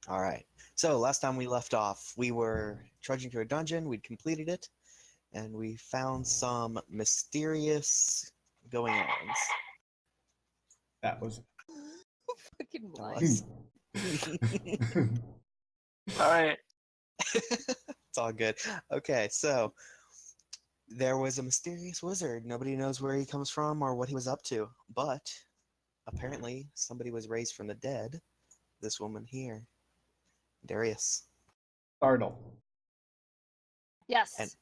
All right. So last time we left off, we were trudging through a dungeon. We'd completed it, and we found some mysterious going-ons. That was. Fucking That lies. was. All right. It's all good. Okay, so there was a mysterious wizard. Nobody knows where he comes from or what he was up to, but apparently somebody was raised from the dead. This woman here, Darius. Startle. Yes.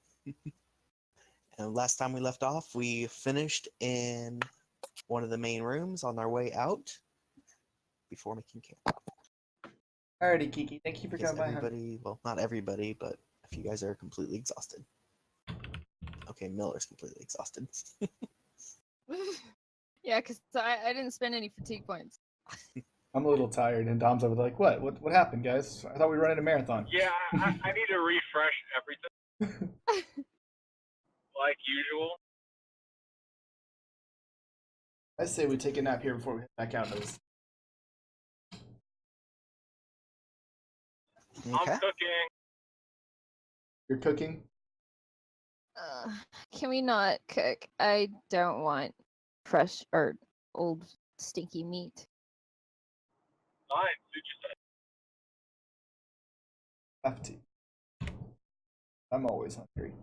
And last time we left off, we finished in one of the main rooms on our way out before making camp. Alrighty, Kiki. Thank you for Because coming by. everybody, well, not everybody, but if you guys are completely exhausted. Okay, Miller's completely exhausted. Yeah, because I didn't spend any fatigue points. I'm a little tired, and Dom's over there like, what happened, guys? I thought we were running a marathon. Yeah, I need to refresh everything like usual. I say we take a nap here before we head back out. Okay. I'm cooking. You're cooking? Can we not cook? I don't want fresh or old stinky meat. Fine, suit yourself. Have to. I'm always hungry.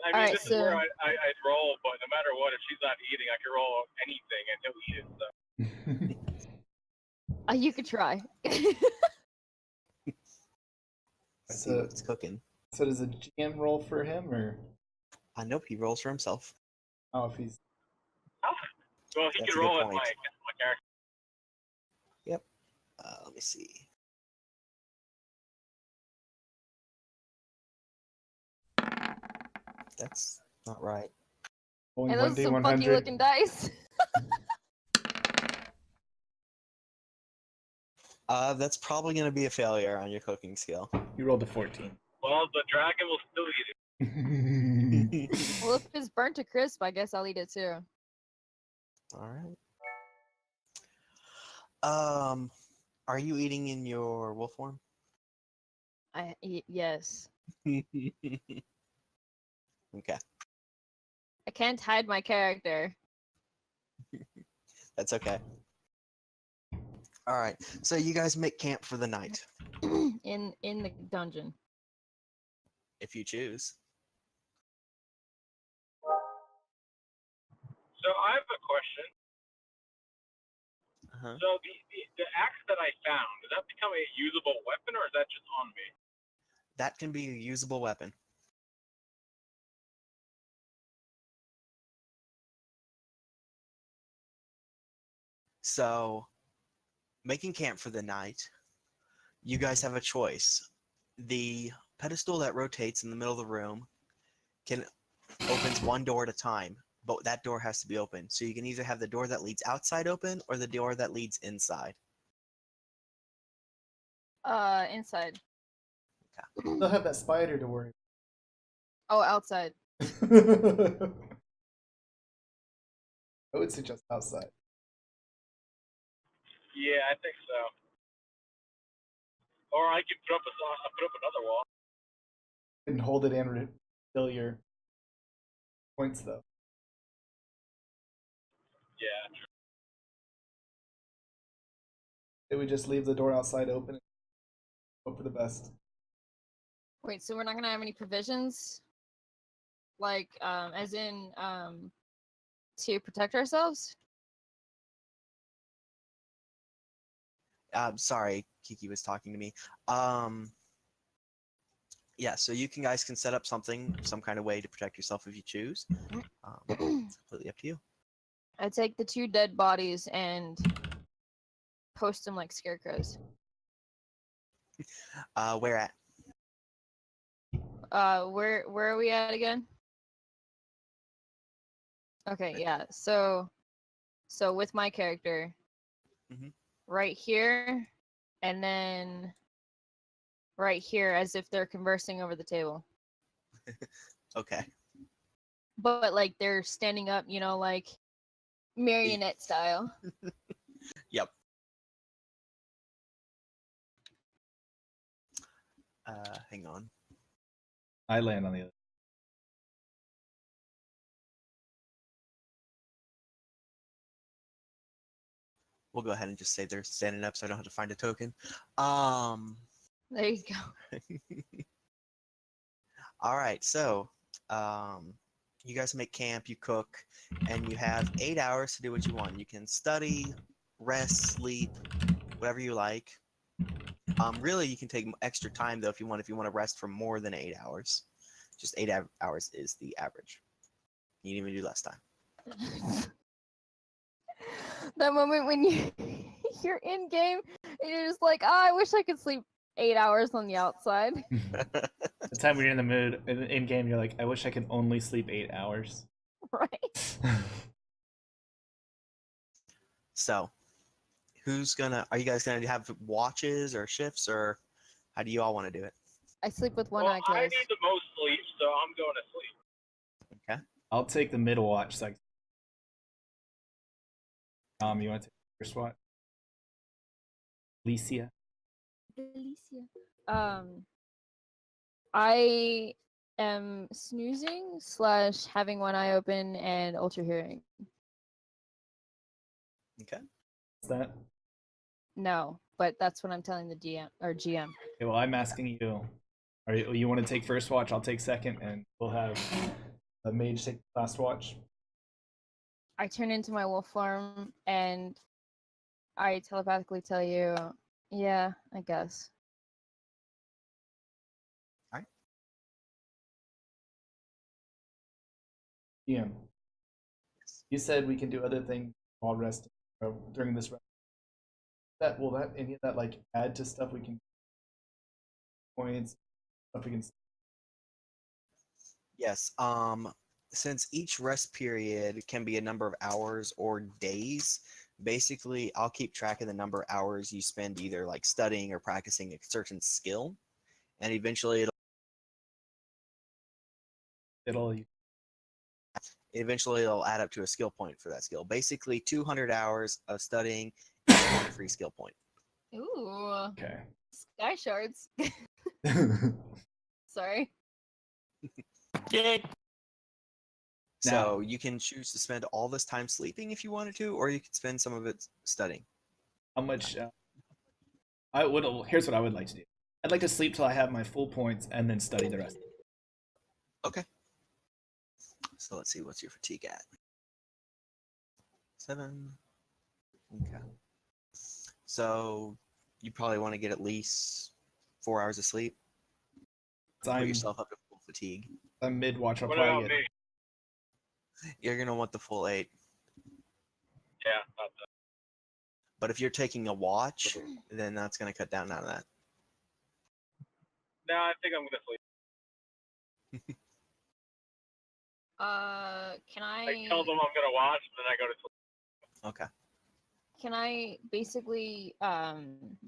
I mean, Alright, this is where I'd roll, but no matter what, if she's not eating, I can roll anything and he'll eat it. So. You could try. See what's cooking. So does a GM roll for him, or? I know he rolls for himself. Oh, if he's... Well, he That's can a good roll as point. my character. Yep. Let me see. That's not right. Only And those are some 1d100. funky looking dice. That's probably going to be a failure on your cooking skill. You rolled a 14. Well, the dragon will still eat it. Well, if it's burnt to crisp, I guess I'll eat it too. All right. Are you eating in your wolf form? Yes. Okay. I can't hide my character. That's okay. All right. So you guys make camp for the night, in the dungeon. if you choose. So I have a question. Uh-huh. So the axe that I found, does that become a usable weapon, or is that just on me? That can be a usable weapon. So, making camp for the night, you guys have a choice. The pedestal that rotates in the middle of the room opens one door at a time, but that door has to be open. So you can either have the door that leads outside open or the door that leads inside. Inside. They'll have that spider to worry. Oh, outside. I would suggest outside. Yeah, I think so. Or I could put up another wall. And hold it and fill your points, though. Yeah. They would just leave the door outside open and hope for the best. Wait, so we're not gonna have any provisions? Like, as in, to protect ourselves? Sorry, Kiki was talking to me. Yeah, so you guys can set up some kind of way to protect yourself if you choose. It's completely up to you. I take the 2 dead bodies and post them like scarecrows. Where at? Where are we at again? Okay, yeah. So with my character, right here, and then right here, as if they're conversing over the table. Okay. But like they're standing up, like marionette style. Yep. Hang on. I land on the other. We'll go ahead and just say they're standing up so I don't have to find a token. There you go. All right, so you guys make camp, you cook, and you have 8 hours to do what you want. You can study, rest, sleep, whatever you like. Really, you can take extra time though if you want. If you want to rest for more than 8 hours, just 8 hours is the average. You can even do less time. That moment when you're in game and you're just like, oh, I wish I could sleep 8 hours on the outside. The time when you're in the mood in game, you're like, I wish I could only sleep 8 hours. Right. So, are you guys gonna have watches or shifts, or how do you all want to do it? I sleep with one Well, eye I closed. need the most sleep, so I'm going to sleep. Okay. I'll take the middle watch. So you want to take the first watch? Alicia. I am snoozing / having one eye open and ultra hearing. Okay. What's that? No, but that's what I'm telling the DM or GM. Okay, well, I'm asking you. You want to take first watch? I'll take second, and we'll have a mage take last watch. I turn into my wolf form and I telepathically tell you, yeah, I guess. All right. DM. You said we can do other things while resting during this rest. Will that any of that like add to stuff we can points stuff we can? Yes. Since each rest period can be a number of hours or days, basically I'll keep track of the number of hours you spend either like studying or practicing a certain skill, and eventually it'll add up to a skill point for that skill. Basically, 200 hours of studying is one free skill point. Ooh. Okay. Sky shards. Sorry. So you can choose to spend all this time sleeping if you wanted to, or you could spend some of it studying. How much? Here's what I would like to do. I'd like to sleep till I have my full points and then study the rest. Okay. So let's see, what's your fatigue at? 7. Okay. So you probably want to get at least 4 hours of sleep. Put yourself up to full fatigue. I'm mid watch. What about me? You're gonna want the full 8. Yeah, not that. But if you're taking a watch, then that's gonna cut down out of that. No, I think I'm going to sleep. Can I tell them I'm going to watch, and then I go to sleep. Okay. Can I basically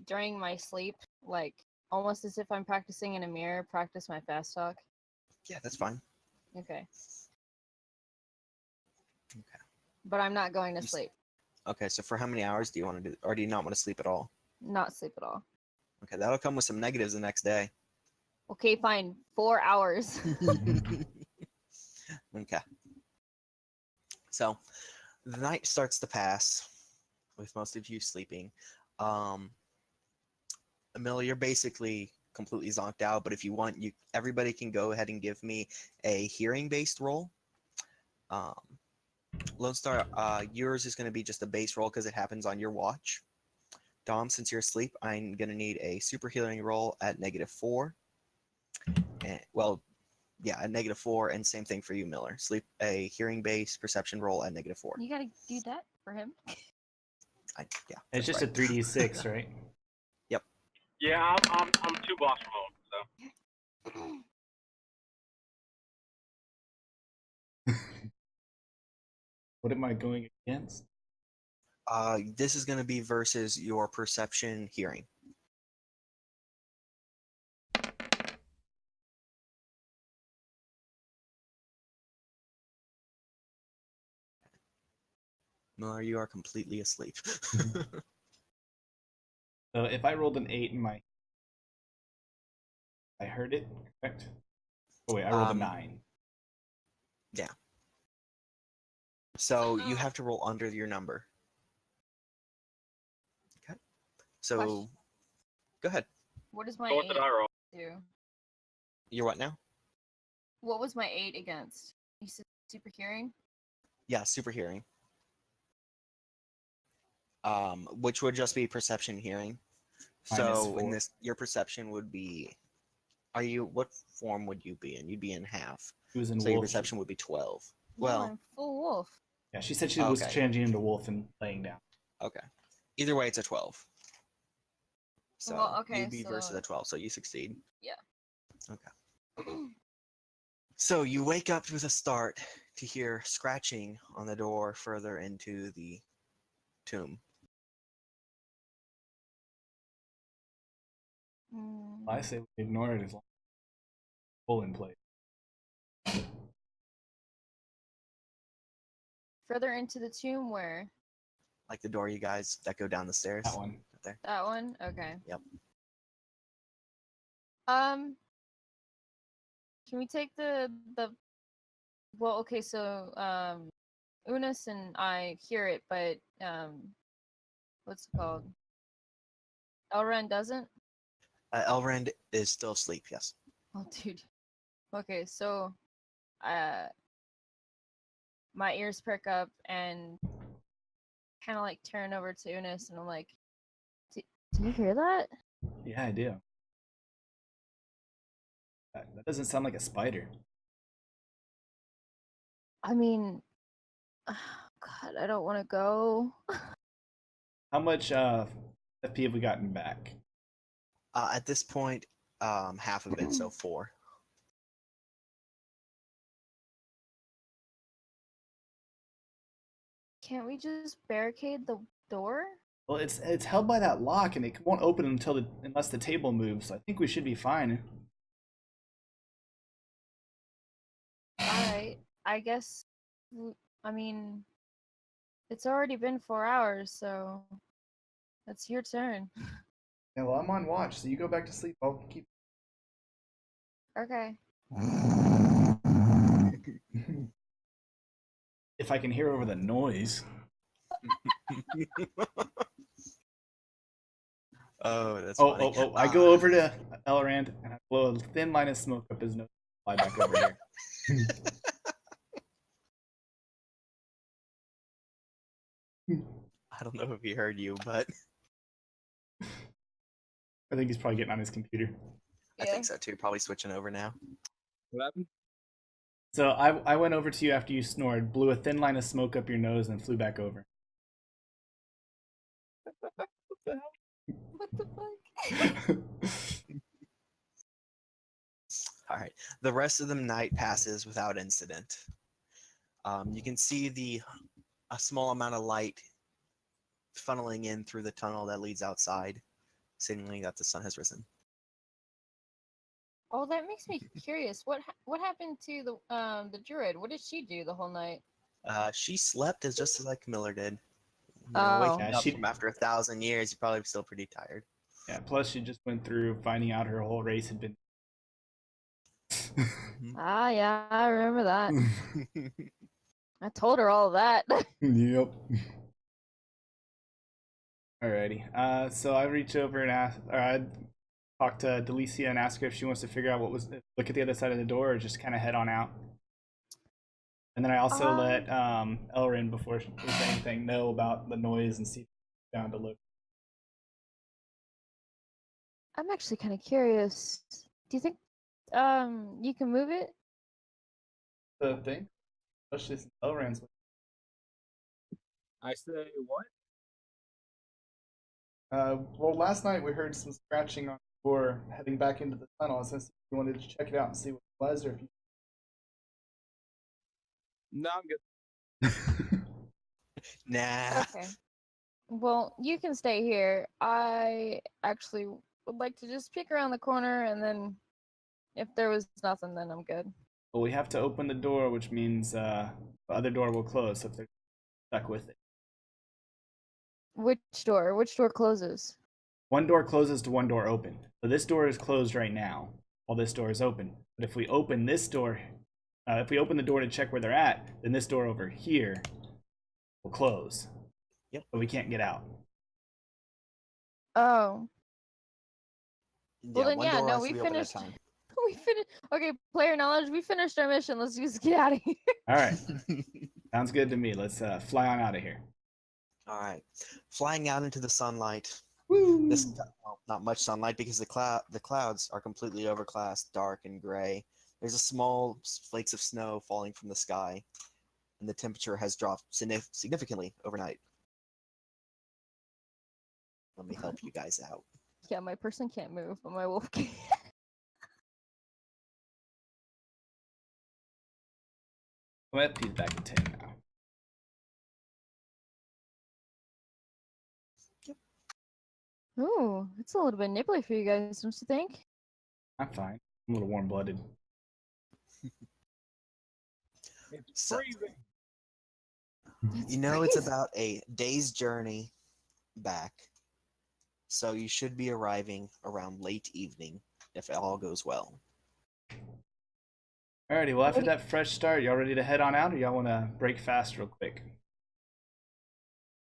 during my sleep, like almost as if I'm practicing in a mirror, practice my fast talk? Yeah, that's fine. Okay. Okay. But I'm not going to sleep. Okay, so for how many hours do you want to do, or do you not want to sleep at all? Not sleep at all. Okay, that'll come with some negatives the next day. Okay, fine. 4 hours. Okay. So the night starts to pass with most of you sleeping. Amelia, you're basically completely zonked out, but if you want, everybody can go ahead and give me a hearing-based roll. Lone Star, yours is going to be just a base roll because it happens on your watch. Dom, since you're asleep, I'm going to need a super healing roll at -4. And, well, yeah, at -4, and same thing for you, Miller. Sleep a hearing-based perception roll at -4. You gotta do that for him. Yeah. It's just right. a 3d6, right? Yep. Yeah, I'm 2 blocks from home, so. What am I going against? This is going to be versus your perception hearing. Miller, you are completely asleep. So if I rolled an 8 in my I heard it, correct? Oh wait, I rolled a 9. Yeah. So you have to roll under your number. Okay. So Question. go ahead. What is my So what 8 did I roll? do? You're what now? What was my 8 against? You said super hearing? Yeah, super hearing. Which would just be perception hearing. So in -4. this, your perception would be. What form would you be in? You'd be in half. She was in So your wolf. perception would be 12. No, Well, I'm full wolf. Yeah, she said she was Okay. changing into wolf and laying down. okay. Either way, it's a 12. So Well, okay, you'd be versus so- a 12, so you succeed. Yeah. Okay. So you wake up with a start to hear scratching on the door further into the tomb. I say we ignore it as long as it's full in place. Further into the tomb where? Like the door you guys that go down the stairs. That one. Right there. That one? Okay. Yep. Can we take the well, okay, so Unis and I hear it, but what's it called? Elren doesn't? Elrond is still asleep, yes. Oh dude. Okay, so my ears perk up and kind of like turn over to Unis and I'm like, do you hear that? Yeah, I do. That doesn't sound like a spider. I mean, God, I don't want to go. How much FP have we gotten back? At this point, half of it, so 4. Can't we just barricade the door? Well, it's held by that lock, and it won't open unless the table moves. So I think we should be fine. Alright, I guess, I mean, it's already been 4 hours, so it's your turn. Yeah, well, I'm on watch, so you go back to sleep. I'll keep. Okay. If I can hear over the noise. Oh, that's Oh, funny. I go over to Elrond and I blow a thin line of smoke up his nose. Fly back over here. I don't know if he heard you, but I think he's probably getting on his computer. I think so too. Probably switching over now. What happened? So I went over to you after you snored, blew a thin line of smoke up your nose, and flew back over. What the fuck? All right. The rest of the night passes without incident. You can see a small amount of light funneling in through the tunnel that leads outside, signaling that the sun has risen. Oh, that makes me curious. What happened to the druid? What did she do the whole night? She slept just like Miller did. Oh. Waking Yeah, up she- from after 1,000 years, you're probably still pretty tired. Yeah, plus she just went through finding out her whole race had been. Ah, yeah, I remember that. I told her all of that. Yep. Alrighty. So I reach over and I talk to Delicia and ask her if she wants to figure out look at the other side of the door or just kind of head on out. And then I also let Elrin, before she does anything, know about the noise and see if she's down to look. I'm actually kind of curious. Do you think you can move it? The thing? Especially since Elrin's. I say what? Well, last night we heard some scratching on the door heading back into the tunnel. Since you wanted to check it out and see what it was, or if you. No, I'm good. Nah. Okay. Well, you can stay here. I actually would like to just peek around the corner, and then if there was nothing, then I'm good. Well, we have to open the door, which means the other door will close if they're stuck with it. Which door? Which door closes? One door closes to one door open. So this door is closed right now. while this door is open. But if we open this door, if we open the door to check where they're at, then this door over here will close. Yep. But we can't get out. Oh. Well, then, one yeah, door no, has we to be open at a finished. time. We finished. Okay, player knowledge. We finished our mission. Let's just get out of here. All right. Sounds good to me. Let's fly on out of here. All right, flying out into the sunlight. Woo! Well, not much sunlight because the clouds are completely overcast, dark and gray. There's a small flakes of snow falling from the sky, and the temperature has dropped significantly overnight. Let me help you guys out. Yeah, my person can't move, but my wolf can. Well, he's back in 10 now. Ooh, it's a little bit nipply for you guys, don't you think? I'm fine. I'm a little warm-blooded. It's So- freezing. It's You know it's freezing. about a day's journey back, so you should be arriving around late evening if all goes well. Alrighty, well, after that fresh start, y'all ready to head on out, or y'all want to break fast real quick?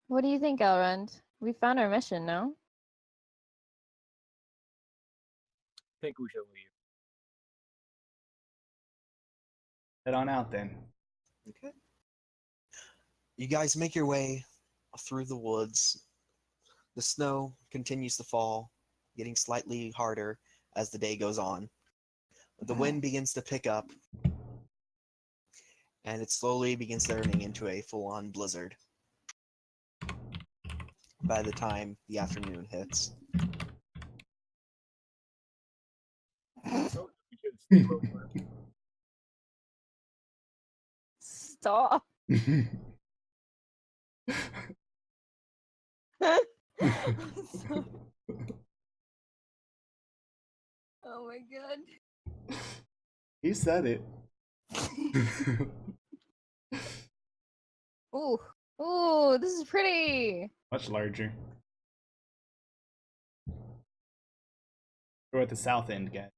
What do you think, Elrond? We found our mission, no? I think we should leave. Head on out, then. Okay. You guys make your way through the woods. The snow continues to fall, getting slightly harder as the day goes on. The wind begins to pick up, and it slowly begins turning into a full-on blizzard by the time the afternoon hits. So we should stay where we were. Stop. Oh my god. He said it. Ooh. Ooh, this is pretty. Much larger. We're at the south end, guys.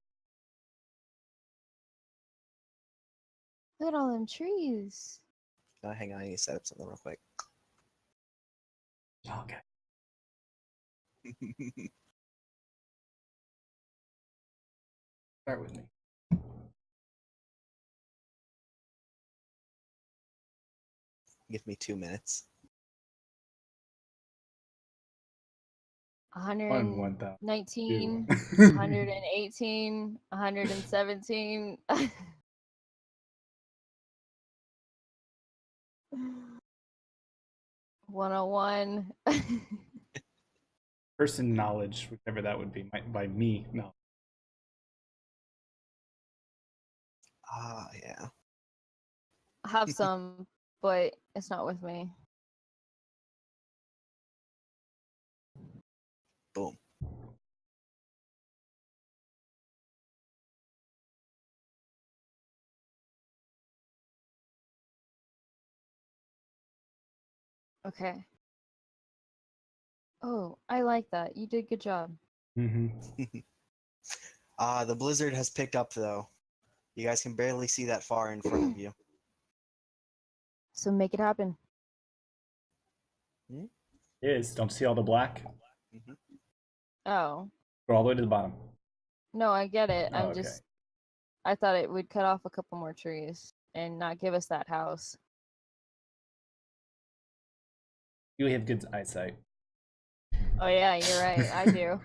Look at all them trees. Hang on, I need to set up something real quick. Okay. Start with me. Give me 2 minutes. 119, 1,000. 118, 117. 101. Person knowledge, whichever that would be, by me. No. Ah, yeah. I have some, but it's not with me. Boom. Okay. Oh, I like that. You did good job. Mm-hmm. The blizzard has picked up, though. You guys can barely see that far in front of you. So make it happen. Is don't see all the black? Mhm. Oh. Go all the way to the bottom. No, I get it. Oh, I'm okay. just I thought it would cut off a couple more trees and not give us that house. You have good eyesight. Oh yeah, you're right. I do.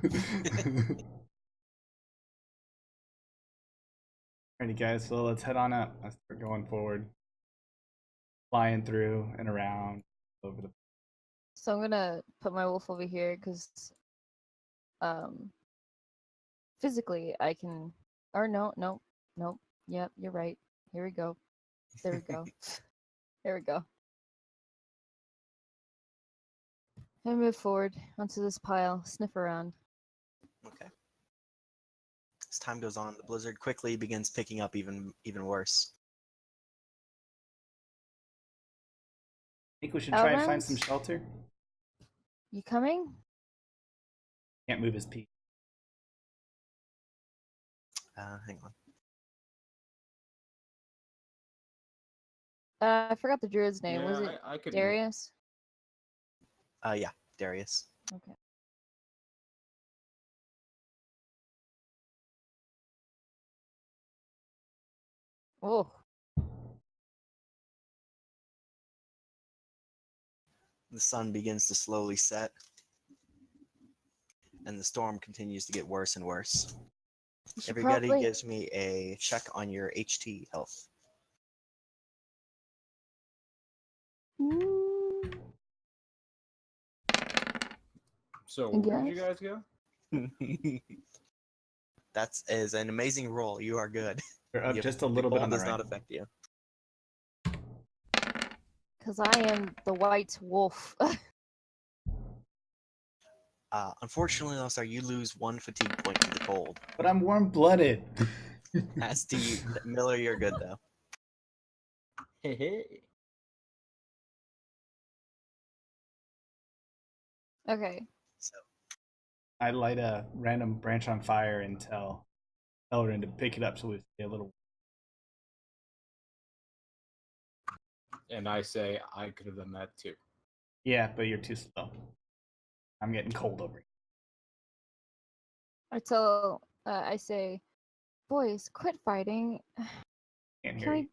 Alrighty, guys. So let's head on up. Let's start going forward, flying through and around over the. So I'm gonna put my wolf over here because physically I can or no. Yep, you're right. Here we go. There we go. There we go. And move forward onto this pile, sniff around. Okay. As time goes on, the blizzard quickly begins picking up even worse. Think we should try and find Elrond? some shelter? You coming? Can't move his peak. Hang on. I forgot the druid's name. Was Yeah, it I could. Darius? Yeah, Darius. Okay. Oh. The sun begins to slowly set, and the storm continues to get worse and worse. You should Everybody probably... gives me a check on your HT health. So where did you Yes. guys go? That is an amazing roll. You are good. You're up You- just a little bit cold on the does right. not affect you. Because I am the white wolf. Unfortunately, also, you lose 1 fatigue point to the cold. But I'm warm-blooded. As do you, Miller. You're good though. Hey, hey. Okay. So I light a random branch on fire and tell Elrin to pick it up so we stay a little. And I say I could have done that too. Yeah, but you're too slow. I'm getting cold over here. I say, boys, quit fighting. Can't Can hear we... you.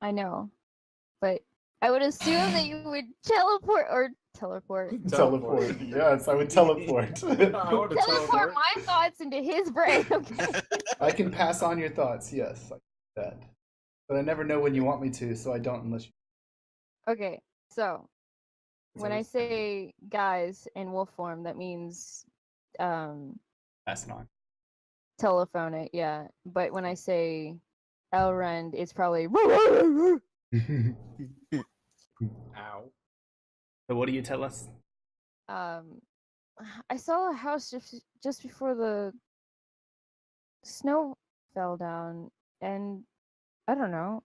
I know, but I would assume that you would teleport. Teleport. Yes, I would teleport. I would Teleport teleport. my thoughts into his brain. Okay. I can pass on your thoughts. Yes, I can do that. But I never know when you want me to, so I don't unless you. Okay. So when I say guys in wolf form, that means Passing on. telephone it. Yeah. But when I say Elrond, it's probably. Ow. So what do you tell us? I saw a house just before the snow fell down, and I don't know.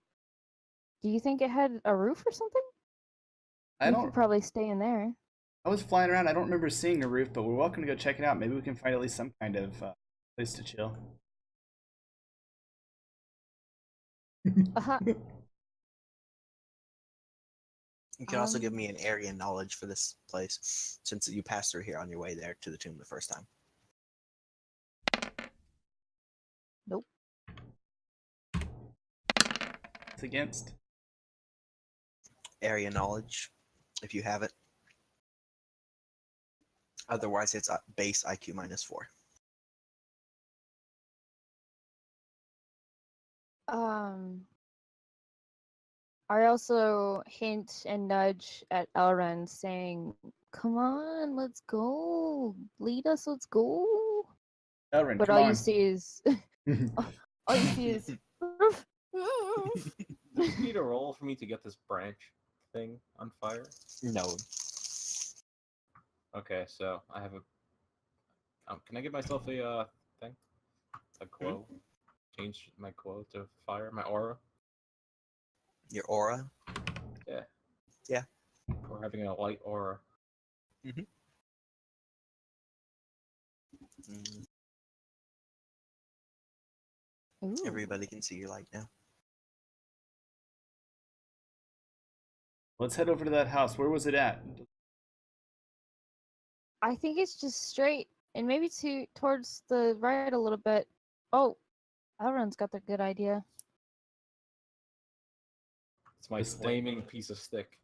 Do you think it had a roof or something? I We don't. could probably stay in there. I was flying around. I don't remember seeing a roof, but we're welcome to go check it out. Maybe we can find at least some kind of place to chill. Uh-huh. You can also give me an area knowledge for this place, since you passed through here on your way there to the tomb the first time. Nope. It's against. Area knowledge, if you have it. Otherwise, it's base IQ -4. I also hint and nudge at Elrond, saying, "Come on, let's go. Lead us, let's go." Elrin, But come all on. you see is, all you see is. Do you need a roll for me to get this branch thing on fire? No. Okay, so I have a. Can I give myself a thing? A glow? Change my glow to fire, my aura? Your aura? Yeah. Yeah. Or having a light aura. Mm. Ooh. Everybody can see your light now. Let's head over to that house. Where was it at? I think it's just straight and maybe towards the right a little bit. Oh, Elrond's got the good idea. It's my The stick. flaming piece of stick.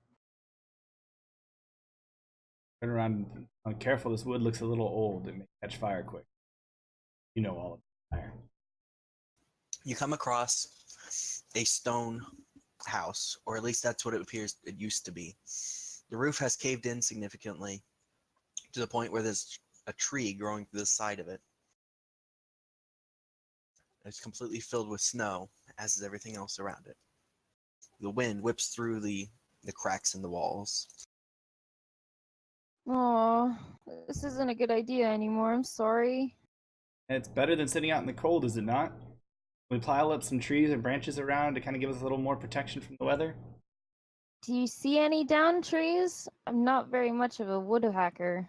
Turn around. Oh, careful, this wood looks a little old. It may catch fire quick. You know all about fire. You come across a stone house, or at least that's what it appears it used to be. The roof has caved in significantly to the point where there's a tree growing through the side of it. It's completely filled with snow, as is everything else around it. The wind whips through the cracks in the walls. Aw, this isn't a good idea anymore. I'm sorry. It's better than sitting out in the cold, is it not? We pile up some trees and branches around to kind of give us a little more protection from the weather. Do you see any down trees? I'm not very much of a woodhacker.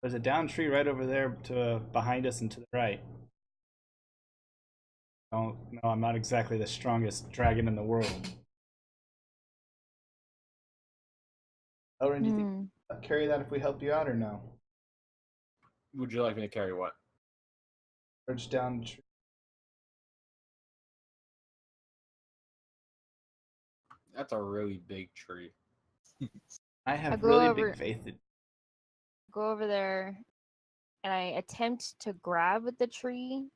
There's a down tree right over there to behind us and to the right. Don't know. I'm not exactly the strongest dragon in the world. Elrin, do you think I'll carry that if we help you out or no? Would you like me to carry what? Urge down the tree. That's a really big tree. I have go really over- big faith in Go over there, and I attempt to grab the tree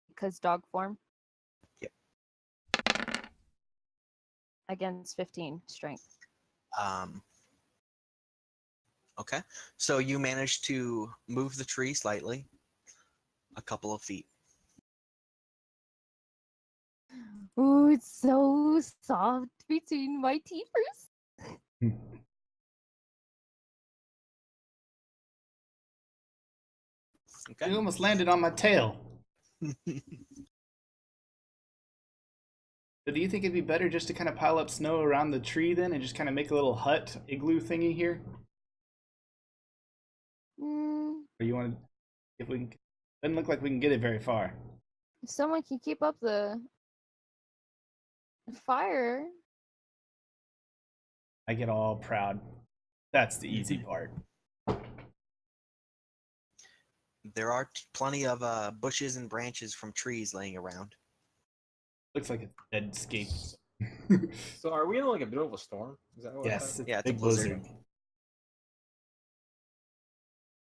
because dog form. Yep. Against 15 strength. Okay. So you managed to move the tree slightly, a couple of feet. Ooh, it's so soft between my teeth. Okay. You almost landed on my tail. So do you think it'd be better just to kind of pile up snow around the tree then and just kind of make a little hut igloo thingy here? Or you want to, if we can, doesn't look like we can get it very far. If someone can keep up the fire. I get all proud. That's the easy part. There are plenty of bushes and branches from trees laying around. Looks like a dead skate. So are we in like a bit of a storm? Is that what Yes, Yeah, it's a a big blizzard. blizzard.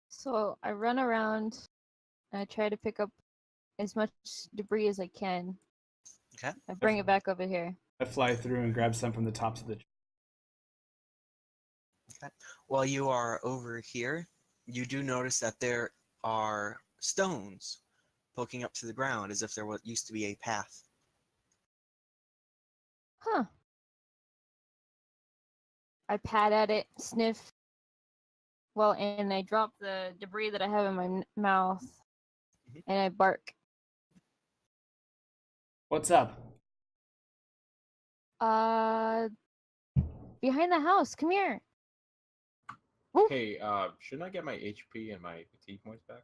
So I run around and I try to pick up as much debris as I can. Okay. I bring it back over here. I fly through and grab some from the tops of the tree. Okay. While you are over here, you do notice that there are stones poking up to the ground as if there used to be a path. Huh. I pat at it, sniff. Well, and I drop the debris that I have in my mouth, and I bark. What's up? Behind the house. Come here. Hey, shouldn't I get my HP and my fatigue points back?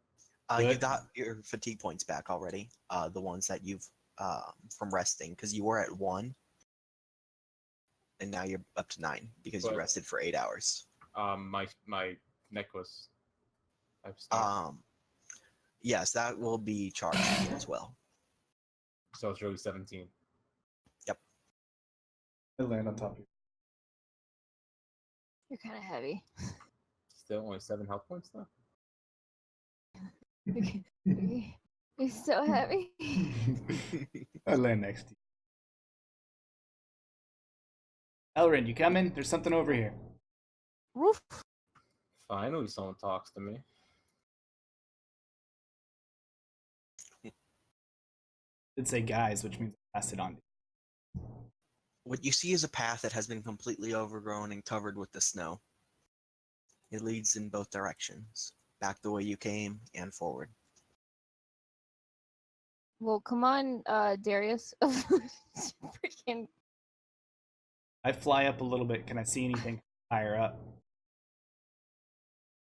You Good. got your fatigue points back already. The ones that you've from resting, because you were at 1, and now you're up to 9 because you But- rested for 8 hours. My necklace. I've stopped. Yes, that will be charged as well. So it's really 17. I land on top of you. You're kind of heavy. Still only 7 health points though. You're so heavy. I land next to you. Elrin, you coming? There's something over here. Woof. Finally, someone talks to me. It'd say guys, which means I passed it on. What you see is a path that has been completely overgrown and covered with the snow. It leads in both directions, back the way you came and forward. Well, come on, Darius. Freaking. I fly up a little bit. Can I see anything higher up?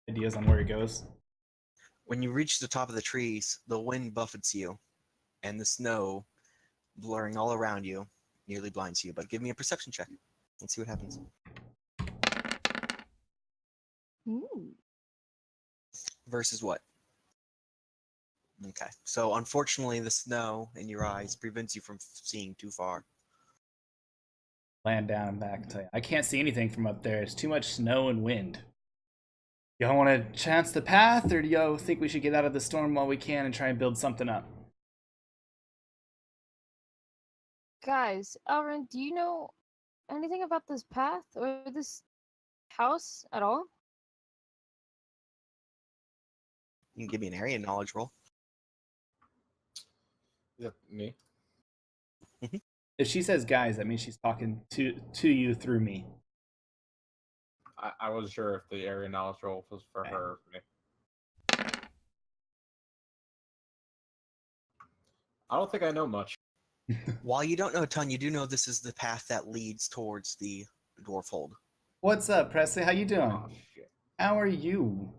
Ideas on where it goes? When you reach the top of the trees, the wind buffets you, and the snow, blurring all around you, nearly blinds you. But give me a perception check. Let's see what happens. Ooh. Versus what? Okay. So unfortunately, the snow in your eyes prevents you from seeing too far. Land down and back and tell you. I can't see anything from up there. It's too much snow and wind. Y'all want to chance the path, or do y'all think we should get out of the storm while we can and try and build something up? Guys, Elrin, do you know anything about this path or this house at all? You can give me an area knowledge roll. Is that me? If she says guys, that means she's talking to you through me. I wasn't sure if the area knowledge roll was for her or for me. I don't think I know much. While you don't know a ton, you do know this is the path that leads towards the dwarf hold. What's up, Presley? How you doing? Oh shit. How are you?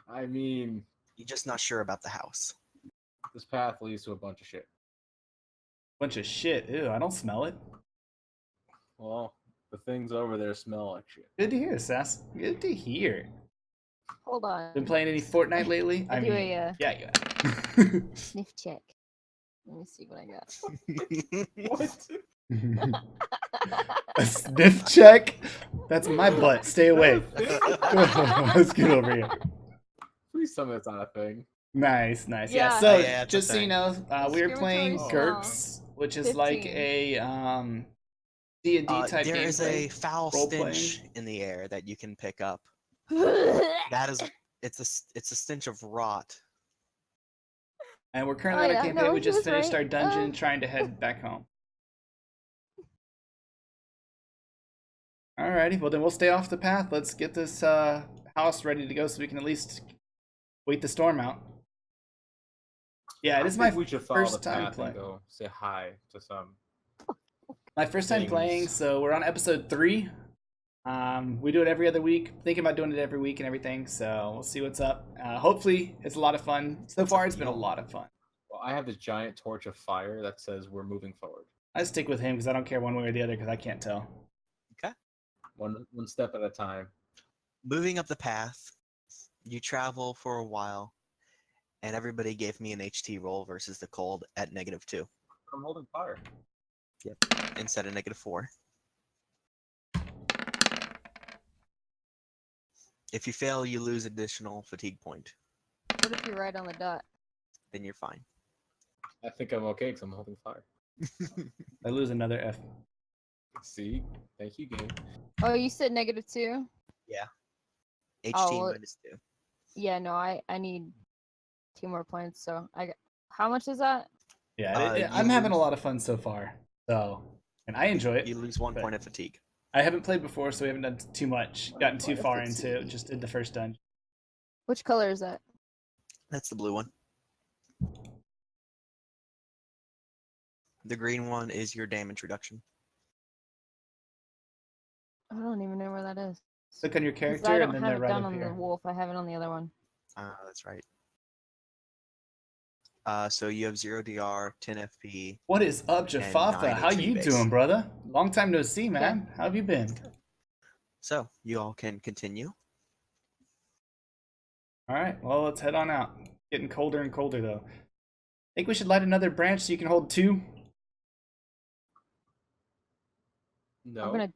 I mean, You're just not sure about the house. This path leads to a bunch of shit. Bunch of shit. Ew, I don't smell it. Well, the things over there smell like shit. Good to hear, Sass. Good to hear. Hold on. Been playing any Fortnite lately? I do a, yeah, you have. sniff check. Let me see what I got. What? A sniff check? That's my butt. Stay away. Let's get over here. Please tell me that's not a thing. Nice. Yeah. Yeah. So Yeah, it's a just so you thing. know, we were playing Discriminatory GURPS, which is like 15. a D&D type There is a gameplay. foul role-playing. stench in the air that you can pick up. yeah, That is, it's a stench of rot. And we're currently on a campaign. no, We he just was finished right. our dungeon, trying to head back home. Alrighty, well then we'll stay off the path. Let's get this house ready to go so we can at least wait the storm out. Yeah, it I is think my we should follow first the time path playing. and go say hi to some. My first time things. playing, so we're on episode 3. We do it every other week. Thinking about doing it every week and everything, so we'll see what's up. Hopefully, it's a lot of fun. So far, it's been a lot of fun. Well, I have this giant torch of fire that says we're moving forward. I stick with him because I don't care one way or the other because I can't tell. One step at a time. Moving up the path, you travel for a while, and everybody gave me an HT roll versus the cold at -2 I'm holding fire. instead of -4. If you fail, you lose additional fatigue point. What if you're right on the dot? Then you're fine. I think I'm okay because I'm holding fire. I lose another F. See? Thank you, game. Oh, you said -2? HT well- -2. Yeah, no, I need 2 more points. So how much is that? Yeah, You I'm having a lose- lot of fun so far. So, and I enjoy it. You lose 1 but point of fatigue. I haven't played before, so we haven't done too much. Gotten too What if far it's into it. easy? Just did the first dungeon. Which color is that? That's the blue one. The green one is your damage reduction. I don't even know where that is. Click on your 'Cause character, I and don't then have they're it right down up on here. the wolf. I have it on the other one. That's right. So you have 0 DR, 10 FP. What is up, And Jafafa? 9 How HP you base. doing, brother? Long time no see, man. How have you been? So you all can continue. All right, well, let's head on out. Getting colder and colder, though. Think we should light another branch so you can hold 2? No. I'm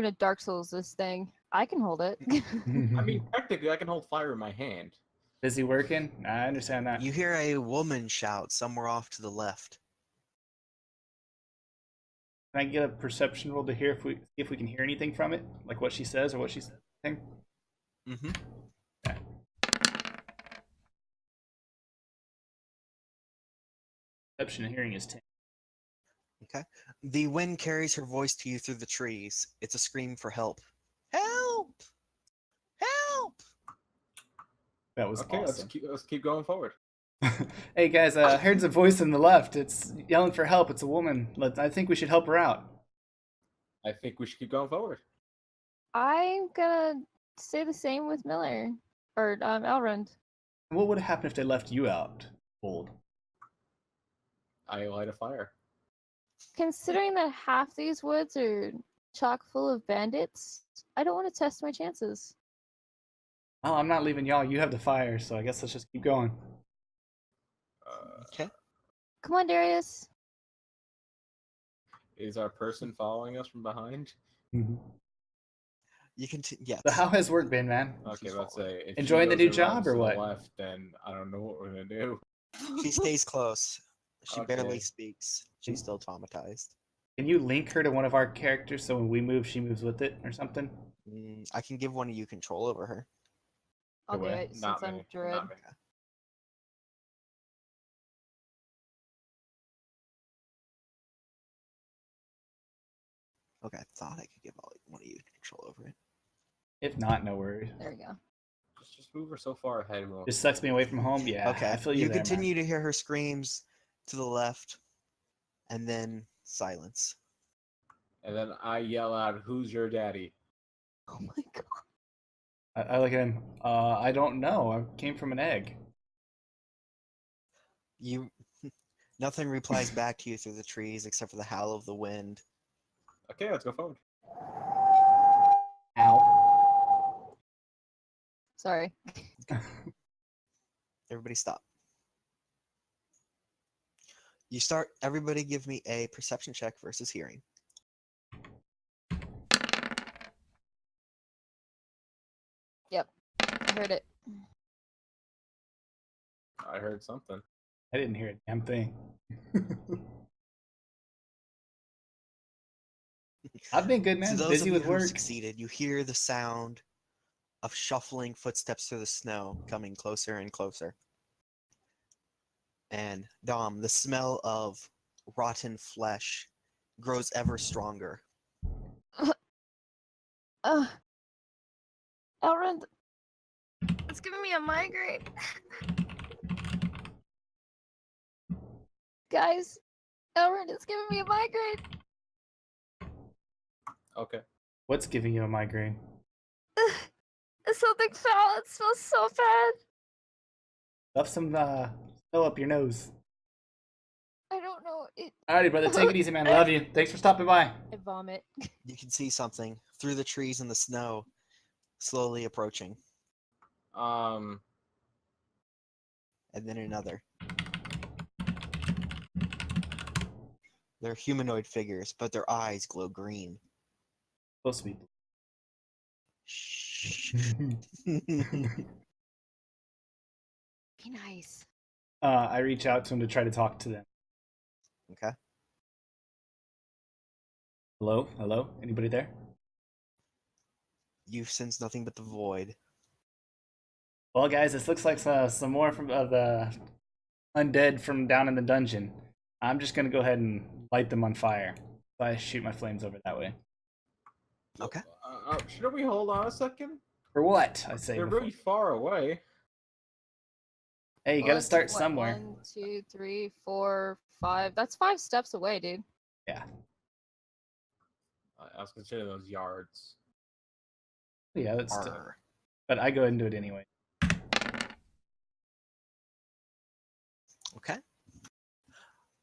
gonna Dark Souls this thing. I can hold it. I mean, technically, I can hold fire in my hand. Busy working? I understand that. You hear a woman shout somewhere off to the left. Can I get a perception roll to hear if we can hear anything from it, like what she says or what she's saying? Mm-hmm. Perception and hearing is 10. Okay. The wind carries her voice to you through the trees. It's a scream for help. Help! Help! That was Okay, awesome. let's keep going forward. Hey guys, I heard a voice on the left. It's yelling for help. It's a woman. I think we should help her out. I think we should keep going forward. I'm gonna say the same with Miller or Elrond. What would happen if they left you out, old? I light a fire. Considering that half these woods are chock full of bandits, I don't want to test my chances. Oh, I'm not leaving y'all. You have the fire, so I guess let's just keep going. Okay. Come on, Darius. Is our person following us from behind? You can. Yes. So how has work been, man? Okay, She's let's following. say. If she Enjoying the goes new and job runs or to the what? Left, then I don't know what we're gonna do. She stays close. She Okay. barely speaks. She's still traumatized. Can you link her to one of our characters so when we move, she moves with it or something? I can give one of you control over her. I'll do way. it since Not I'm me. druid. Not me. Okay, I thought I could give one of you control over it. If not, no worries. There we go. Just move her so far ahead. We'll... Just sucks me away from home. Yeah. Okay. I feel you, You there, continue to hear her screams to the left, and then silence. And then I yell out, "Who's your daddy?" Oh my god. Man. I look at him. I don't know. I came from an egg. You nothing replies back to you through the trees except for the howl of the wind. Okay, let's go forward. Ow. Sorry. Everybody stop. Everybody give me a perception check versus hearing. Yep. I heard it. I heard something. I didn't hear a damn thing. I've been good, To man. those Busy of you with who work. succeeded, you hear the sound of shuffling footsteps through the snow coming closer and closer. And Dom, the smell of rotten flesh grows ever stronger. Elrond, it's giving me a migraine. Guys, Elrond, it's giving me a migraine. Okay. What's giving you a migraine? It's something foul. It smells so bad. Stuff some snow up your nose. I don't know. Alrighty, brother. Take it easy, man. Love you. Thanks for stopping by. I vomit. You can see something through the trees and the snow slowly approaching, Um. and then another. They're humanoid figures, but their eyes glow green. Supposed to be. Shh. Be nice. I reach out to him to try to talk to them. Okay. Hello? Hello? Anybody there? You sense nothing but the void. Well, guys, this looks like some more from the undead from down in the dungeon. I'm just gonna go ahead and light them on fire. So I shoot my flames over that way. Okay. Should we hold on a second? For what? I say. They're before- really far away. Hey, you Well, gotta it's, start what, somewhere. 1, 2, 3, 4, 5. That's 5 steps away, dude. Yeah. I was considering those yards. Yeah, that's still. Arr. But I go ahead and do it anyway. Okay.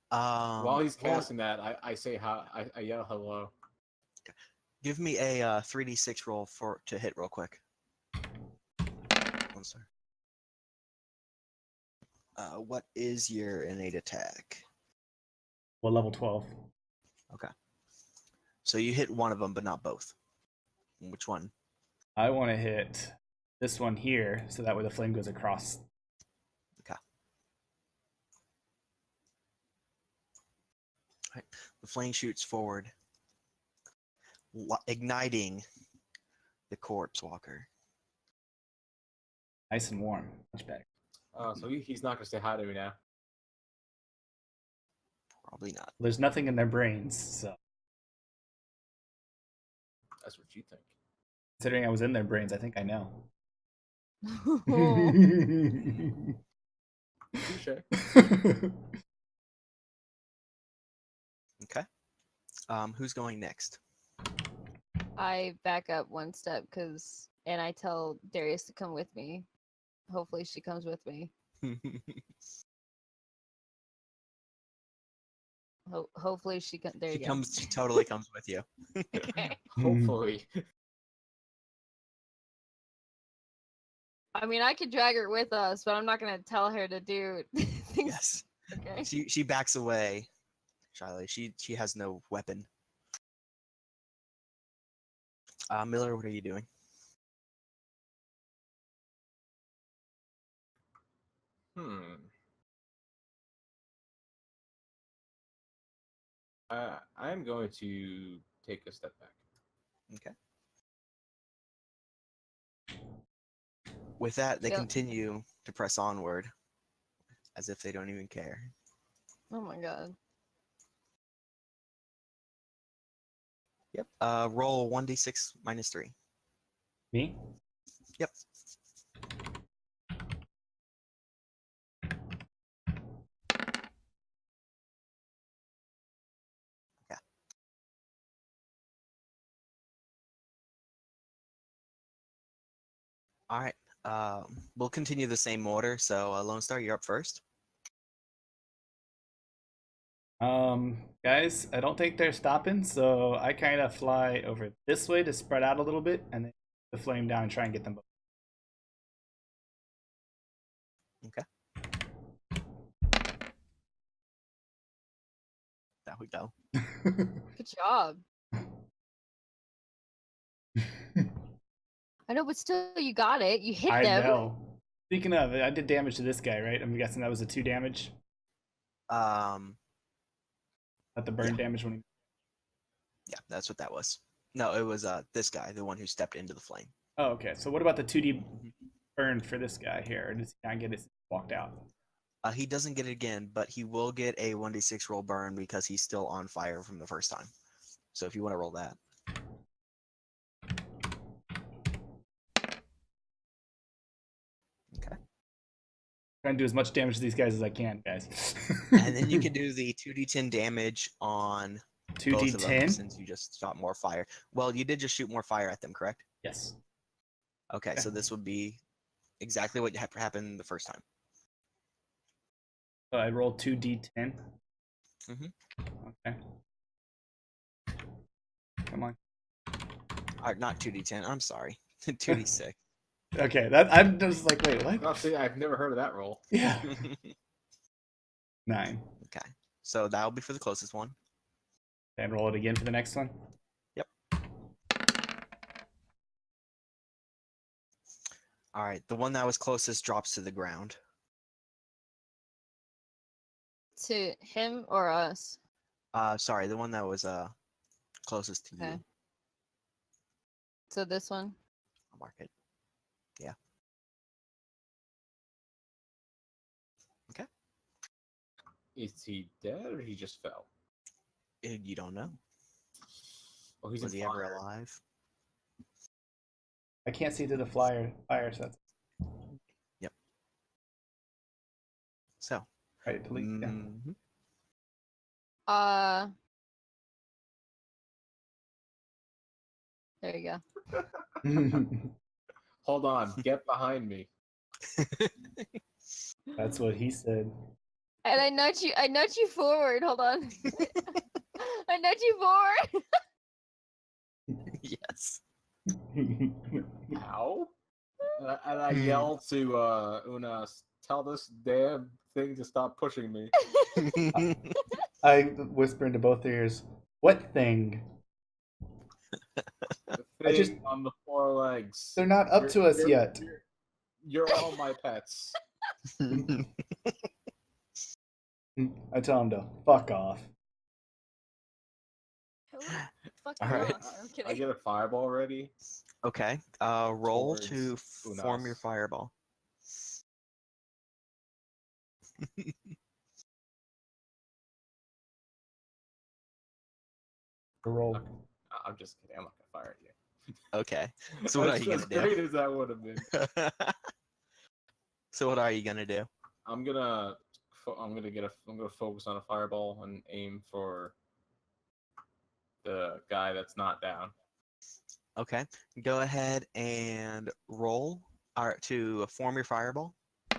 While he's roll- casting that, I say hi. I yell hello. Give me a 3d6 roll to hit real quick. One star. What is your innate attack? Well, level 12. So you hit one of them, but not both. Which one? I want to hit this one here, so that way the flame goes across. Okay. Right. The flame shoots forward, igniting the corpse walker. Nice and warm. Much better. So he's not gonna say hi to me now. Probably not. There's nothing in their brains, so That's what you think. considering I was in their brains, I think I know. Touche. Okay. Who's going next? I back up 1 step and I tell Darius to come with me. Hopefully she comes with me. Hopefully she can. There you go. She totally comes with you. Hopefully. I mean, I could drag her with us, but I'm not gonna tell her to do things. Yes. Okay. She backs away. Shyly. She has no weapon. Miller, what are you doing? I'm going to take a step back. Okay. With that, they Yep. continue to press onward, as if they don't even care. Oh my god. Yep. Roll 1d6 minus 3. Me? Yep. Okay. All right. We'll continue the same order. So, Lone Star, you're up first. Guys, I don't think they're stopping, so I kind of fly over this way to spread out a little bit, and then the flame down and try and get them both. Okay. There we go. Good job. I know, but still, you got it. You hit I them. know. Speaking of, I did damage to this guy, right? I'm guessing that was a 2 damage. Not the burn damage when he... Yeah, that's what that was. No, it was this guy, the one who stepped into the flame. Oh, okay. So what about the 2D burn for this guy here? Or does he not get it walked out? He doesn't get it again, but he will get a 1d6 roll burn because he's still on fire from the first time. So if you want to roll that. Okay. Trying to do as much damage to these guys as I can, guys. And then you can do the 2d10 damage on both of them 2d10? since you just shot more fire. Well, you did just shoot more fire at them, correct? Yes. Okay, so this would be exactly what happened the first time. So I rolled 2d10. Okay. Come on. Not 2d10, I'm sorry. 2d6. Okay, that I'm just like, wait, what? Oh, see, I've never heard of that roll. Yeah. 9. Okay, so that'll be for the closest one. And roll it again for the next one. Yep. All right, the one that was closest drops to the ground. To him or us? Sorry, the one that was closest to Okay. you. So this one? I'll mark it. Yeah. Okay. Is he dead or he just fell? You don't know. Oh, he's Was in he ever fire. alive? I can't see through the fire sets. Yep. So. Right, delete. Mhm. There you go. Yeah. Hold on, get behind me. That's what he said. And I nudge you forward. Hold on. I nudge you forward. Yes. Ow! And I yell to Una, tell this damn thing to stop pushing me. I whisper into both ears, what thing? The thing on the 4 legs. They're not up to us yet. You're all my pets. I tell him to fuck off. Fuck All you right. off. I'm kidding. I get a fireball ready. Okay. Roll Towards to form Unas. your fireball. Roll. I'm just kidding. I'm not gonna fire at you. Okay. So what are you gonna As great do? as that would have been. So what are you gonna do? I'm gonna focus on a fireball and aim for the guy that's not down. Okay. Go ahead and roll to form your fireball. I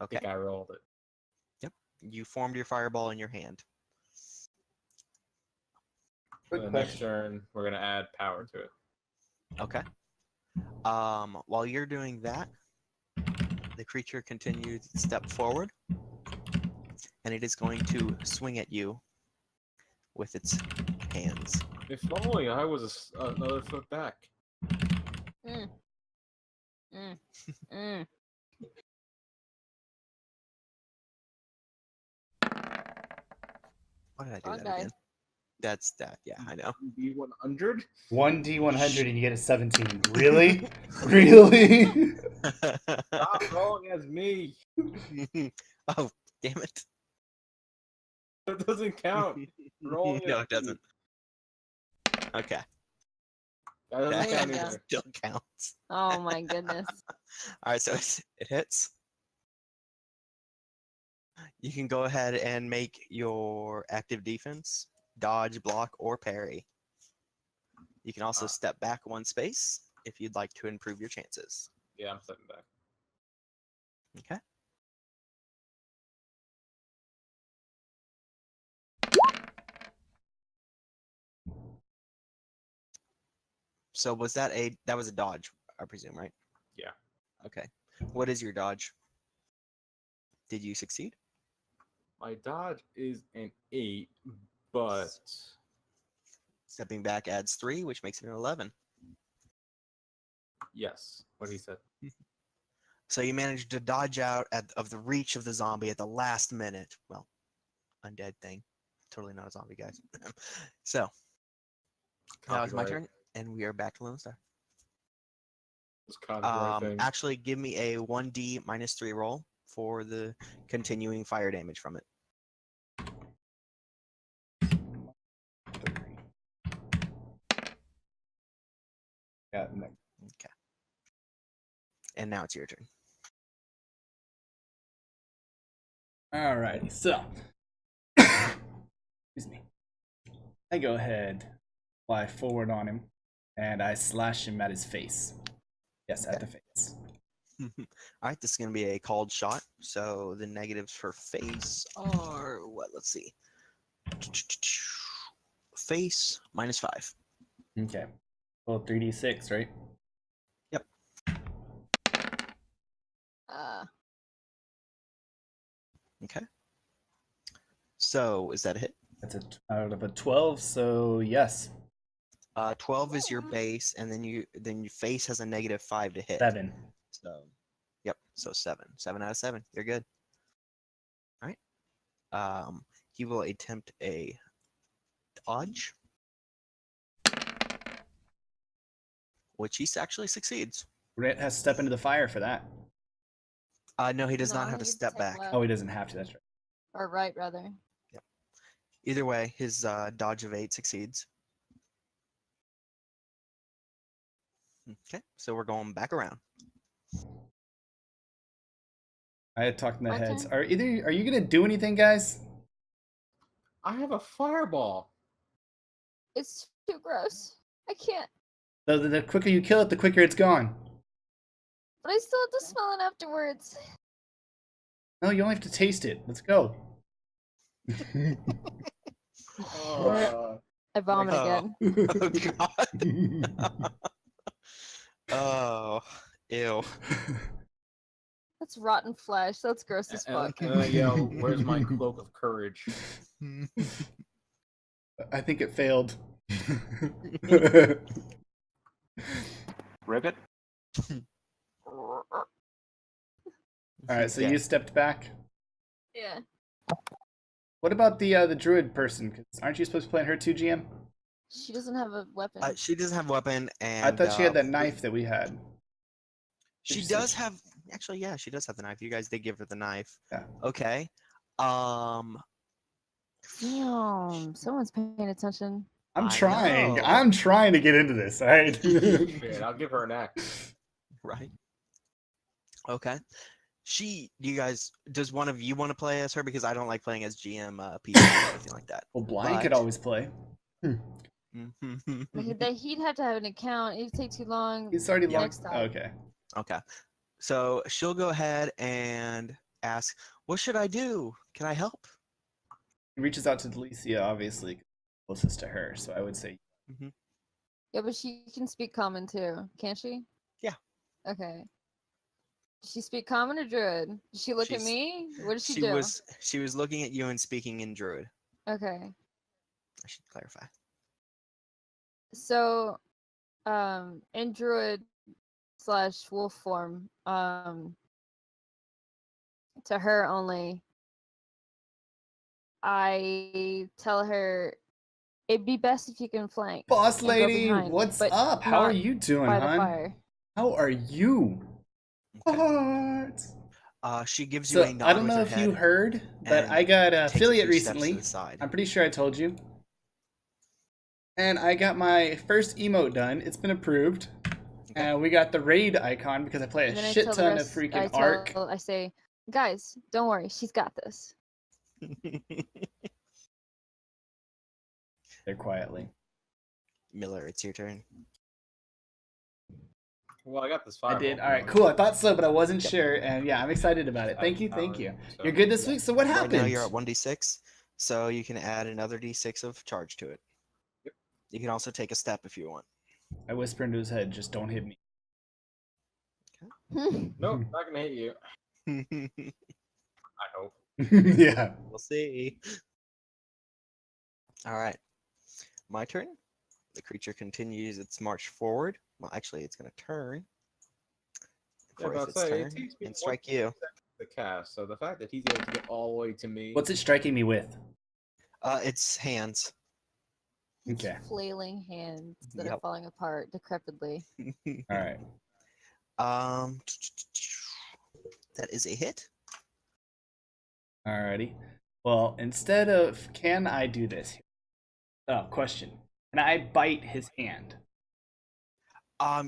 Okay. think I rolled it. You formed your fireball in your hand. For Quick the next question. turn, we're gonna add power to it. Okay. While you're doing that, the creature continues to step forward, and it is going to swing at you with its hands. If only I was another foot back. Mm. Mm. Mm. Why did I do Wrong that guy. again? That's that. Yeah, I know. D100. 1d100 and you get a 17. Really? Really? Stop rolling as me. Oh, damn it. It doesn't count. Rolling No, as it doesn't. Okay. That doesn't There you count go. either. Still counts. Oh my goodness. All right, so it hits. You can go ahead and make your active defense, dodge, block, or parry. You can also step back 1 space if you'd like to improve your chances. Yeah, I'm stepping back. Okay. So was that was a dodge, I presume, right? Yeah. Okay. What is your dodge? Did you succeed? My dodge is an 8, but Stepping back adds 3, which makes it an 11. yes, what he said. So you managed to dodge out of the reach of the zombie at the last minute. Well, undead thing. Totally not a zombie, guys. So, that was my Copyright. turn, and we are back to Lone Star. It's copyright thing. Actually, give me a 1d minus 3 roll for the continuing fire damage from it. Yeah, next. Okay. And now it's your turn. Alrighty, so excuse me. I go ahead, fly forward on him, and I slash him at his face. Yes, at the face. Alright, this is going to be a called shot. So the negatives for face are what? Let's see. Face minus 5. Okay. Well, 3d6, right? Yep. Okay. So is that a hit? That's out of a 12, so yes. 12 is your base, and then your face has a negative 5 to hit. 7. So, yep. So 7. 7 out of 7. You're good. All right. He will attempt a dodge, which he actually succeeds. Rit has to step into the fire for that. No, he does No, not have he to gets step take back. left. Oh, he doesn't have to, that's right. Or right, rather. Either way, his dodge of 8 succeeds. Okay, so we're going back around. I had talked in the My heads. turn. Are you gonna do anything, guys? I have a fireball. It's too gross. I can't. The quicker you kill it, the quicker it's gone. But I still have to smell it afterwards. No, you only have to taste it. Let's go. I vomit Oh. again. Oh, God. Oh, ew. That's rotten flesh. That's gross as fuck. Yo, where's my cloak of courage? I think it failed. Ribbit? Alright, so Okay. you stepped back. Yeah. What about the druid person? 'Cause aren't you supposed to be playing her too, GM? She doesn't have a weapon. She doesn't have a weapon, and I thought she had that knife that we had. She you does say? have. Actually, yeah, she does have the knife. You guys did give her the knife. Yeah. Okay. Damn, someone's paying attention. I'm I trying. know. I'm trying to get into this, alright? Shit, I'll give her an axe. Right. Okay. Does one of you want to play as her? Because I don't like playing as GM people or anything like that. Well, Blind could But- always play. He'd have to have an account. It'd take too long. He's already Yeah. logged. Next time. Okay. Okay. So she'll go ahead and ask, "What should I do? Can I help?" He reaches out to Delicia, obviously, closest to her, so I would say Yeah, but she can speak common too, can't she? Yeah. Okay. Does she speak common or druid? Does she look at She's- me? What does she She do? was looking at you and speaking in Druid. Okay. I should clarify. So, in druid / wolf form, to her only, I tell her it'd be best if you can flank. Boss and go lady, behind, what's but up? How are not you doing, by the hon? fire. How are you? Okay. What? She gives you So a nod I don't with know her if head. you heard, but and I got takes a affiliate few steps to recently. the side. I'm pretty sure I told you. And I got my first emote done. It's been approved. Okay. And we got the raid icon because I play And a then I shit tell the ton of rest- freaking Arc. I say, guys, don't worry, she's got this. There quietly. Miller, it's your turn. Well, I got this I fireball. did. All right, cool. I thought so, but I wasn't sure. And yeah, I'm excited about it. Thank you. Thank you. So, You're good this yeah. week. So what Right happened? now you're at 1d6, so you can add another d6 of charge to it. Yep. You can also take a step if you want. I whisper into his head, just don't hit me. Nope, not gonna hit you. I hope. Yeah. We'll see. All right. My turn. The creature continues its march forward. Well, actually, it's going to turn Yeah, for but I'll its say, it turn takes me and strike you. the cast, so the fact that he's able to get all the way to me. What's it striking me with? Its hands. Okay. Flailing hands that are Yep. falling apart decrepitly. All right. That is a hit. Alrighty. Well, instead of can I do this? Oh, question. Can I bite his hand?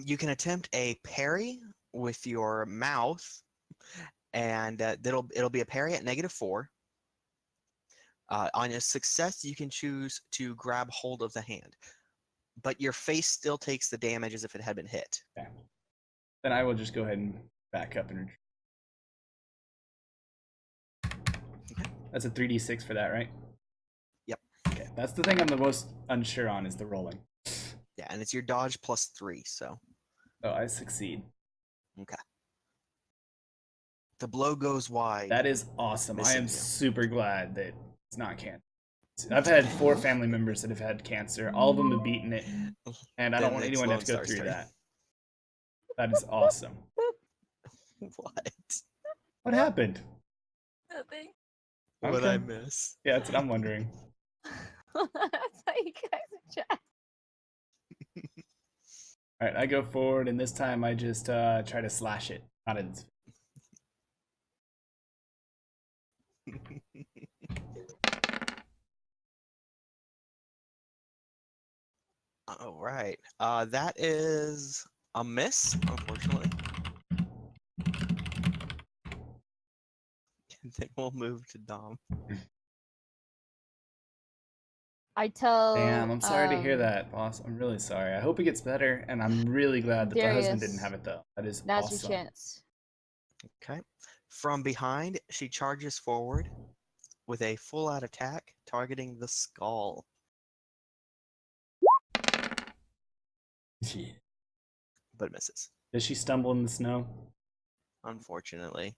You can attempt a parry with your mouth, and it'll be a parry at -4. On a success, you can choose to grab hold of the hand, but your face still takes the damage as if it had been hit. Okay. Then I will just go ahead and back up and retreat. Okay. That's a 3d6 for that, right? Yep. Okay. That's the thing I'm the most unsure on is the rolling. Yeah, and it's your dodge +3, so. Oh, I succeed. Okay. The blow goes wide. That is awesome. I Missing am you. super glad that it's not cancer. I've had 4 family members that have had cancer. All of them have beaten it, and I don't Then want it's anyone to have to go Lone Star's through turn. that. That is awesome. What? What happened? Nothing. What'd Okay. I miss? Yeah, that's what I'm wondering. That's how you guys are chatting. All right, I go forward, and this time I just try to slash it. Not in. All right. That is a miss, unfortunately. And then we'll move to Dom. I tell. Damn, I'm sorry to hear that, boss. I'm really sorry. I hope it gets better, and I'm really glad that the husband didn't Darius, have it though. That is Now's awesome. your chance. Okay. From behind, she charges forward with a full-out attack, targeting the skull. Yeah. But misses, Does she stumble in the snow? unfortunately.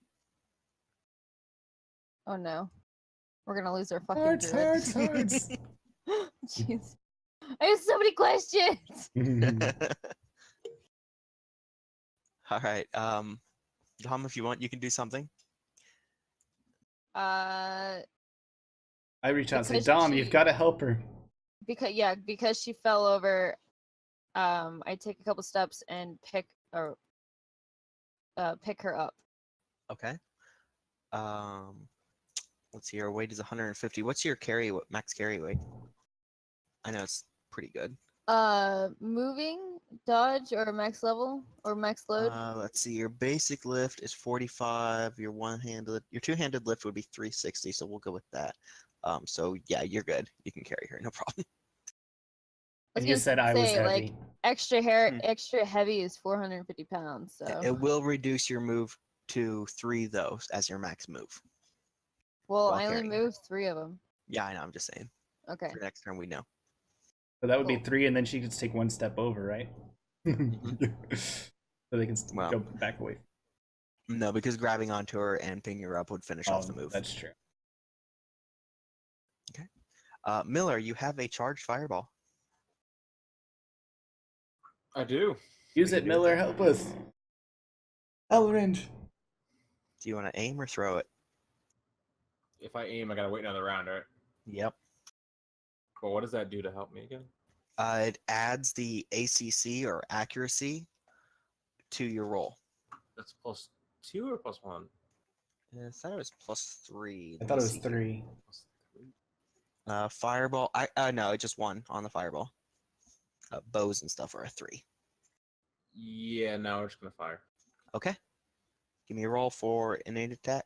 Oh no. We're gonna lose our fucking Hearts, druid. hearts, hearts. Jeez. I have so many questions. All right. Dom, if you want, you can do something. Uh, I reach out and say, Because Dom, she- you've got to help her. because she fell over. I take a couple steps and pick her up. Okay. Let's see. Your weight is 150. What's your max carry weight? I know it's pretty good. Moving, dodge, or max level, or max load. Let's see. Your basic lift is 45. Your two-handed lift would be 360. So we'll go with that. So yeah, you're good. You can carry her, no problem. And you said I was heavy. Like extra heavy is 450 pounds. So It will reduce your move to 3 though, as your max move. well, while I only carrying her. they of them. Yeah, I know. I'm just saying. Okay. For next turn, we know. So that would be Cool. 3, and then she could take 1 step over, right? So they can Well, go back away. No, because grabbing onto her and picking her up would finish off the move. That's true. Miller, you have a charged fireball. I do. Use What it, do you do with Miller. it? Help us. Elrange. Do you want to aim or throw it? If I aim, I gotta wait another round, right? Yep. Well, what does that do to help me again? It adds the ACC or accuracy to your roll. That's +2 or +1? I thought it was +3. I thought it was 3. +3. Fireball. No, just 1 on the fireball. Bows and stuff are a 3. Yeah, no, we're just gonna fire. Okay. Give me a roll for innate attack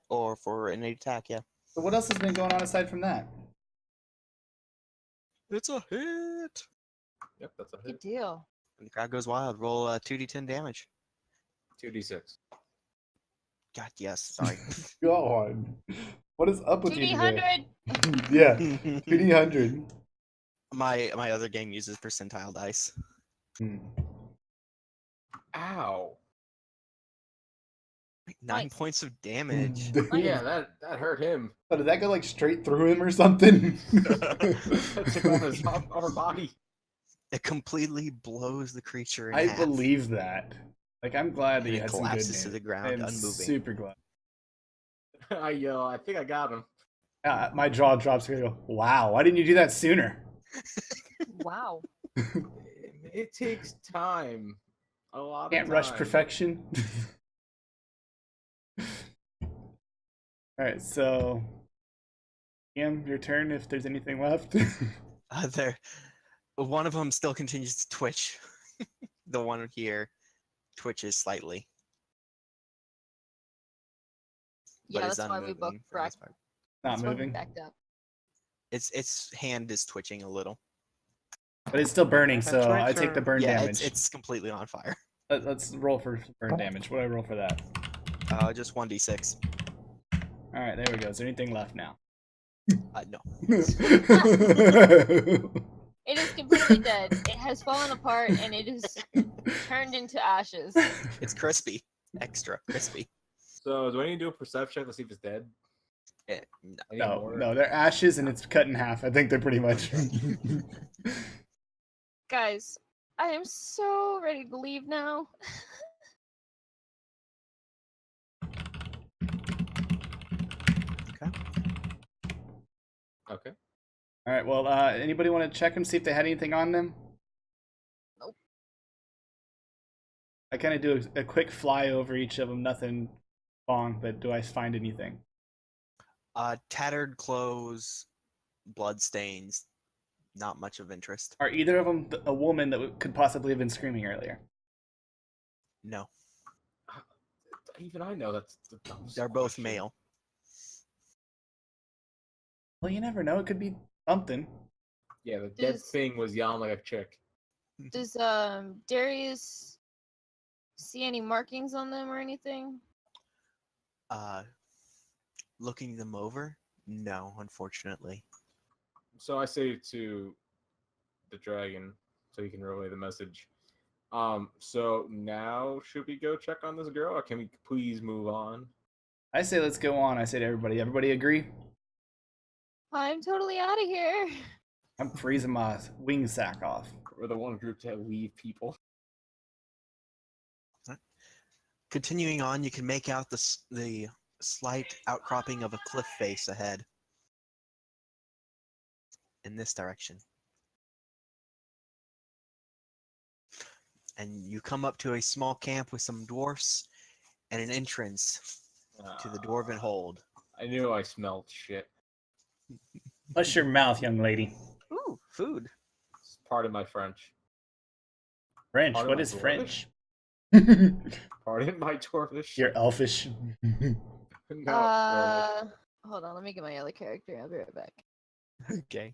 Yeah. So what else has been going on aside from that? It's a hit. Yep, that's a Good hit. deal. And the crowd goes wild. Roll 2d10 damage. 2d6. God, yes. Sorry. God. What is up with you today? 2d100. Yeah, 2d100. My other game uses percentile dice. Hmm. Ow. 9 Nice. points of damage. Yeah, that hurt him. Oh, did that go like straight through him or something? That took off his upper body. It completely blows the creature in I half. believe that. Like, I'm glad that And you it had some good collapses to damage. the ground, I'm unmoving. super glad. I yell, I think I got him. My jaw drops. I go, wow, why didn't you do that sooner? Wow. It takes time. A lot Can't of rush time. perfection. Alright, so Ian, your turn if there's anything left. There, one of them still continues to twitch. The one here twitches slightly. But Yeah, is that's why we both unmoving for the most part. Not that's why we moving. backed up. Its hand is twitching a little. But it's still burning, That's so my I take the turn. burn Yeah, damage. it's completely on fire. Let's roll for burn damage. What do I roll for that? Just 1d6. Alright, there we go. Is there anything left now? No. It is completely dead. It has fallen apart and it is turned into ashes. It's crispy. Extra crispy. So, do I need to do a perception check to see if it's dead? No. I need No, more. no, they're ashes and it's cut in half. I think they're pretty much. Guys, I am so ready to leave now. Okay. Alright, well, anybody want to check them, see if they had anything on them? Nope. I kind of do a quick fly over each of them, nothing long, but do I find anything? Tattered clothes, blood stains, not much of interest. Are either of them a woman that could possibly have been screaming earlier? No. Even I know that's the dumbest They're both question. male. Well, you never know. It could be something. Yeah, the dead Does- thing was yelling like a chick. Does Darius see any markings on them or anything? Looking them over? No, unfortunately. So I say to the dragon, so he can relay the message. So now should we go check on this girl, or can we please move on? I say let's go on. I say to everybody. Everybody agree? I'm totally out of here. I'm freezing my wing sack off. We're the one group to leave people. Continuing on, you can make out the slight outcropping of a cliff face ahead. In this direction. And you come up to a small camp with some dwarfs and an entrance to the dwarven hold. I knew I smelled shit. Bless your mouth, young lady. Ooh, food. Pardon my French. French. Pardon What my is dwarvish? French? Pardon my dwarfish. You're elfish. No. Hold on, let me get my other character. I'll be right back. Okay.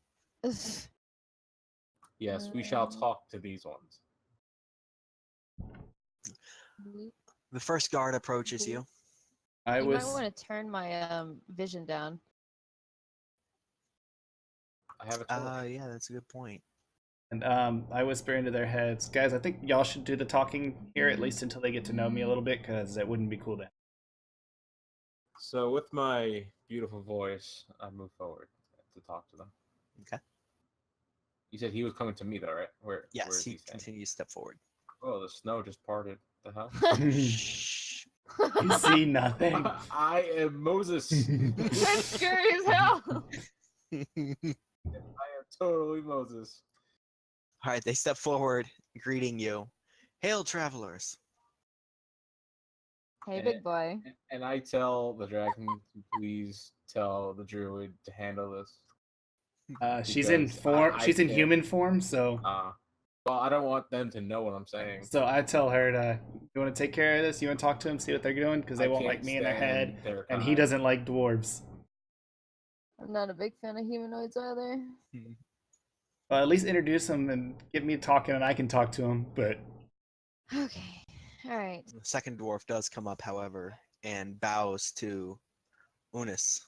Yes, we shall talk to these ones. The first guard approaches you. You might want to turn my vision down. I have a torch. Yeah, that's a good point. And I whisper into their heads, guys, I think y'all should do the talking here, at least until they get to know me a little bit, because it wouldn't be cool to. So with my beautiful voice, I move forward to talk to them. Okay. You said he was coming to me, though, right? Where Yes, is he he staying? continues to step forward. Oh, the snow just parted. The hell? Shh. You see nothing. I am Moses. That's scary as hell. I am totally Moses. All right, they step forward, greeting you. Hail, travelers. Hey, big boy. And I tell the dragon to please tell the druid to handle this. She's in Because form. I She's in can't- human form, so Well, I don't want them to know what I'm saying. so I tell her to. You want to take care of this? You want to talk to them, see what they're doing, because they I won't can't like me in their head, stand their and he kind. doesn't like dwarves. I'm not a big fan of humanoids either. Well, at least introduce them and get me talking, and I can talk to them. But Okay. All right. The second dwarf does come up, however, and bows to Unis,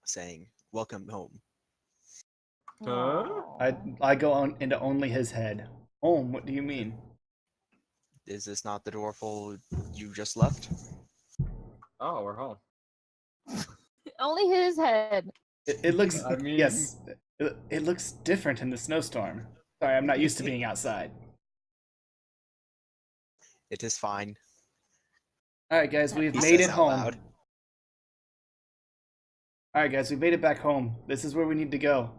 saying, "Welcome home." Huh? I go on into only his head. Home? What do you mean? Is this not the dwarfle you just left? Oh, we're home. Only his head. It looks. I mean- Yes. It looks different in the snowstorm. Sorry, I'm not used to being outside. It is fine. All right, guys, we've He made says it out home. loud. All right, guys, we made it back home. This is where we need to go.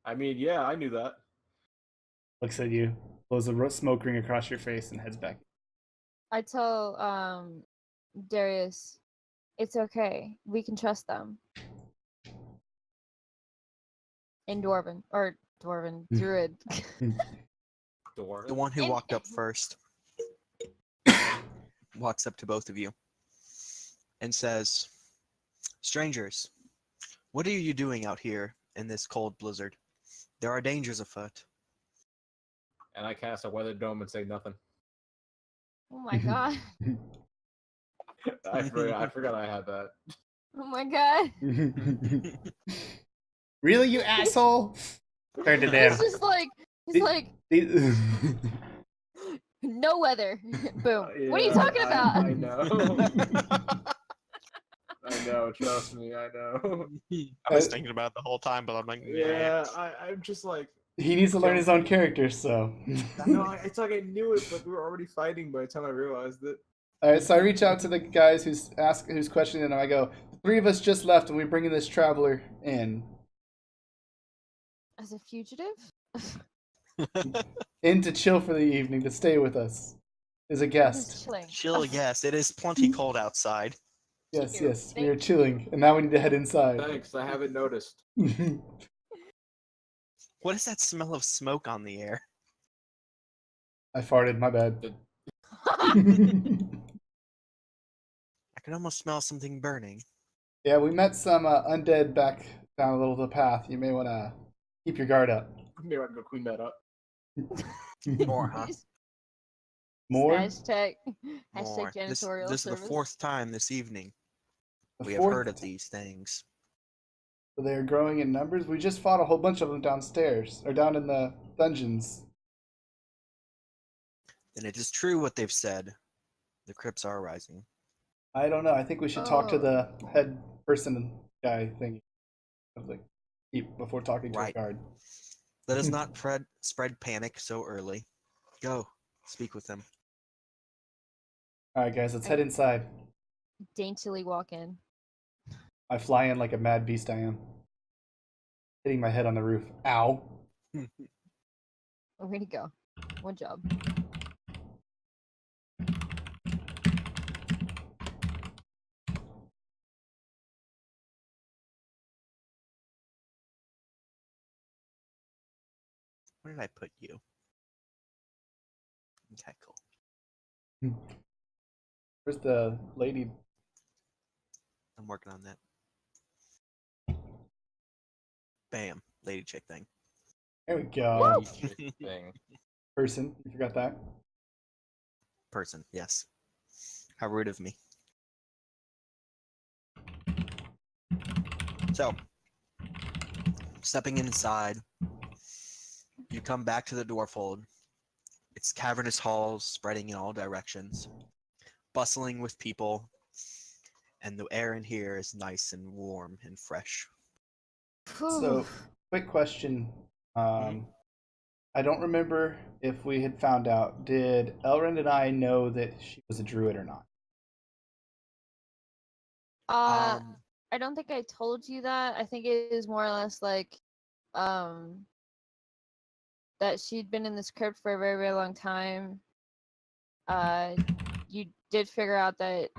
I mean, yeah, I knew that. Looks at you, blows a smoke ring across your face, and heads back. I tell Darius, it's okay. We can trust them. In Dwarven Druid. Door. The one who In- walked up first walks up to both of you and says, "Strangers, what are you doing out here in this cold blizzard? There are dangers afoot." And I cast a weather dome and say nothing. Oh my god. I forgot I had that. Oh my god. Really, you asshole? Turn to them. It's just like no weather. Boom. What are you Yeah, talking about? I know. I know. Trust me, I know. I was thinking about it the whole time, but I'm like, Yeah, I'm just like. He needs to learn his own character, so. No, it's like I knew it, but we were already fighting by the time I realized it. All right, so I reach out to the guys who's questioning them. I go, the three of us just left, and we're bringing this traveler in. As a fugitive? In to chill for the evening, to stay with us. As a Just guest. chilling. chill. Yes, it is plenty cold outside. Yes, you. yes, we Thank are chilling, and now we need to head inside. Thanks, I haven't noticed. What is that smell of smoke on the air? I farted, my bad. I can almost smell something burning. Yeah, we met some undead back down a little the path. You may want to keep your guard up. Maybe I can go clean that up. More, huh? More? Hashtag More. This janitorial is the service. fourth time this evening The we have fourth heard of time. these things. So they're growing in numbers. We just fought a whole bunch of them downstairs, or down in the dungeons. Then it is true what they've said. The crypts are rising. I don't know. I think we should talk to Oh. the head person guy thing. Like, before talking to Right. a guard. Let us not spread panic so early. Go, speak with them. All right, guys, let's head inside. Daintily walk in. I fly in like a mad beast I am. Hitting my head on the roof. Ow. Way to go. One job. Where did I put you? Okay, cool. Where's the lady? I'm working on that. Bam, lady chick thing. There we go. Thing. Person. You forgot that? Person, yes. How rude of me. So, stepping inside, you come back to the dwarfhold. It's cavernous halls spreading in all directions, bustling with people, and the air in here is nice and warm and fresh. So, quick question. I don't remember if we had found out. Did Elrond and I know that she was a druid or not? I don't think I told you that. I think it is more or less like that she'd been in this crypt for a very, very long time. You did figure out that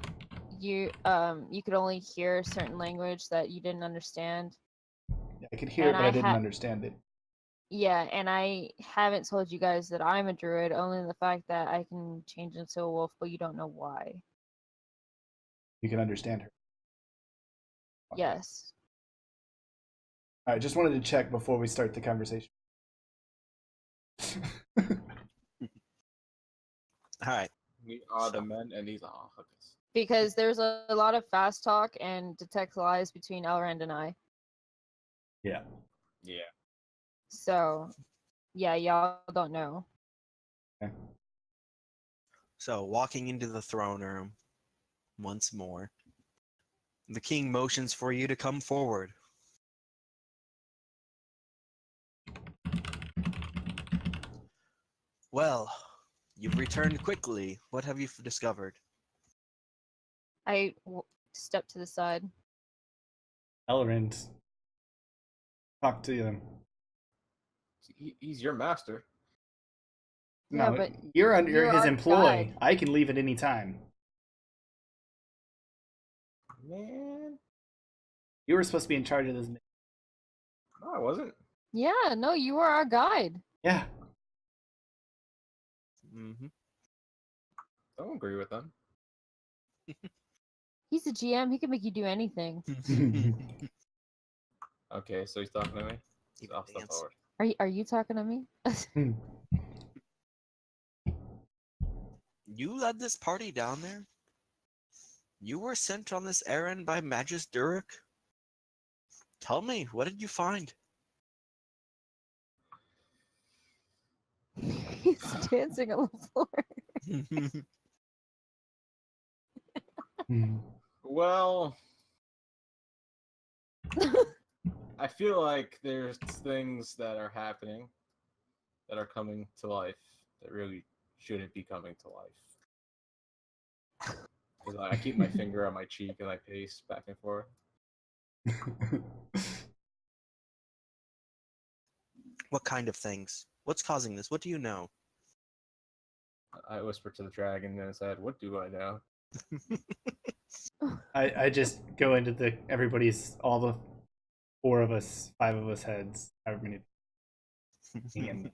you could only hear a certain language that you didn't understand. I could hear it, And but I I didn't ha- understand it. Yeah, and I haven't told you guys that I'm a druid, only the fact that I can change into a wolf, but you don't know why. You can understand her. Okay. Yes. All right, just wanted to check before we start the conversation. Alright, We are the men, and these are hookers. Because there's a lot of fast talk and detect lies between Elrond and I. Yeah. Yeah. So, yeah, y'all don't know. Okay. So, walking into the throne room once more, the king motions for you to come forward. Well, you've returned quickly. What have you discovered? I step to the side. Elrond, talk to them. He's your master. Yeah, No, but you're under you're his our employee. guide. I can leave at any time. Man, You were supposed to be in charge of this. no, I wasn't. Yeah, no, you are our guide. Yeah. Mm-hmm. Don't agree with them. He's a GM. He can make you do anything. Okay, so he's talking to me. Even I'll step dance. forward. Are you talking to me? You led this party down there? You were sent on this errand by Magus Durek? Tell me, what did you find? He's dancing on the floor. Well, I feel like there's things that are happening that are coming to life that really shouldn't be coming to life. Because I keep my finger on my cheek and I pace back and forth. What kind of things? What's causing this? What do you know? I whispered to the dragon and said, "What do I know?" I just go into all the 4 of us, 5 of us heads, however many in the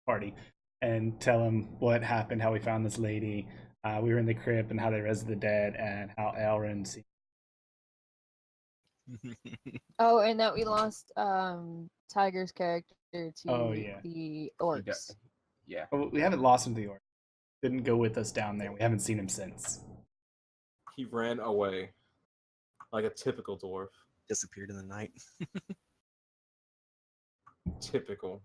party, and tell him what happened, how we found this lady, we were in the crypt, and how they raised the dead, and how Elrond. Oh, and that we lost Tiger's character to yeah. the orcs. Yeah. Oh, we haven't lost him to the orc. Didn't go with us down there. We haven't seen him since. He ran away like a typical dwarf. Disappeared in the night. Typical.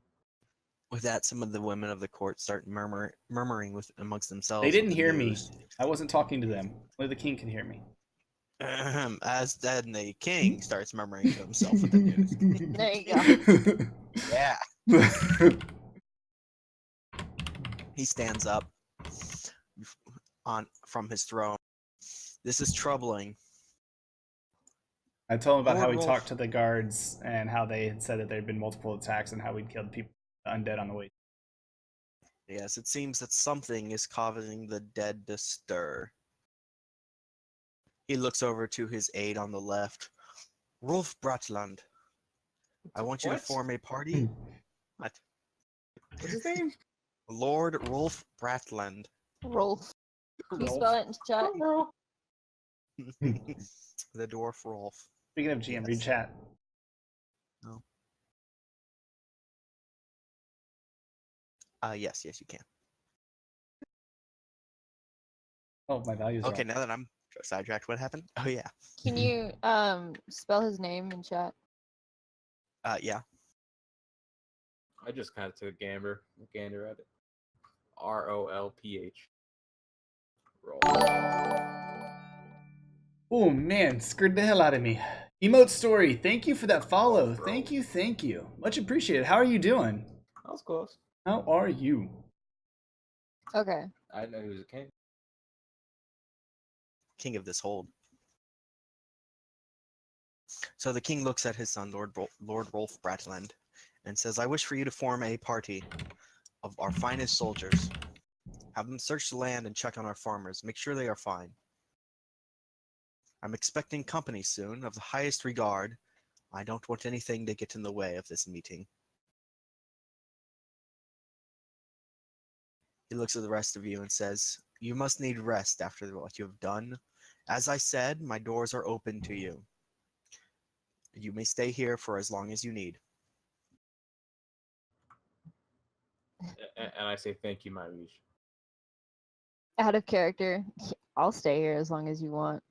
With that, some of the women of the court start murmuring amongst themselves. They didn't with the hear me. news. I wasn't talking to them. Only the king can hear me. As then the king starts murmuring to himself with the news. There you go. Yeah. He stands up from his throne. This is troubling. I told him about how Lord we Rolf. talked to the guards and how they had said that there had been multiple attacks and how we'd killed people, the undead on the way. Yes, it seems that something is causing the dead to stir. He looks over to his aide on the left. Rolf Bratland. I want you to What? form a party. What? What's his name? Lord Rolf Bratland. Rolf. Can you Rolf. spell it in chat? The dwarf Rolf. Speaking of GM, read Yes. chat. Yes, you can. Oh, my values Okay, are now that I'm sidetracked, what happened? Oh yeah. Can you spell his name in chat? Yeah. I just kind of took a gander at it. ROLPH. Roll. Oh man, scared the hell out of me. Emote Story, thank you for that follow. Roll, bro. Thank you. Much appreciated. How are you doing? That was close. How are you? Okay. I didn't know he was a king. King of this hold. So the king looks at his son, Lord Rolf Bratland, and says, I wish for you to form a party of our finest soldiers. Have them search the land and check on our farmers. Make sure they are fine. I'm expecting company soon, of the highest regard. I don't want anything to get in the way of this meeting. He looks at the rest of you and says, you must need rest after what you have done. As I said, my doors are open to you. You may stay here for as long as you need. And I say thank you, my liege. Out of character. I'll stay here as long as you want.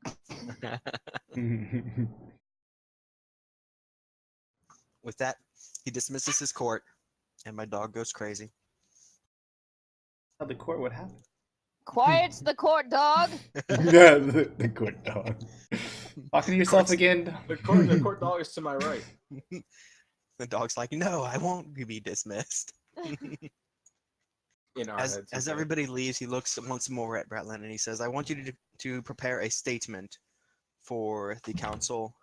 With that, he dismisses his court, and my dog goes crazy. how the court would happen. Quiet's the court, dog. The court dog. Talking to yourself again. The court dog is to my right. The dog's like, no, I won't be dismissed. In our As heads, as okay. everybody leaves, he looks once more at Bratland and he says, I want you to prepare a statement for the council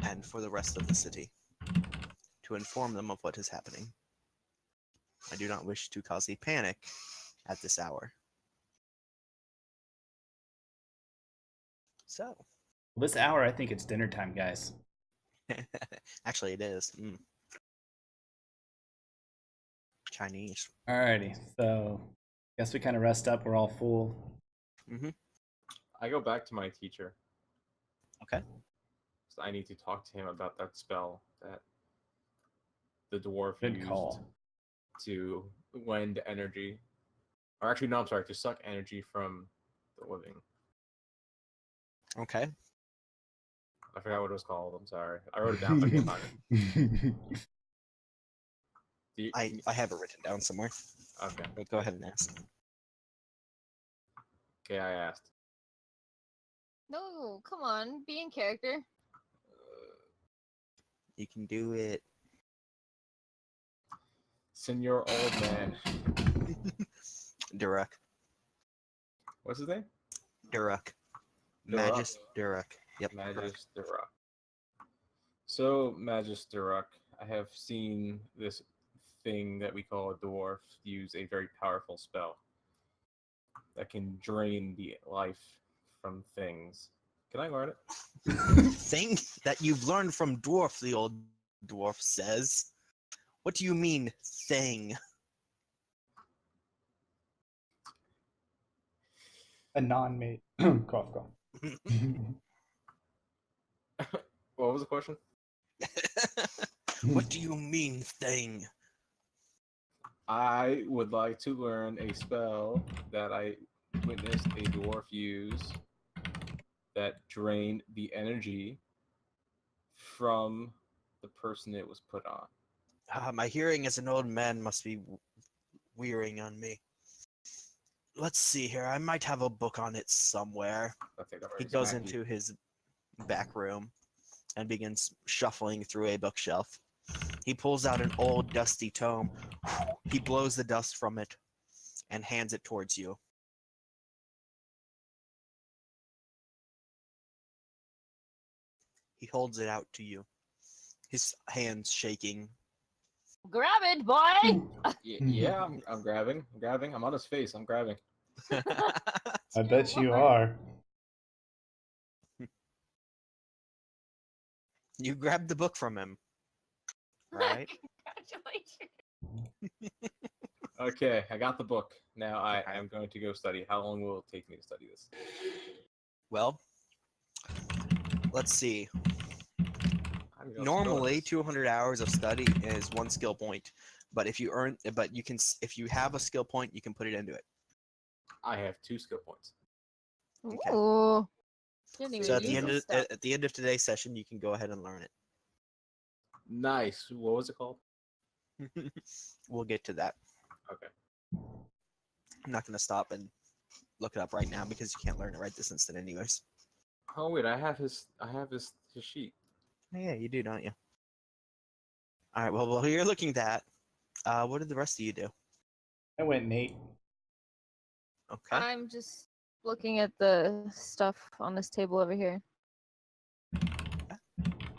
and for the rest of the city to inform them of what is happening. I do not wish to cause a panic at this hour. So, This hour, I think it's dinner time, guys. actually, it is. Chinese. Alrighty, so guess we kind of rest up. We're all full. Mm-hmm. I go back to my teacher. Okay. So I need to talk to him about that spell that the dwarf Good used call. to lend energy. Or actually, no, I'm sorry, to suck energy from the living. Okay. I forgot what it was called. I'm sorry. I wrote it down, but I can't find it. Do you- I have it written down somewhere. Okay. But go ahead and ask. Okay, I asked. No, come on, be in character. You can do it. Senor Old Man. Duruk. What's his name? Duruk. Duruk. Magus Duruk. Yep. Magus Duruk. So, Magus Duruk, I have seen this thing that we call a dwarf use a very powerful spell that can drain the life from things. Can I learn it? Thing that you've learned from dwarf, the old dwarf says. What do you mean, thing? A non-mate. Cough, cough. What was the question? What do you mean, thing? I would like to learn a spell that I witnessed a dwarf use that drained the energy from the person it was put on. My hearing as an old man must be wearing on me. Let's see here. I might have a book on it somewhere. I think I've He already goes smacked you. into his back room and begins shuffling through a bookshelf. He pulls out an old dusty tome. He blows the dust from it and hands it towards you. He holds it out to you, his hands shaking. Grab it, boy! Yeah, I'm grabbing. I'm grabbing. I'm on his face. I'm grabbing. I bet you are. You grabbed the book from him, right? Congratulations. Okay, I got the book. Now I Okay. am going to go study. How long will it take me to study this? Well, let's see. I'm gonna Normally, bonus. 200 hours of study is 1 skill point, but if you have a skill point, you can put it into it. I have 2 skill points. Okay. Ooh. Didn't even So at use the end this of stuff. at the end of today's session, you can go ahead and learn it. Nice. What was it called? We'll get to that. Okay. I'm not going to stop and look it up right now because you can't learn it right this instant, anyways. Oh wait, I have his sheet. Oh, yeah, you do, don't you? All right. Well, while you're looking at that, what did the rest of you do? I went Nate. Okay. I'm just looking at the stuff on this table over here.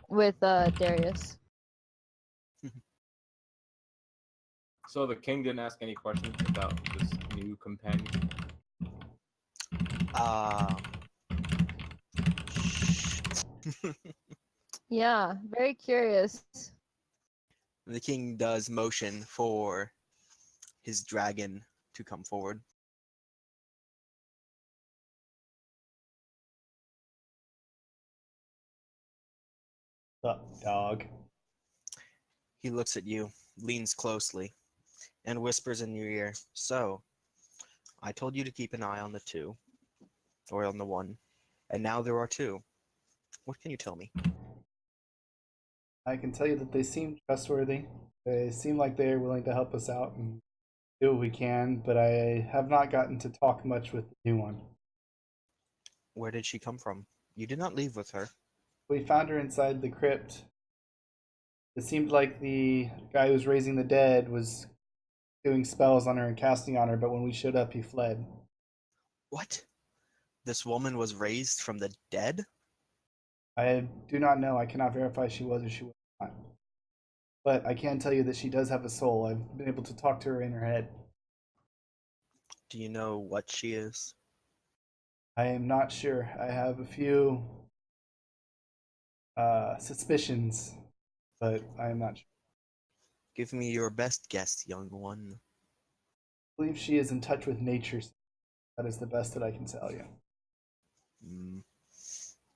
With Darius. So the king didn't ask any questions about this new companion. Yeah, very curious. The king does motion for his dragon to come forward. Dog. He looks at you, leans closely, and whispers in your ear, "So, I told you to keep an eye on the 2, or on the 1, and now there are 2. What can you tell me?" I can tell you that they seem trustworthy. They seem like they're willing to help us out and do what we can, but I have not gotten to talk much with the new one. Where did she come from? You did not leave with her. We found her inside the crypt. It seemed like the guy who was raising the dead was doing spells on her and casting on her, but when we showed up, he fled. What? This woman was raised from the dead? I do not know. I cannot verify she was or she was not. But I can tell you that she does have a soul. I've been able to talk to her in her head. Do you know what she is? I am not sure. I have a few suspicions, but I am not sure. Give me your best guess, young one. I believe she is in touch with nature. That is the best that I can tell you.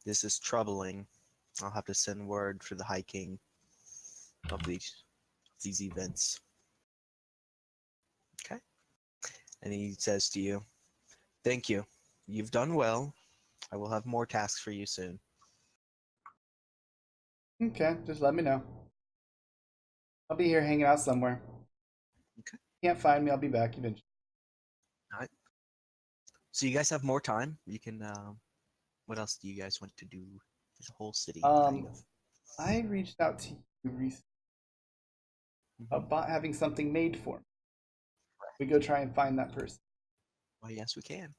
This is troubling. I'll have to send word for the High King of these events. Okay. And he says to you, "Thank you. You've done well. I will have more tasks for you soon." Okay, just let me know. I'll be here hanging out somewhere. Okay. Can't find me, I'll be back eventually. All right. So you guys have more time. You can. What else do you guys want to do? There's a whole city. Kind of. I reached out to you recently about having something made for me. We go try and find that person. Well, yes, we can.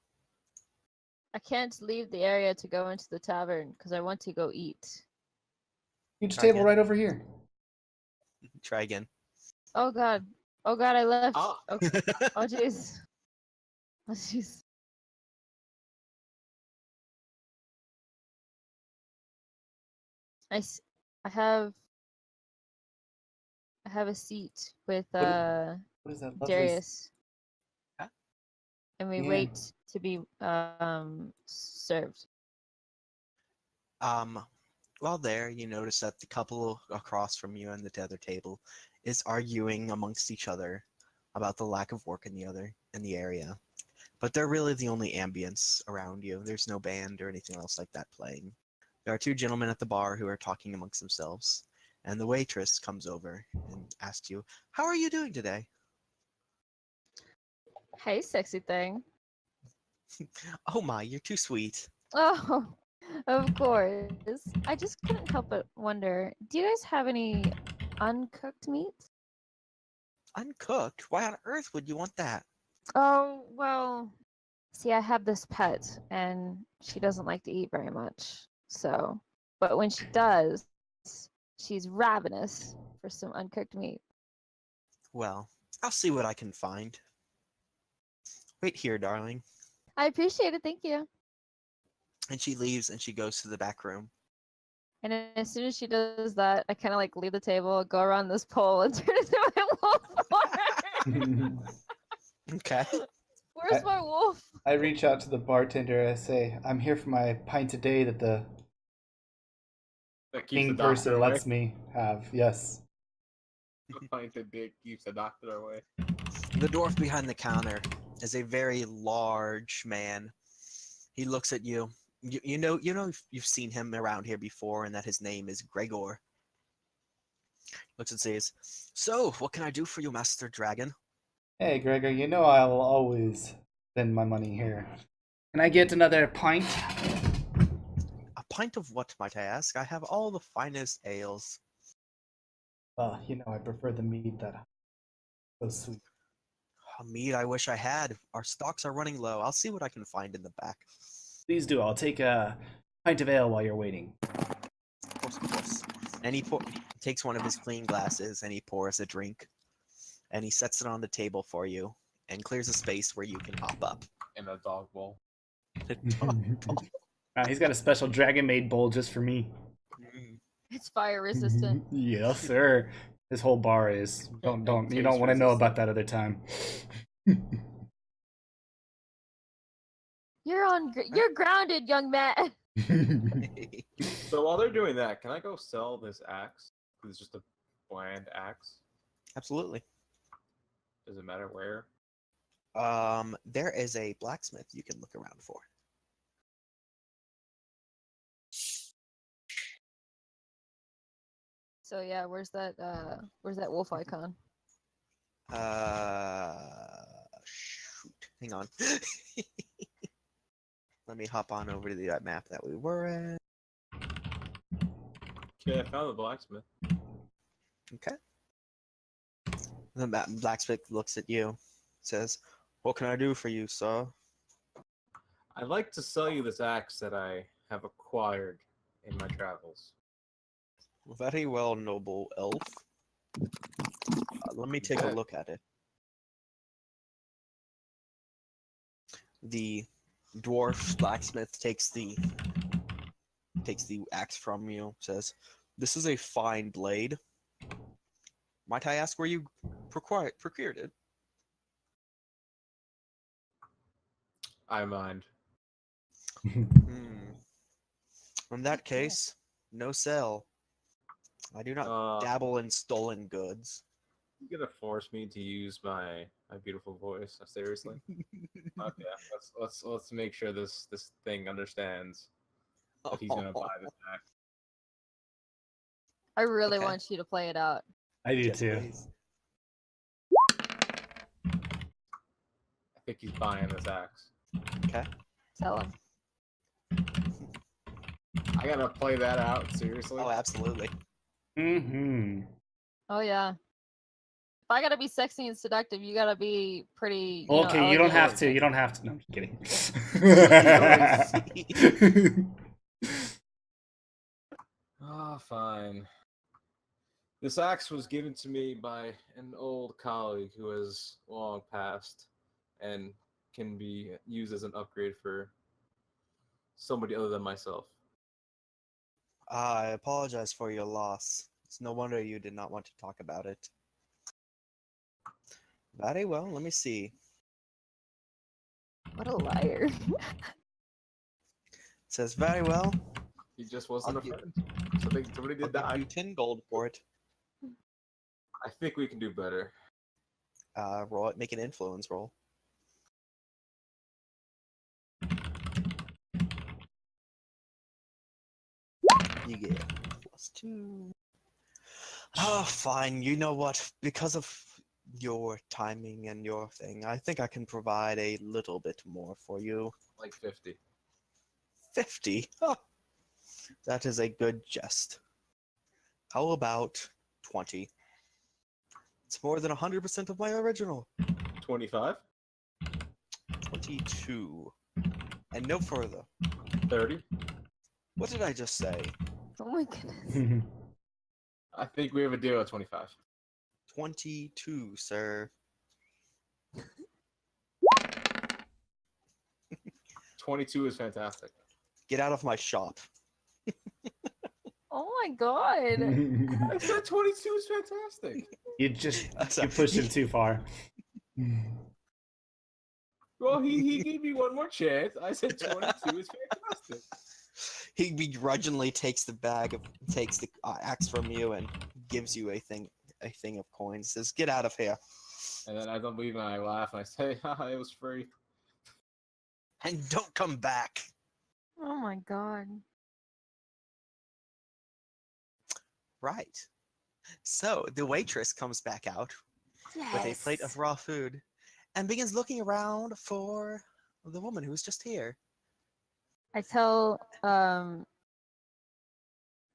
I can't leave the area to go into the tavern because I want to go eat. Huge Try table again. right over here. Try again. Oh god. Oh god, I left. Ah. Okay. Oh jeez. Oh jeez. I have a seat with What is that lovely Darius, Huh? and we Yeah. wait to be served. While there, you notice that the couple across from you and the other table is arguing amongst each other about the lack of work in the area. But they're really the only ambience around you. There's no band or anything else like that playing. There are two gentlemen at the bar who are talking amongst themselves, and the waitress comes over and asks you, "How are you doing today?" Hey, sexy thing. "Oh my, you're too sweet." Oh, of course. I just couldn't help but wonder, do you guys have any uncooked meat? "Uncooked? Why on earth would you want that?" Oh, well, see, I have this pet, and she doesn't like to eat very much. So, but when she does, she's ravenous for some uncooked meat. "Well, I'll see what I can find. Wait here, darling." I appreciate it, thank you. And she leaves and she goes to the back room. And then as soon as she does that, I kind of like leave the table, go around this pole, and turn into my wolf form. Okay. Where's my wolf? I reach out to the bartender. I say, I'm here for my pint a day that the That keeps the king doctor person away. lets me have. Yes. Pointed dick keeps the doctor away. The dwarf behind the counter is a very large man. He looks at you. You know you've seen him around here before, and that his name is Gregor. Looks and says, "So, what can I do for you, Master Dragon?" Hey, Gregor, you know I'll always spend my money here. Can I get another pint? "A pint of what, might I ask? I have all the finest ales." You know, I prefer the mead that so sweet. "Oh, mead, I wish I had. Our stocks are running low. I'll see what I can find in the back." Please do. I'll take a pint of ale while you're waiting. Of course, of course. And he takes one of his clean glasses and he pours a drink. And he sets it on the table for you and clears a space where you can hop up. In a dog bowl. He's got a special dragon made bowl just for me. It's fire resistant. Yes, sir. This whole bar is. Don't you don't want to know about that other time. You're grounded, young man. So while they're doing that, can I go sell this axe? It's just a bland axe. Absolutely. Does it matter where? There is a blacksmith you can look around for. So yeah, where's that wolf icon? Shoot. Hang on. Let me hop on over to the map that we were in. Okay, I found the blacksmith. Okay. The blacksmith looks at you, says, "What can I do for you, sir?" I'd like to sell you this axe that I have acquired in my travels. Very well, noble elf. Let me take a Bet. look at it. The dwarf blacksmith takes the axe from you, says, "This is a fine blade. Might I ask where you procured it?" I mind. Hmm. In that case, no sell. I do not dabble in stolen goods. You gonna force me to use my beautiful voice? Seriously? Okay, let's make sure this thing understands that he's gonna buy this axe. I really Okay. want you to play it out. I do Yes, too. please. I think he's buying this axe. Okay. Tell him. I gotta play that out, seriously? Oh, absolutely. Mm-hmm. Oh yeah. If I gotta be sexy and seductive, you gotta be pretty. Okay, you don't have to. elegant. You don't have to. No, I'm just kidding. Ah, fine. This axe was given to me by an old colleague who has long passed and can be used as an upgrade for somebody other than myself. I apologize for your loss. It's no wonder you did not want to talk about it. Very well, let me see. What a liar. Says, very well. He just wasn't I'll a gi- friend. Somebody I'll did give die. you 10 gold for it. I think we can do better. Roll it, make an influence roll. You get +2. Oh, fine. You know what? Because of your timing and your thing, I think I can provide a little bit more for you. Like 50. 50? Huh. That is a good jest. How about 20? It's more than 100% of my original. 25? 22. And no further. 30? What did I just say? Oh my goodness. I think we have a deal at 25. 22, sir. 22 is fantastic. Get out of my shop. Oh my god. I said 22 is fantastic. You're pushing too far. Well, he gave me one more chance. I said 22 is fantastic. He begrudgingly takes the axe from you and gives you a thing of coins. Says, "Get out of here." And then I don't believe and I laugh and I say, haha, it was free. And don't come back. Oh my god. Right. So the waitress comes back out with a plate of raw food and begins looking around for the woman who was just here. I tell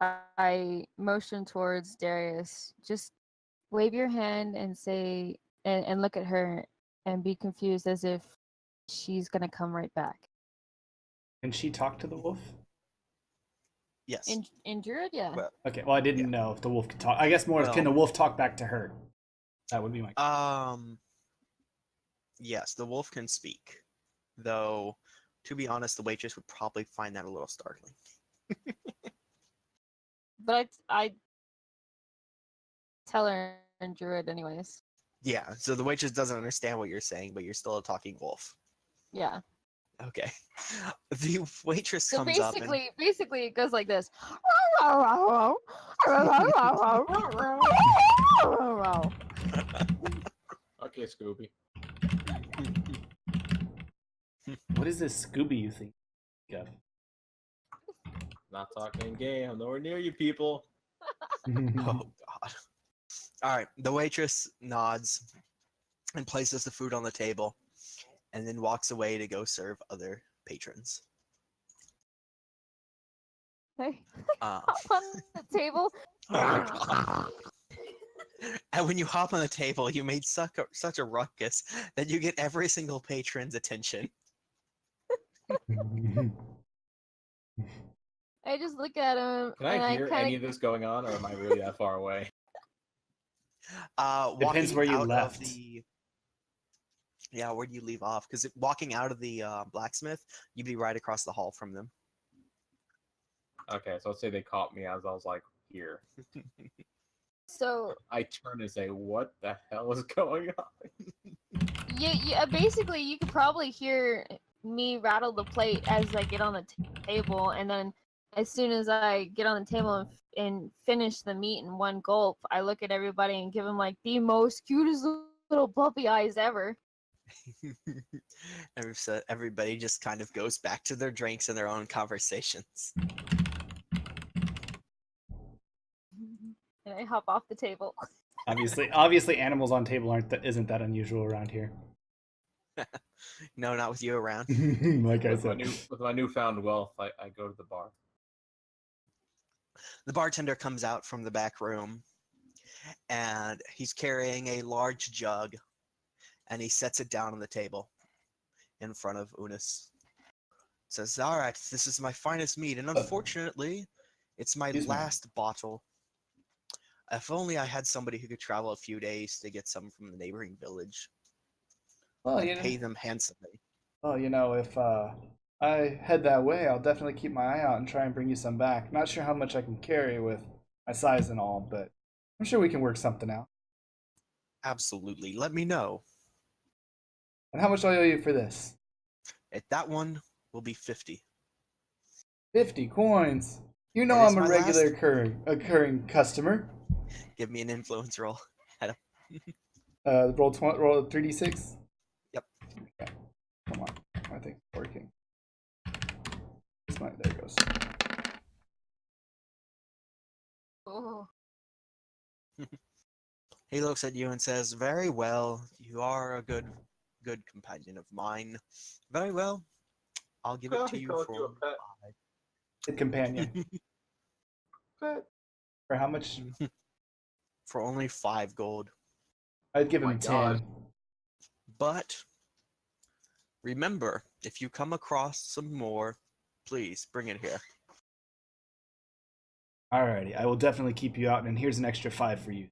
I motion towards Darius. Just wave your hand and say and look at her and be confused as if she's gonna come right back. Can she talk to the wolf? Yes. In Druid, yeah. Well, Okay, well, I didn't know if the wolf could talk. I guess more, can the wolf talk back to her? That would be my question. Yes, the wolf can speak. Though, to be honest, the waitress would probably find that a little startling. But I tell her in Druid anyways. Yeah, so the waitress doesn't understand what you're saying, but you're still a talking wolf. Yeah. Okay. The waitress So comes up and... basically it goes like this. Okay, Scooby. What is this Scooby you think of? Not talking in game. I'm nowhere near you people. Oh, God. All right, the waitress nods and places the food on the table, and then walks away to go serve other patrons. Hey, Uh, hop on the table. oh my god. And when you hop on the table, you made such a ruckus that you get every single patron's attention. I just look at him Can and I I hear kind any of this going on, or am I really that far away? Walking Depends where you out left. of the yeah, where do you leave off? Because walking out of the blacksmith, you'd be right across the hall from them. Okay, so let's say they caught me as I was like here. so I turn and say, "What the hell is going on?" basically you could probably hear me rattle the plate as I get on the table, and then as soon as I get on the table and finish the meat in one gulp, I look at everybody and give them like the most cutest little puppy eyes ever. And so everybody just kind of goes back to their drinks and their own conversations. And I hop off the table. Obviously, animals on table isn't that unusual around here. No, not with you around. Like I With said, my newfound wealth, I go to the bar. The bartender comes out from the back room, and he's carrying a large jug, and he sets it down on the table in front of Unis. Says, "All right, this is my finest meat, and unfortunately, it's my Excuse me. last bottle. If only I had somebody who could travel a few days to get some from the neighboring village. well, I'd pay them handsomely." if I head that way, I'll definitely keep my eye out and try and bring you some back. Not sure how much I can carry with my size and all, but I'm sure we can work something out. Absolutely. Let me know. And how much do I owe you for this? That one will be 50. 50 coins. You know It is I'm a my regular last- occurring customer. Give me an influence roll. Roll 3d6. Yep. Okay. Come on. I think it's working. There it goes. Oh. He looks at you and says, "Very well. You are a good companion of mine. Very well. I'll give it to He you called for you a pet. Good companion. Pet. For how much? for only 5 gold. I'd give Oh my him 10. God. But remember, if you come across some more, please bring it here." Alrighty, I will definitely keep you out, and here's an extra 5 for you,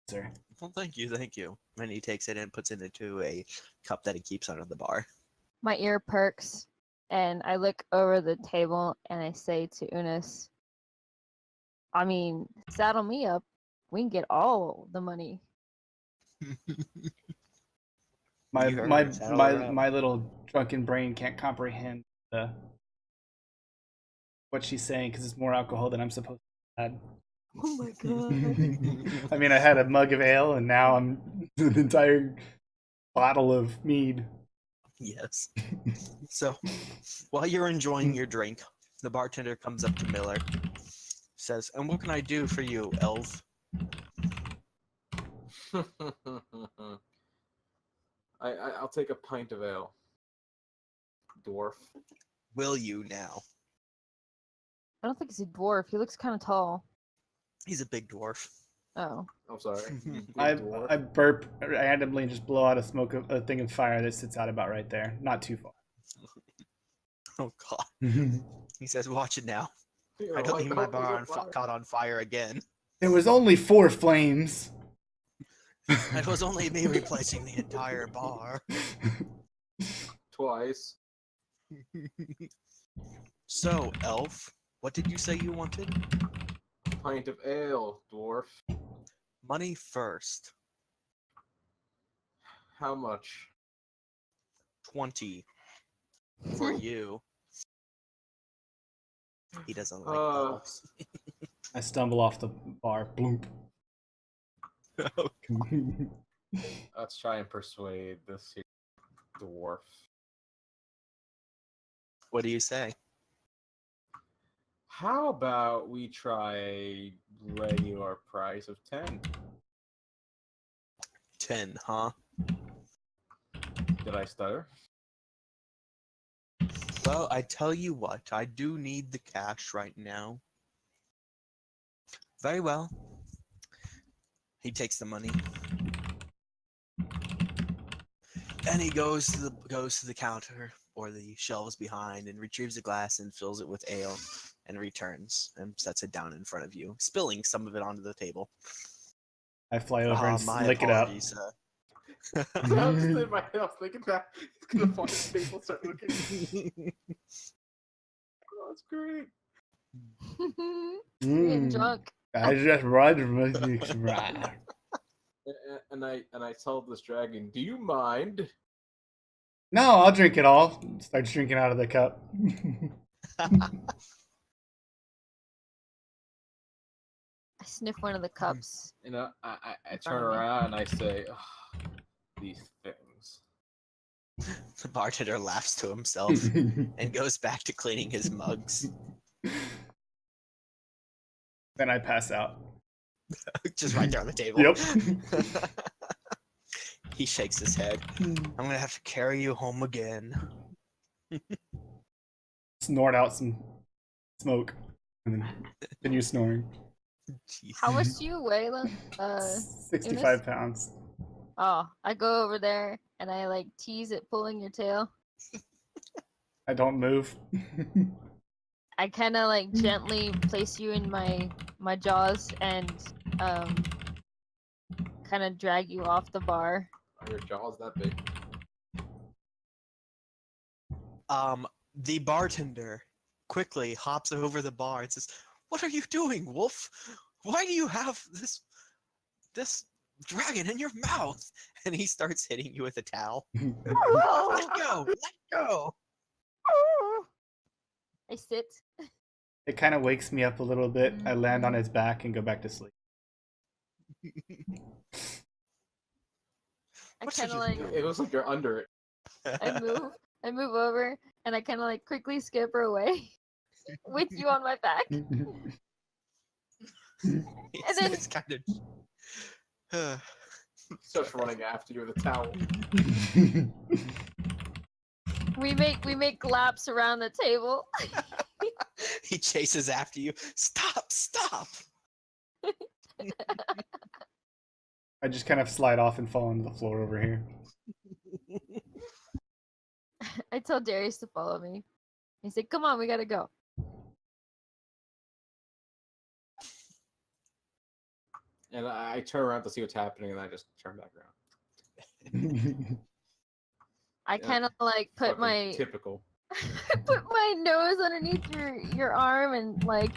sir. Well, thank you. And he takes it and puts it into a cup that he keeps under the bar. My ear perks, and I look over the table and I say to Unis, I mean, saddle me up. We can get all the money. My You heard my it, saddle my her up. my little drunken brain can't comprehend what she's saying because it's more alcohol than I'm supposed to have. Oh my god. I mean, I had a mug of ale, and now I'm an entire bottle of mead. Yes. So, while you're enjoying your drink, the bartender comes up to Miller, says, "And what can I do for you, elf?" I'll take a pint of ale. Dwarf. Will you now? I don't think he's a dwarf. He looks kind of tall. He's a big dwarf. Oh. I'm sorry. you big I dwarf. burp randomly and just blow out a thing of fire that sits out about right there, not too far. Oh god. He says, "Watch it now. I don't need my bar caught on fire again." There was only 4 flames. It was only me replacing the entire bar. Twice. So, elf, what did you say you wanted? Pint of ale, dwarf. Money first. How much? 20 for you. He doesn't like Uh, elves. I stumble off the bar. Bloop. Let's try and persuade this here dwarf. What do you say? How about we try a regular price of 10? 10, huh? Did I stutter? Well, I tell you what, I do need the cash right now. Very well. He takes the money. And he goes to the counter or the shelves behind and retrieves a glass and fills it with ale and returns and sets it down in front of you, spilling some of it onto the table. I fly over and My lick it up. apologies. I was just in my head, I was thinking that he's gonna find the table, start looking. Oh, that's great. You're getting drunk. I just run. And I told this dragon, "Do you mind?" No, I'll drink it all. Starts drinking out of the cup. I sniff one of the cups. You know, I turn around and I say, oh, "These things." The bartender laughs to himself and goes back to cleaning his mugs. Then I pass out. Just right there on the table. Yep. He shakes his head. I'm gonna have to carry you home again. Snort out some smoke. And then continue snoring. Jeez. How much do you weigh, 65 Eunice? pounds. Oh, I go over there and I like tease it pulling your tail. I don't move. I kind of like gently place you in my jaws and kind of drag you off the bar. Are your jaws that big? The bartender quickly hops over the bar and says, "What are you doing, Wolf? Why do you have this dragon in your mouth?" And he starts hitting you with a towel. Let go! Let go! I sit. It kind of wakes me up a little bit. I land on his back and go back to sleep. I What should kind of you like It looks like you're under it. I move over and I kind of like quickly scamper away with you on my back. then- It's kind of. Starts running after you with a towel. We make laps around the table. He chases after you. Stop! Stop! I just kind of slide off and fall onto the floor over here. I tell Darius to follow me. He said, "Come on, we gotta go." And I turn around to see what's happening, and I just turn back around. I kind of like put Fucking my typical. put my nose underneath your arm and like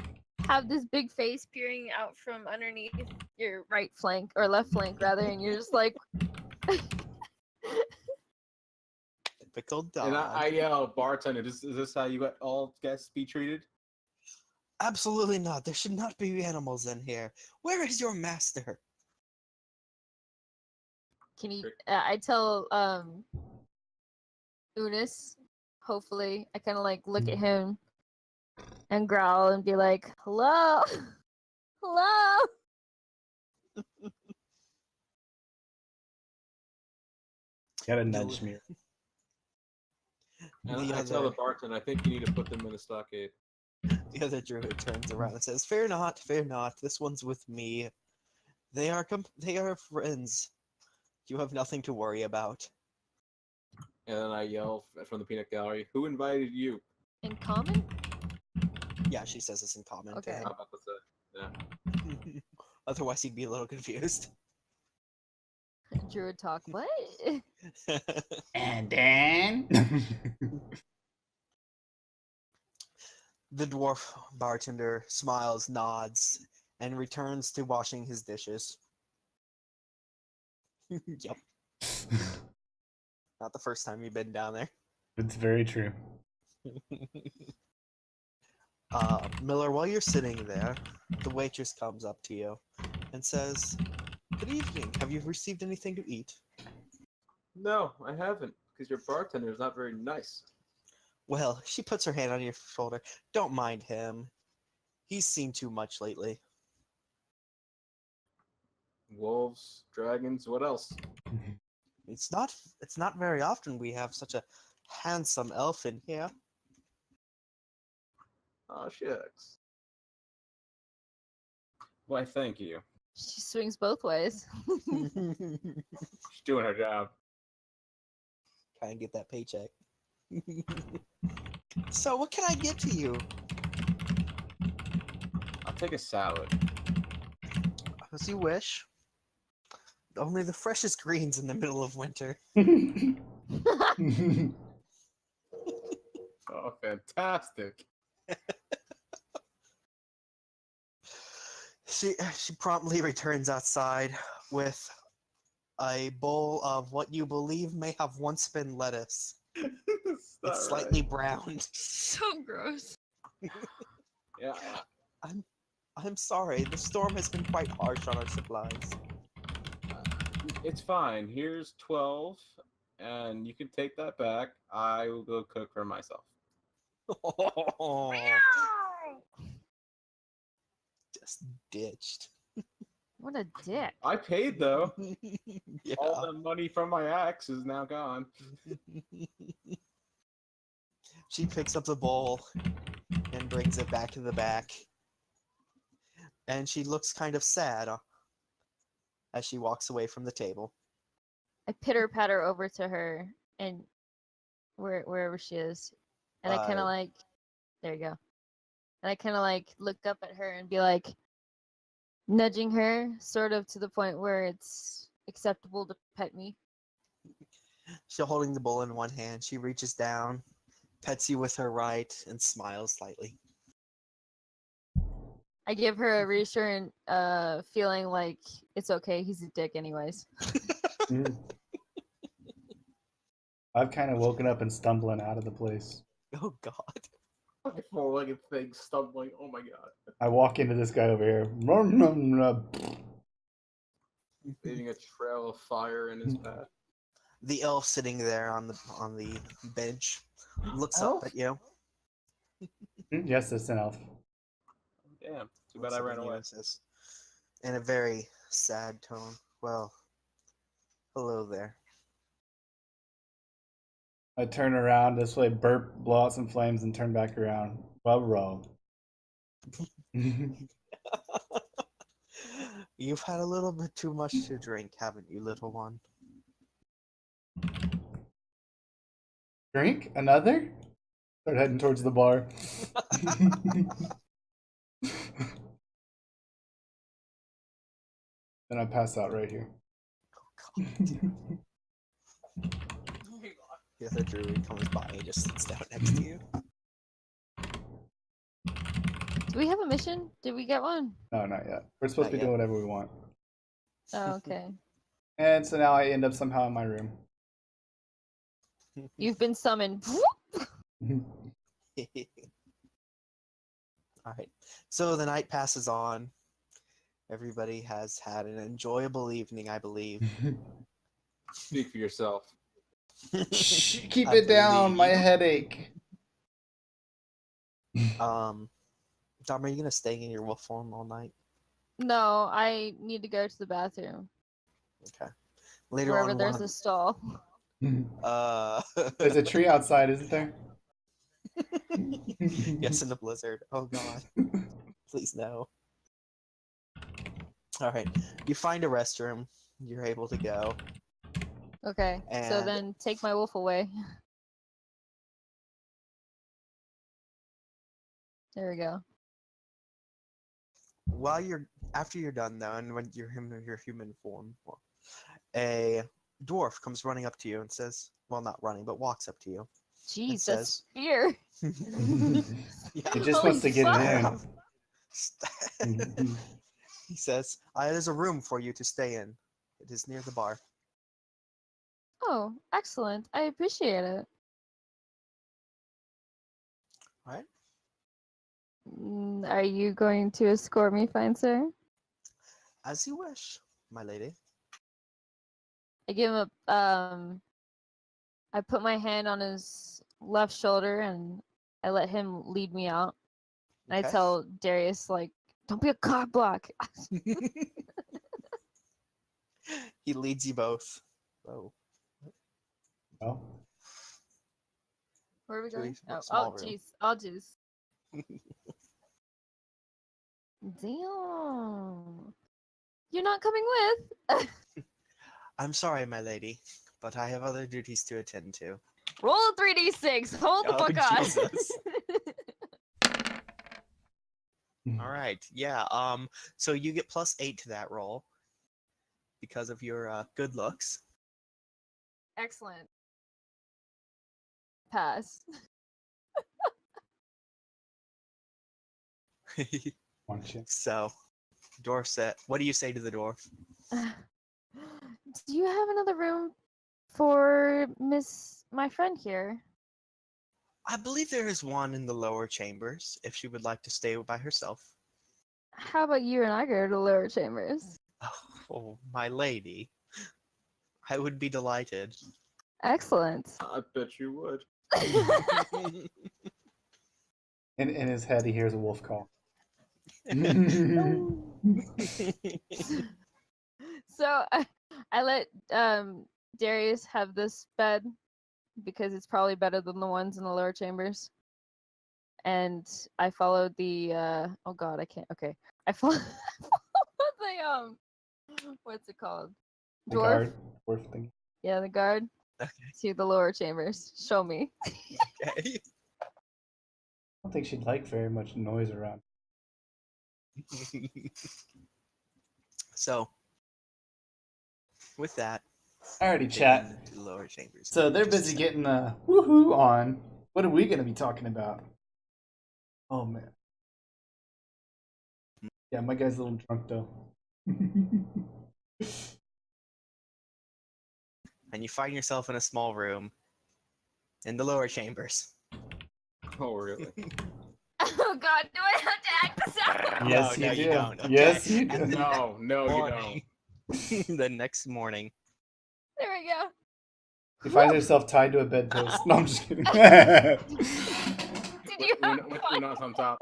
have this big face peering out from underneath your right flank or left flank rather, and you're just like, Typical dog. And I yell, "Bartender, is this how you let all guests be treated?" Absolutely not. There should not be animals in here. Where is your master? "Can you?" I tell Unis. Hopefully, I kind of like look at him and growl and be like, "Hello, hello." Gotta nudge me. And The I tell the other- bartender, "I think you need to put them in a stockade." The other druid turns around and says, "Fear not, fear not. This one's with me. They are friends. You have nothing to worry about." And then I yell from the peanut gallery, "Who invited you?" In common? Yeah, she says this in common Okay. to How about that? him. Otherwise, he'd be a little confused. Druid talk. What? And then The dwarf bartender smiles, nods, and returns to washing his dishes. Yep. Not the first time you've been down there. it's very true. Miller, while you're sitting there, the waitress comes up to you and says, "Good evening. Have you received anything to eat?" No, I haven't, because your bartender is not very nice. Well, she puts her hand on your shoulder. Don't mind him. He's seen too much lately. Wolves, dragons, what else? It's not very often we have such a handsome elf in here. Oh, shucks. Why, thank you. She swings both ways. She's doing her job. Try and get that paycheck. So, what can I get to you? I'll take a salad. As you wish. Only the freshest greens in the middle of winter. Oh, fantastic. She promptly returns outside with a bowl of what you believe may have once been lettuce. It's slightly browned. So gross. Yeah. I'm sorry. The storm has been quite harsh on our supplies. It's fine. Here's 12, and you can take that back. I will go cook for myself. Just ditched. What a dick. I paid, though. Yeah. All the money from my axe is now gone. She picks up the bowl and brings it back to the back. And she looks kind of sad as she walks away from the table. I pitter patter over to her and wherever she is. And I kind of like, there you go. And I kind of like look up at her and be like, nudging her sort of to the point where it's acceptable to pet me. She's holding the bowl in one hand. She reaches down, pets you with her right, and smiles slightly. I give her a reassuring feeling like it's okay. He's a dick anyways. I've kind of woken up and stumbling out of the place. Oh, God. My four-legged thing stumbling. Oh my god. I walk into this guy over here. Leaving a trail of fire in his path. The elf sitting there on the bench looks Elf? up at you. Yes, it's an elf. Damn. Too bad I ran away. Says, in a very sad tone, well, hello there. I turn around this way, burp, blow out some flames, and turn back around. Row. You've had a little bit too much to drink, haven't you, little one? Drink? Another? Start heading towards the bar. Then I pass out right here. Oh, God. The other druid comes by and just sits down next to you. Do we have a mission? Did we get one? No, not yet. We're supposed Not to be yet. doing whatever we want. Oh, okay. And so now I end up somehow in my room. You've been summoned. Alright. So the night passes on. Everybody has had an enjoyable evening, I believe. Speak for yourself. Shh, keep I it down, my believe. headache. Dom, are you gonna stay in your wolf form all night? No, I need to go to the bathroom. Okay. Later Wherever on, there's a stall. There's a tree outside, isn't there? Yes, in the blizzard. Oh God. Please no. Alright. You find a restroom. You're able to go. Okay, so And- then take my wolf away. There we go. After you're done though, and when you're in your human form, a dwarf comes running up to you and says, well, not running, but walks up to you. Jeez, says- that's fear. Yeah. He just Holy wants to get fuck. it in. He says, there's a room for you to stay in. It is near the bar. Oh, excellent. I appreciate it. Alright? Are you going to escort me, fine sir? As you wish, my lady. I give him I put my hand on his left shoulder and I let him lead me out. And Okay. I tell Darius, like, don't be a cock block. He leads you both. Oh. Well, Where are we To a going? Oh, small room. jeez. Oh, jeez. Damn. You're not coming with? I'm sorry, my lady, but I have other duties to attend to. Roll a 3d6. Hold the Oh, fuck on. Jesus. All right. Yeah. So you get +8 to that roll because of your good looks. Excellent. Pass. Aren't you? So, dwarf said, "What do you say to the dwarf?" Do you have another room for my friend here? I believe there is one in the lower chambers. If she would like to stay by herself. How about you and I go to lower chambers? Oh, my lady, I would be delighted. Excellent. I bet you would. In his head, he hears a wolf call. So I let Darius have this bed because it's probably better than the ones in the lower chambers. And I followed the oh god, I can't. Okay, I followed the what's it called? The Dwarf. guard, dwarf thing. Yeah, the guard Okay. to the lower chambers. Show me. Okay. I don't think she'd like very much noise around. So, with that, Alrighty, they chat. end to the lower chambers. So they're Just a busy sec. getting the woohoo on. What are we going to be talking about? Oh man. Yeah, my guy's a little drunk though. And you find yourself in a small room in the lower chambers. Oh, really? Oh god, do I have to act this out? Yes, no, you do. you don't. Okay? Yes, you do. And the No, no, you morning, don't. the next morning, There we go. You find yourself tied to a bedpost. No, I'm just kidding. Did you have With fun? Unas on top.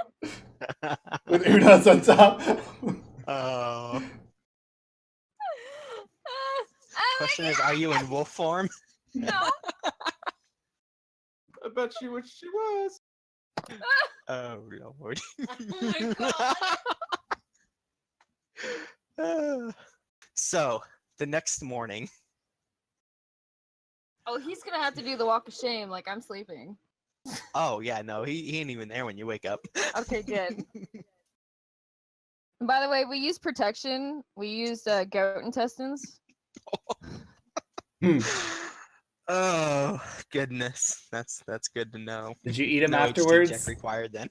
With Unas on top. Oh. Oh Question my is, are you in wolf form? God, I bet you wish she was. Oh Lord. Oh my God. So the next morning, Oh, he's gonna have to do the walk of shame like I'm sleeping. oh yeah, no, he ain't even there when you wake up. Okay, good. And by the way, we used protection. We used goat intestines. Oh goodness, that's good to know. Did you eat him No afterwards? HD check required then.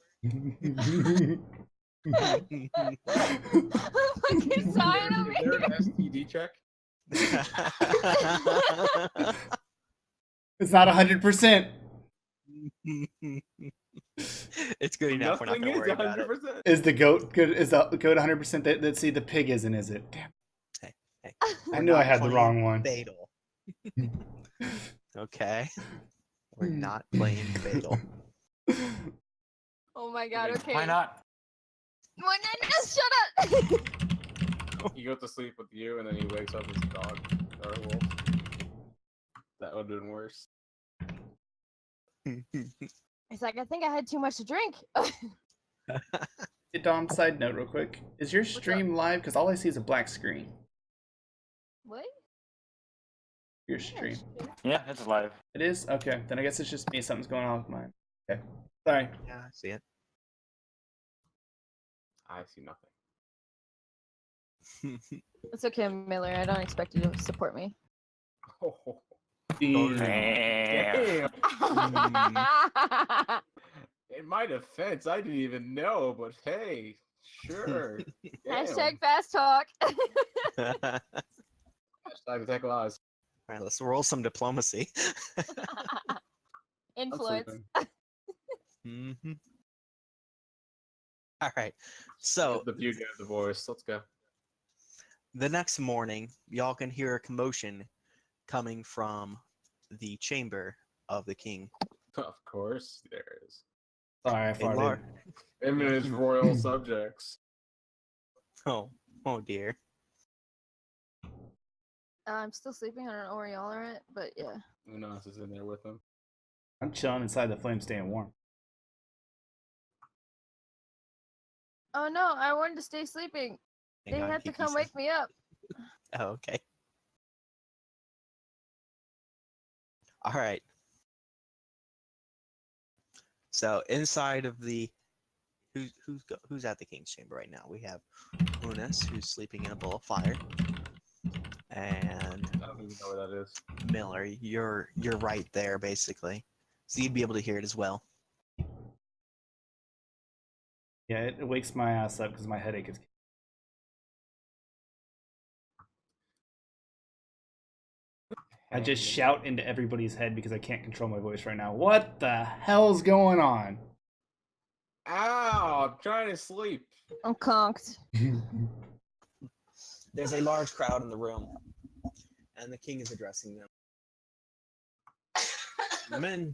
Fucking sign over Is there an here. STD check? It's not 100%. It's good enough. We're not Nothing gonna is worry about it. 100%. Is the goat good? Is the goat 100%? Let's see, the pig isn't, is it? Damn. Hey, I we're knew I not had the playing wrong one. Fatal. Okay. We're not playing Fatal. Oh my god, okay. Why not? Well, no, shut up! He goes to sleep with you, and then he wakes up as a dog or a wolf. That would have been worse. It's like, I think I had too much to drink. Hey, Dom, side note real quick. Is your stream live? Because all I see is a black screen. What? Your stream. Yeah, it's live. It is? Okay. Then I guess it's just me. Something's going on with mine. Okay. Sorry. Yeah, I see it. I see nothing. It's okay, Miller. I don't expect you to support me. Oh, Damn. damn. Mm. In my defense, I didn't even know, but hey, sure. Hashtag fast talk. Alright, Hashtag attack lies. let's roll some diplomacy. Influence. Mm-hmm. Alright, so The beauty of divorce. Let's go. the next morning, y'all can hear a commotion coming from the chamber of the king. Of course, there is. Sorry, I A farted. lar- Him and his royal subjects. oh dear. I'm still sleeping. I don't know where y'all are at, but yeah. Unas is in there with him. I'm chilling inside the flame, staying warm. Oh no, I wanted to stay sleeping. Hang They on, had to Kiki come said- wake me up. Oh, okay. All right. So inside of the who's at the king's chamber right now? We have Unis, who's sleeping in a bowl of fire, and I don't even know where that is. Miller. You're right there, basically. So you'd be able to hear it as well. Yeah, it wakes my ass up because my headache is. I just shout into everybody's head because I can't control my voice right now. What the hell's going on? Ow! I'm trying to sleep. I'm conked. There's a large crowd in the room, and the king is addressing them. Men,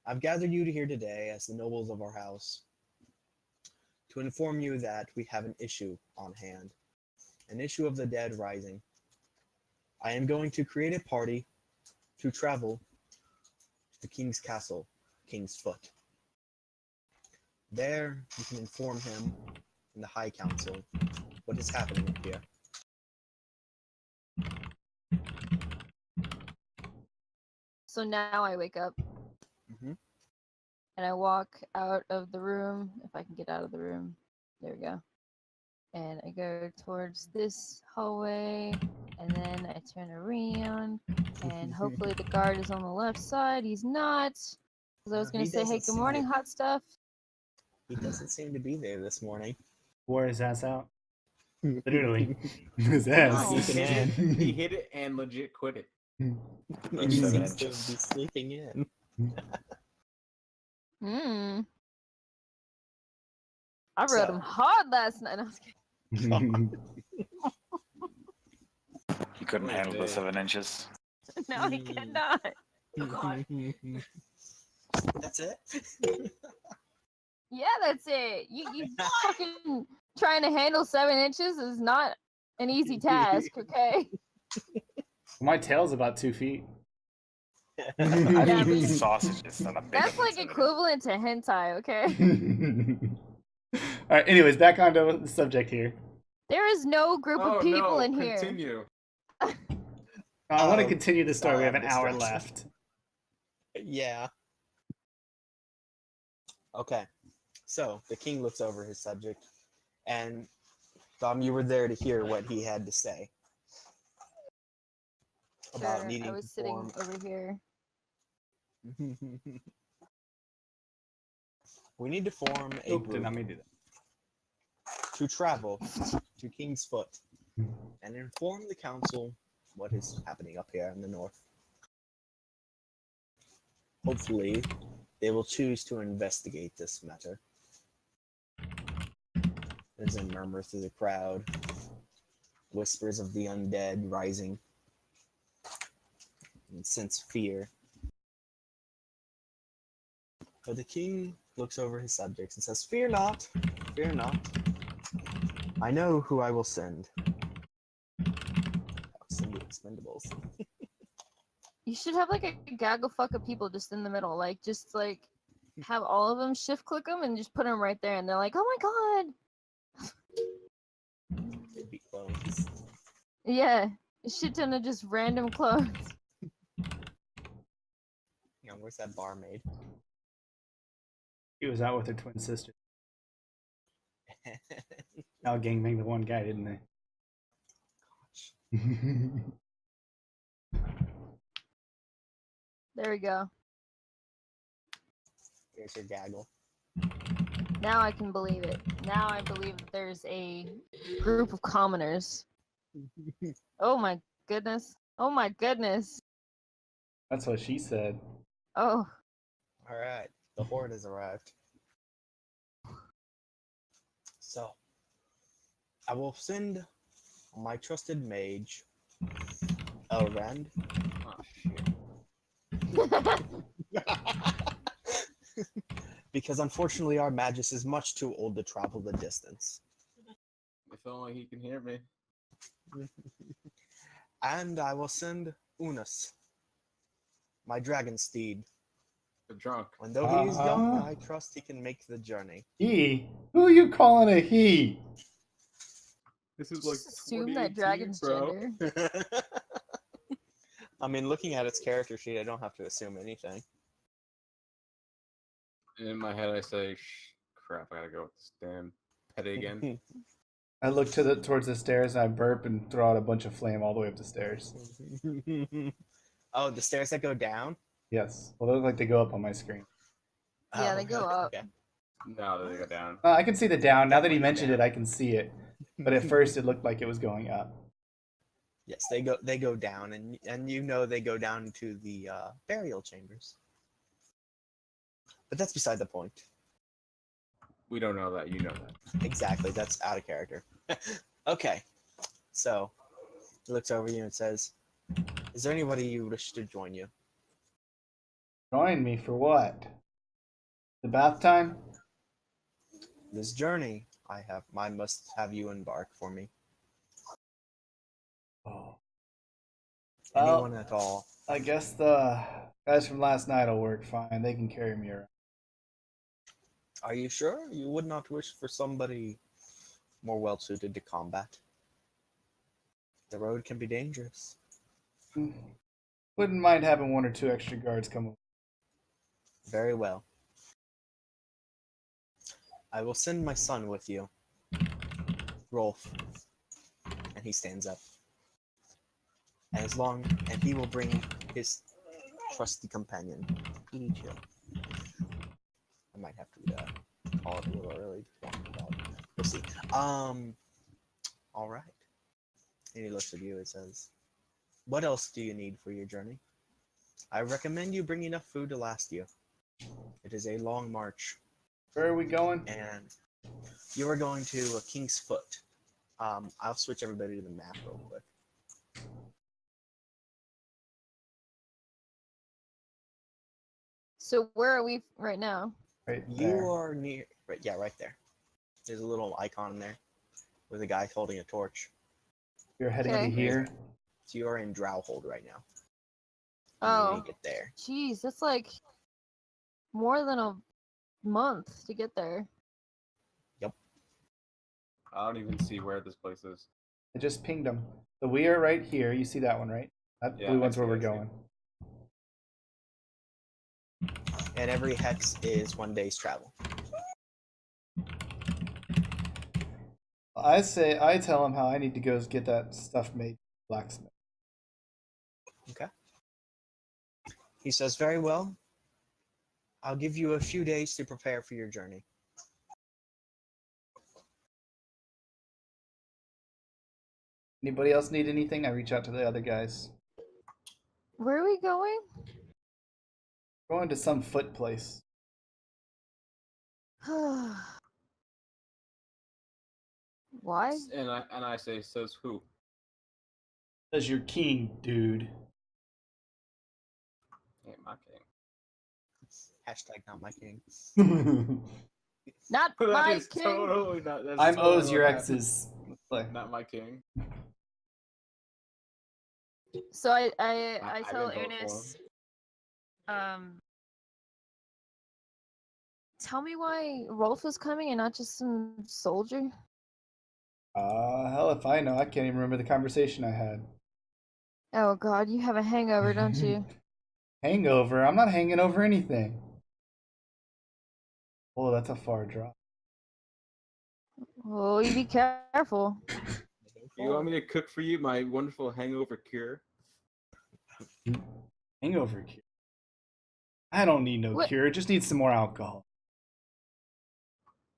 I've gathered you here today as the nobles of our house to inform you that we have an issue on hand, an issue of the dead rising. I am going to create a party to travel to the king's castle, King's Foot. There, you can inform him in the High Council what is happening up here. So now I wake up Mm-hmm. and I walk out of the room. If I can get out of the room. There we go. And I go towards this hallway, and then I turn around, and hopefully the guard is on the left side. He's not. Because I was No, going he to say, hey, doesn't good seem morning, to- hot stuff. He doesn't seem to be there this morning. Wore his ass out. Literally. His ass. Oh. He hit it. He hit it and legit quit it. He 7 seems to inches. be sleeping in. Hmm. I rode him hard last night. No, I was kidding. He couldn't Oh, handle the dude. 7 inches. No, he cannot. That's it? Yeah, that's it. You fucking trying to handle 7 inches is not an easy task, okay? My tail's about 2 feet. I've Yeah, eaten but- sausages that are bigger That's than like 7 equivalent to hentai, okay? All right. Anyways, back onto the subject here. There is no group Oh of people no! in here. Continue. I want to Oh, continue the story. We have I'm an hour distracted. left. Yeah. Okay. So the king looks over his subject, and Dom, you were there to hear what he had to say about Sure, needing I was to sitting form. over here. We need to form a Oop, did group not mean to do to travel to King's Foot and inform the council what is happening up here in the north. Hopefully, they will choose to investigate this matter. There's a murmur through the crowd, whispers of the undead rising, and sense fear. But the king looks over his subjects and says, fear not, fear not. I know who I will send. I'll send the Expendables. You should have like a gaggle fuck of people just in the middle, like just like have all of them shift click them and just put them right there, and they're like, "Oh my god!" They'd be clones. Yeah, a shit ton of just random clones. Hang on, where's that barmaid? He was out with her twin sister. Now gangbanged the one guy, didn't they? There we go. Here's your gaggle. Now I can believe it. Now I believe that there's a group of commoners. Oh my goodness. Oh my goodness. That's what she said. Oh. Alright, the horde has arrived. So, I will send my trusted mage, Elrond. Oh shit. Because unfortunately our Magus is much too old to travel the distance. If only he can hear me. And I will send Unas, my dragon steed. The drunk. And though he is young, Uh-huh. I trust he can make the journey. He? Who are you calling a he? This is like Just assume 2018, that dragon's bro. gender. I mean, looking at its character sheet, I don't have to assume anything. And in my head, I say, crap, I gotta go with this damn pet again. I look towards the stairs and I burp and throw out a bunch of flame all the way up the stairs. Oh, the stairs that go down? Yes. Well, they look like they go up on my screen. Yeah, Oh, they go okay, up. okay. Now that they go down. I can see the down. Now that he Definitely go mentioned it, down. I can see it. But at first, it looked like it was going up. Yes, they go down, and you know they go down to the burial chambers. But that's beside the point. We don't know that. You know that. Exactly, that's out of character. Okay, so he looks over you and says, "Is there anybody you wish to join you?" Join me for what? The bath time? This journey I must have you embark for me. Oh. Anyone at all. I guess the guys from last night will work fine. They can carry me around. Are you sure you would not wish for somebody more well suited to combat? The road can be dangerous. Wouldn't mind having one or two extra guards come over. Very well. I will send my son with you, Rolf. And he stands up. And he will bring his trusty companion, Petey Chill. I might have to call it a little early to talk about. We'll see. All right. And he looks at you and says, "What else do you need for your journey? I recommend you bring enough food to last you. It is a long march, Where are we going? and you are going to King's Foot. I'll switch everybody to the map real quick. So where are we right now? Right You there. are near, right? Yeah, right there. There's a little icon there with a guy holding a torch. You're heading Okay. to here. So you are in Drowhold right now. You Oh, need to get there. jeez, that's like more than a month to get there. I don't even see where this place is. I just pinged them. So we are right here. You see that one, right? That Yeah, blue I one's where see, we're I see. going. And every hex is 1 day's travel. I tell him how I need to go get that stuff made blacksmith. Okay. He says, "Very well. I'll give you a few days to prepare for your journey." Anybody else need anything? I reach out to the other guys. Where are we going? Going to some foot place. Why? And I say, says who? Says you're king, dude. Ain't my king. Hashtag not my king. Not That my is king. totally not. That's I'm totally O's, your what ex's. happened. Not my king. So I I tell didn't vote for Eunice, tell me why Rolf is coming and not just some soldier. Hell if I know. I can't even remember the conversation I had. Oh God, you have a hangover, don't you? Hangover? I'm not hanging over anything. Oh, that's a far drop. Oh, you be careful. You want me to cook for you my wonderful hangover cure? Hangover cure? I don't need no What? cure. Just need some more alcohol.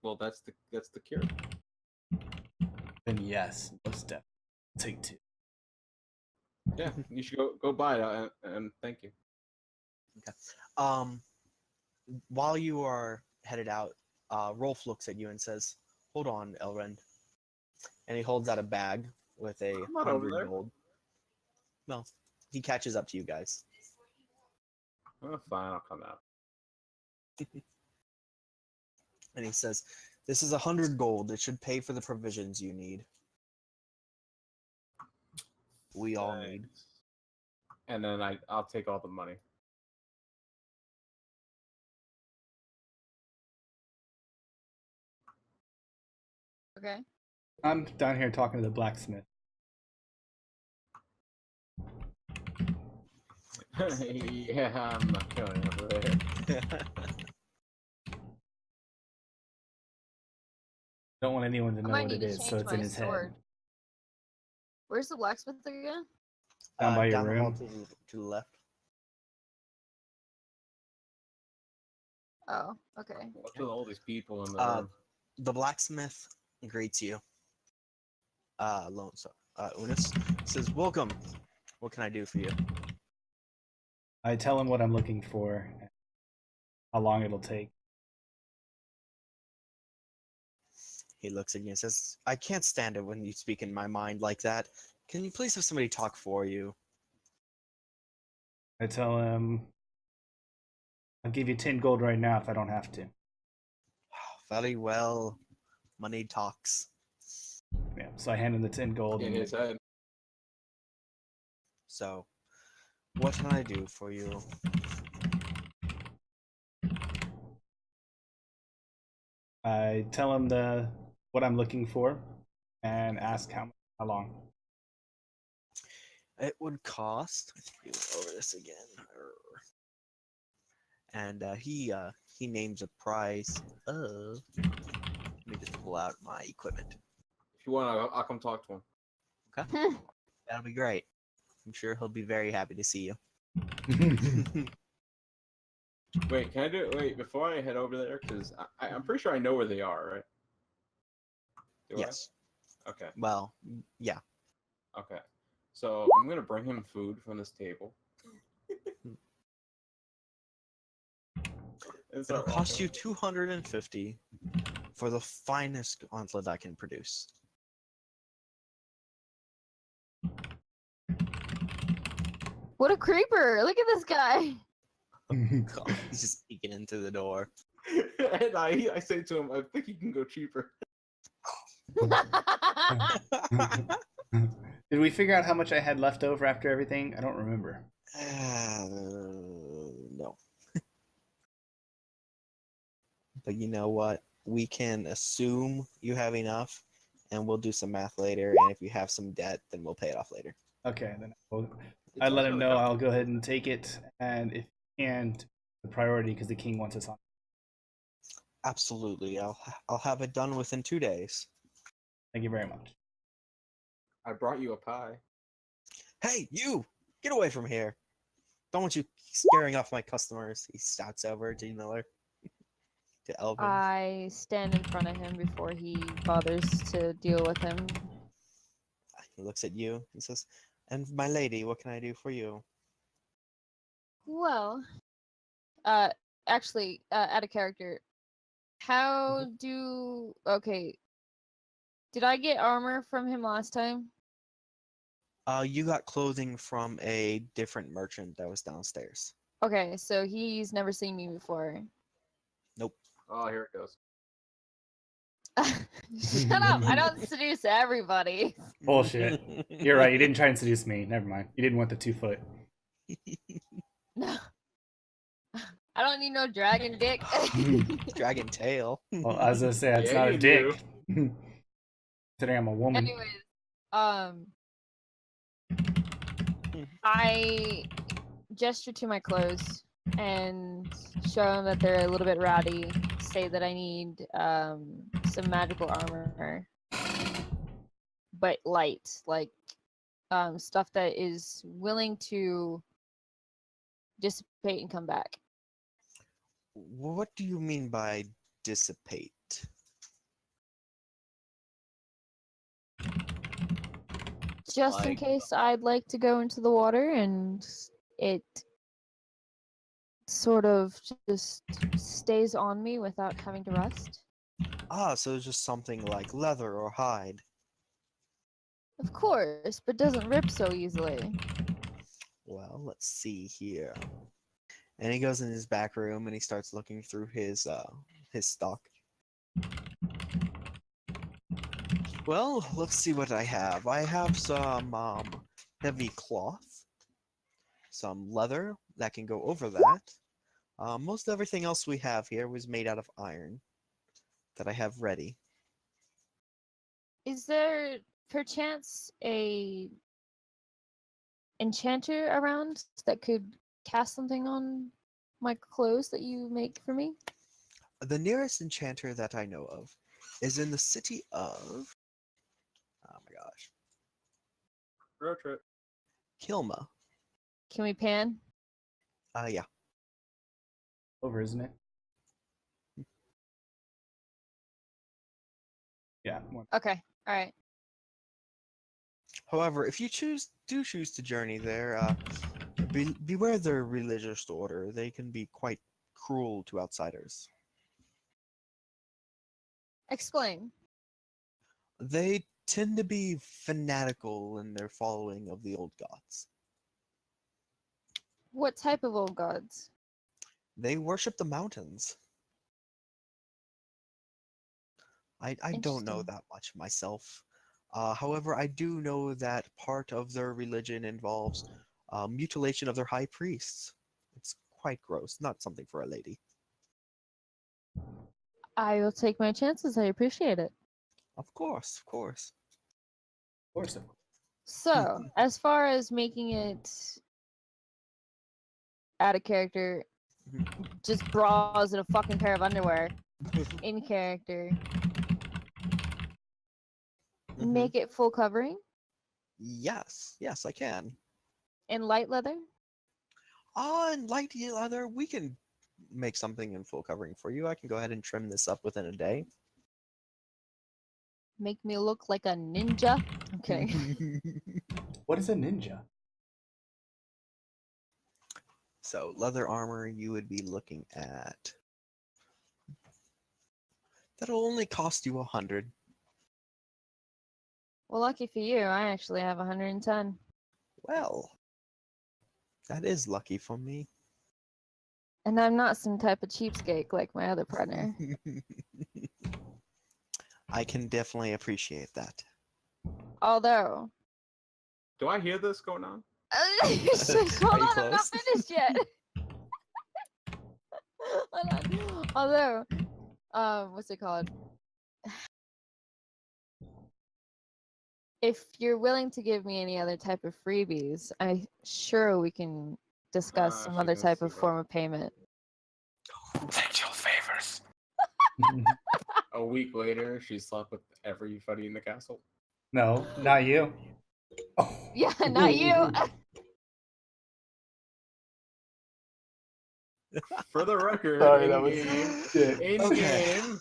Well, that's the cure. Then yes, most definitely. Take two. Yeah, you should go buy it and thank you. While you are headed out, Rolf looks at you and says, "Hold on, Elrond." And he holds out a bag with a I'm not over 100 there. gold. Well, he catches up to you guys. Oh, fine, I'll come out. And he says, "This is 100 gold. It should pay for the provisions you need." we all need. Thanks. And then I'll take all the money. Okay. I'm down here talking to the blacksmith. Yeah, I'm not going over there. Don't want anyone to I know might what need it to is, so change it's in my his sword. head. Where's the blacksmith again? Down by your down the hall room. to the left. Oh, okay. What's with all these people in the Uh, room? The blacksmith greets you. Unis says, "Welcome. What can I do for you?" I tell him what I'm looking for, and how long it'll take. He looks at you and says, "I can't stand it when you speak in my mind like that. Can you please have somebody talk for you?" I tell him, I'll give you 10 gold right now if I don't have to. Very well. Money talks. Yeah, so I hand him the 10 gold. In And his head. So, what can I do for you? I tell him what I'm looking for and ask how long. It would cost. Let's do over this again. And he names a price of. Let me just pull out my equipment. If you want, I'll come talk to him. Okay, that'll be great. I'm sure he'll be very happy to see you. Wait, can I do it? Wait, before I head over there, because I'm pretty sure I know where they are, right? Do Yes. I? Okay. Well, yeah. Okay. So I'm gonna bring him food from this table. It'll cost you 250 for the finest gauntlet I can produce. What a creeper! Look at this guy. God, he's just peeking into the door. And I say to him, I think you can go cheaper. Did we figure out how much I had left over after everything? I don't remember. No. But you know what? We can assume you have enough, and we'll do some math later. And if you have some debt, then we'll pay it off later. Okay, then I let him know I'll go ahead and take it, and if you can, the priority because the king wants us on. Absolutely, I'll have it done within 2 days. Thank you very much. I brought you a pie. Hey, you! Get away from here! Don't want you scaring off my customers. He shouts over to Miller. To Elvin. I stand in front of him before he bothers to deal with him. He looks at you and says, "And my lady, what can I do for you?" Well, actually, out of character, how do... Okay, did I get armor from him last time? You got clothing from a different merchant that was downstairs. Okay, so he's never seen me before. Nope. Oh, here it goes. Shut up! I don't seduce everybody. Bullshit. You're right. You didn't try and seduce me. Never mind. You didn't want the 2 foot. No. I don't need no dragon dick. Dragon tail. Well, as I say, it's Yeah, not a you dick. Today I'm a woman. Anyways, I gesture to my clothes and show them that they're a little bit rowdy. Say that I need some magical armor, but light, like stuff that is willing to dissipate and come back. What do you mean by dissipate? Just in case I'd like to go into the water and it sort of just stays on me without having to rust. Ah, so it's just something like leather or hide. Of course, but doesn't rip so easily. Well, let's see here. And he goes in his back room and he starts looking through his stock. Well, let's see what I have. I have some heavy cloth, some leather that can go over that. Most everything else we have here was made out of iron that I have ready. Is there perchance a enchanter around that could cast something on my clothes that you make for me? The nearest enchanter that I know of is in the city of, oh my gosh, Road trip. Kilma. Can we pan? Yeah. Over, isn't it? Yeah. Okay. All right. However, if you do choose to journey there, beware their religious order. They can be quite cruel to outsiders. Explain. They tend to be fanatical in their following of the old gods. What type of old gods? They worship the mountains. I don't know Interesting. that much myself. However, I do know that part of their religion involves mutilation of their high priests. It's quite gross, not something for a lady. I will take my chances. I appreciate it. Of course, of course. Of course. So, as far as making it out of character, just bras and a fucking pair of underwear. In character. Make it full covering. Yes, yes, I can. In light leather. In light leather, we can make something in full covering for you. I can go ahead and trim this up within a day. Make me look like a ninja. I'm kidding. What is a ninja? So, leather armor, you would be looking at... That'll only cost you 100. Well, lucky for you, I actually have 110. Well, that is lucky for me. And I'm not some type of cheapskate like my other partner. I can definitely appreciate that. Although... Do I hear this going on? Hold you on, I'm not close? finished yet. Hold on. Although, what's it called? If you're willing to give me any other type of freebies, I'm sure we can discuss some she other can type see of that. form of payment. Sexual favors. A week later, she slept with everybody in the castle. No, not you. Yeah, not you. For the record, Sorry, in that was game, shit. in Okay. game,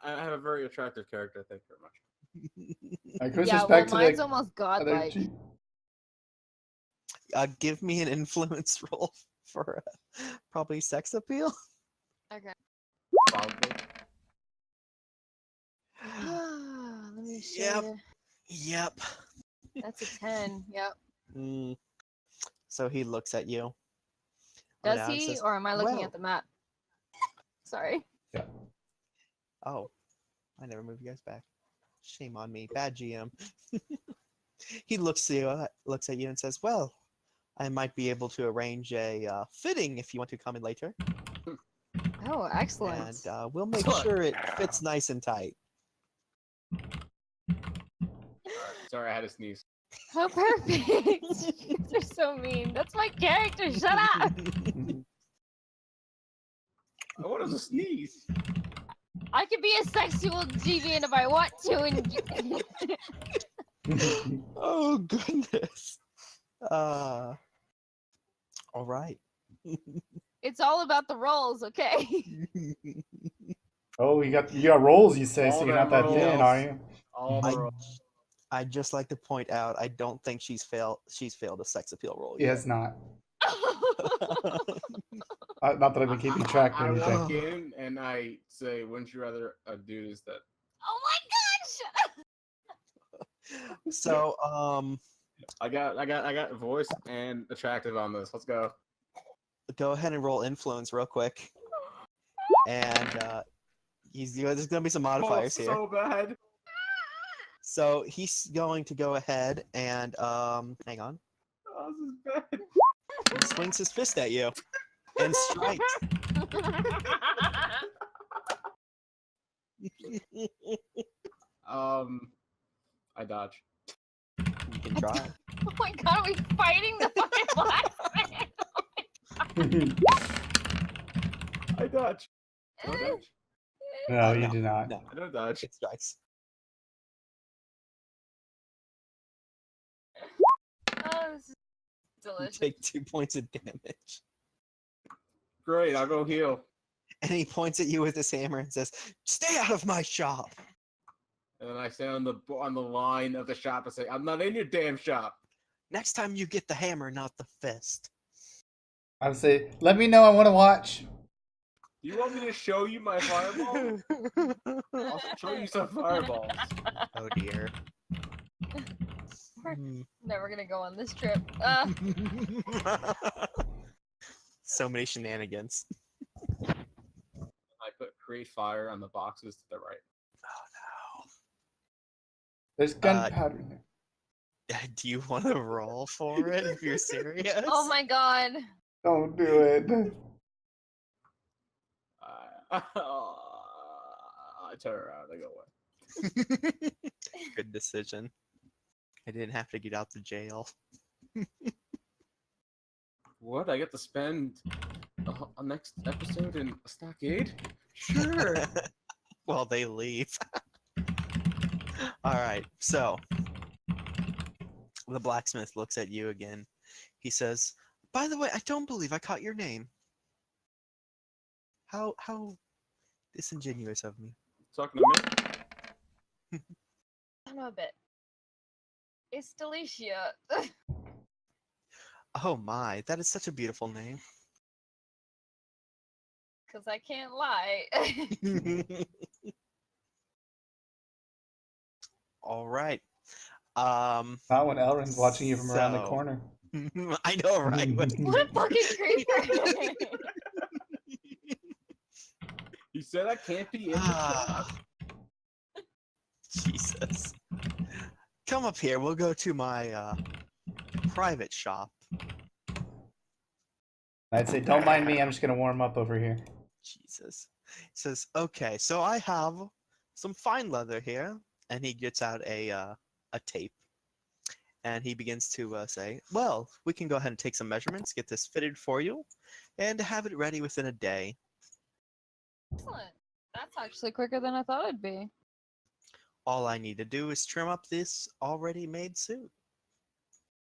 I have a very attractive character. Thank you very much. Like, who's Yeah, just well, back to mine's the almost other godlike. cheek? Give me an influence roll for probably sex appeal. Okay. Probably. Let me show Yep. you. Yep. That's a 10. Yep. So he looks at you. Does and he, says, or am I looking "Well." at the map? Sorry. Oh, I never moved you guys back. Shame on me. Bad GM. He looks at you and says, "Well, I might be able to arrange a fitting if you want to come in later, Oh, excellent. and we'll make sure it fits nice and tight." Sorry, I had to sneeze. How perfect. You're so mean. That's my character. Shut up. What is a sneeze? I could be a sexual deviant if I want to. And Oh goodness. All right. it's all about the roles, okay? Oh, you got rolls, you say, so All you're not them that thin, rolls. are you? All the rolls. I'd just like to point out, I don't think she's failed a sex appeal roll He yet. has not. Not that I've been keeping track or I anything. walk in and I say, "Wouldn't you rather a dude is that?" Oh my gosh! So, I got voice and attractive on this. Let's go. go ahead and roll influence real quick. And there's gonna be some modifiers here. So bad. So he's going to go ahead and hang on. Oh, this is bad. He swings his fist at you and strikes. I dodge. You can try. Oh my god, are we fighting the fucking blacksmith? I dodge. Do I dodge? No, you No, do not. No, I don't dodge. it strikes. Oh, this is You delicious. take 2 points of damage. Great, I'll go heal. And he points at you with his hammer and says, "Stay out of my shop." And then I stand on the line of the shop and say, "I'm not in your damn shop." Next time you get the hammer, not the fist. I would say, let me know. I want to watch. Do you want me to show you my fireball? I'll show you some fireballs. Oh dear. We're Hmm. never gonna go on this trip. So many shenanigans. I put create fire on the boxes to the right. Oh There's gunpowder in there. no. Do you want to roll for it if you're serious? Oh my god. Don't do it. I turn around. I go away. Good decision. I didn't have to get out the jail. What? I get to spend a next episode in a stockade? Sure. Well, they leave. All right. So the blacksmith looks at you again. He says, "By the way, I don't believe I caught your name. How disingenuous of me." Talking to me? I know a bit. It's Delicia. Oh my, that is such a beautiful name. Because I can't lie. All right. Not when Elrin's watching you from around the So- corner. I know, right? What a fucking creeper. He said I can't be in the shop. Jesus. Come up here. We'll go to my private shop. I'd say, don't mind me. I'm just going to warm up over here. Jesus. He says, "Okay, so I have some fine leather here." And he gets out a tape. And he begins to say, "Well, we can go ahead and take some measurements, get this fitted for you, and have it ready within a day." Excellent. That's actually quicker than I thought it'd be. All I need to do is trim up this already made suit.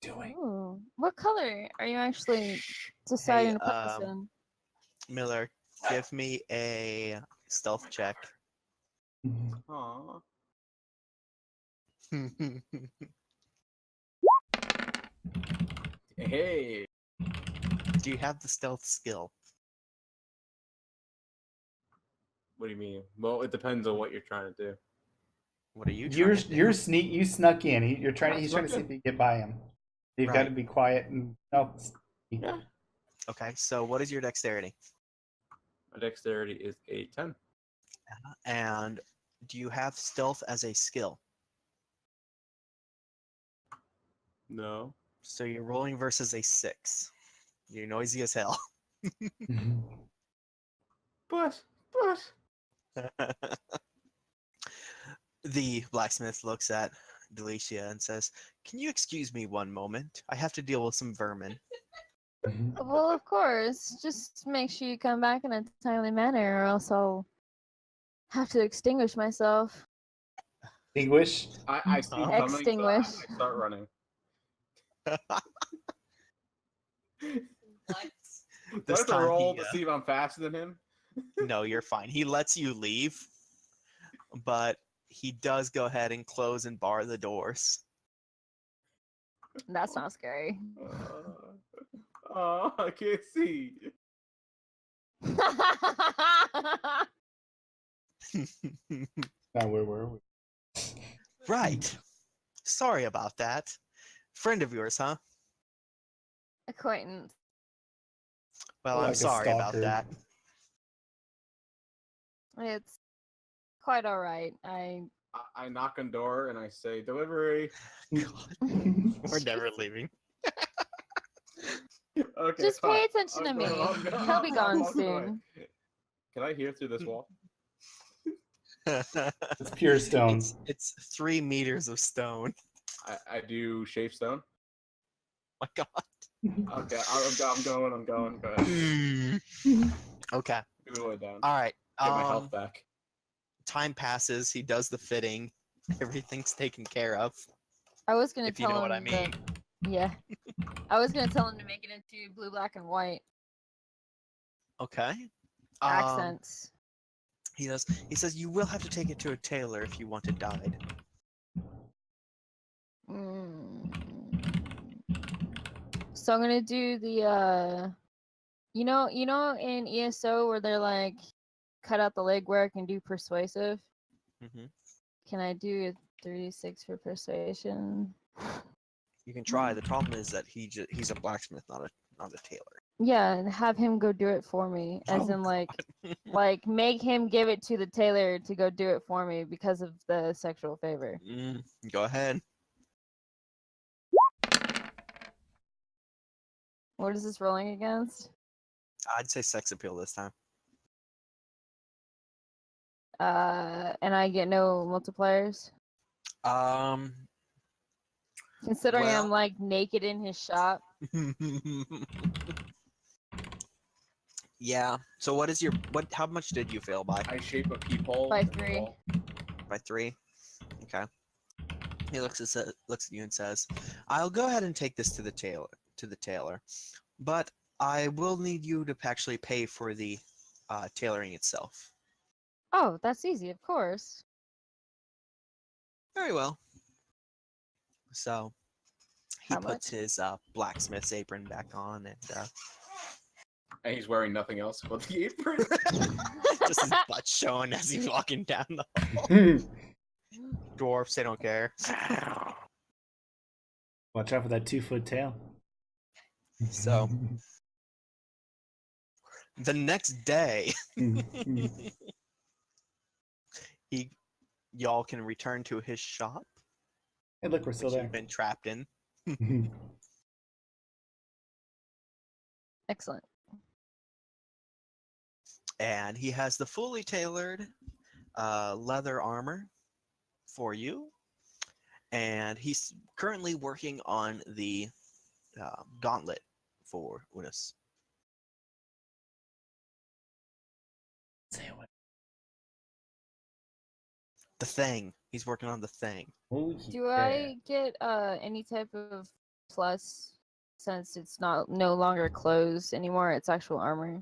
Doing. Ooh. What color are you actually deciding to put this in? Miller, give me a stealth check. Aw. Hey. Do you have the stealth skill? What do you mean? Well, it depends on what you're trying to do. What are you You're trying to do? you snuck in. He's trying to Snuck see in. if you can get by him. You've got to Right. be quiet and no. Yeah. Okay, so what is your dexterity? My dexterity is a 10. And do you have stealth as a skill? No. So you're rolling versus a 6. You're noisy as hell. But. The blacksmith looks at Delicia and says, "Can you excuse me one moment? I have to deal with some vermin." Well, of course. Just make sure you come back in a timely manner, or else I'll have to extinguish myself. English. I see coming, so Extinguish. I start running. Do I This have to time roll he, to see if I'm faster than him? No, you're fine. He lets you leave, but he does go ahead and close and bar the doors. That's not scary. Oh, I can't see. Now where were we? Right. Sorry about that. Friend of yours, huh? Acquaintance. Well, Like I'm a sorry about stalker. that. It's quite alright. I I knock on door and I say delivery. God, we're never leaving. Okay, Just fine. pay attention to I'm me. going- I'm He'll be gone walking away. soon. Can I hear through this wall? It's pure stone. It's 3 meters of stone. I do shave stone. My God. Okay, I'm going. Go ahead. Okay. Give it way down. All right. Get my health back. Time passes. He does the fitting. Everything's taken care of. I was gonna If you tell know what him I mean. yeah. I was gonna tell him to make it into blue, black, and white Okay. accents. He does. He says you will have to take it to a tailor if you want it dyed. Mm. So I'm gonna do the you know in ESO where they're like cut out the legwork and do persuasive. Hmm. Can I do a 3d6 for persuasion? You can try. The problem is that he's a blacksmith, not a tailor. Yeah, and have him go do it for me, as Oh, in like make him give it to the tailor to go do it for me because of the sexual favor. Go ahead. What is this rolling against? I'd say sex appeal this time. And I get no multipliers. Considering I'm well- like naked in his shop. Yeah. So what is your how much did you fail by? I shape a peephole. By in the 3. wall. By 3. Okay. He looks at you and says, "I'll go ahead and take this to the tailor, but I will need you to actually pay for the tailoring itself." Oh, that's easy, of course. Very well. So he How puts much? his blacksmith's apron back on and And he's wearing nothing else but the apron. just his butt showing as he's walking down the hall. Dwarfs, they don't care. Watch out for that 2-foot tail. So the next day, y'all can return to his shop, Hey, look, we're still which there. you've been trapped in. Excellent. And he has the fully tailored leather armor for you. And he's currently working on the gauntlet for Unis. Say what? The thing. He's working on the thing. Oh, Do yeah. I get any type of plus since it's no longer clothes anymore? It's actual armor.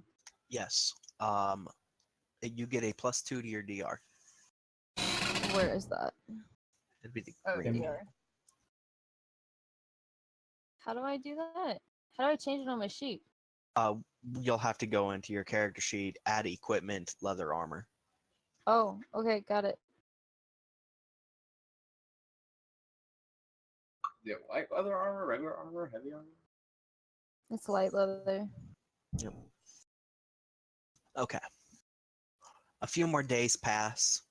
Yes. You get a +2 to your DR. Where is that? It'd be the Oh, green. DR. How do I do that? How do I change it on my sheet? You'll have to go into your character sheet, add equipment, leather armor. Oh, okay, got it. Yeah, light leather armor, regular armor, heavy armor. It's light leather. Yep. Okay. A few more days pass.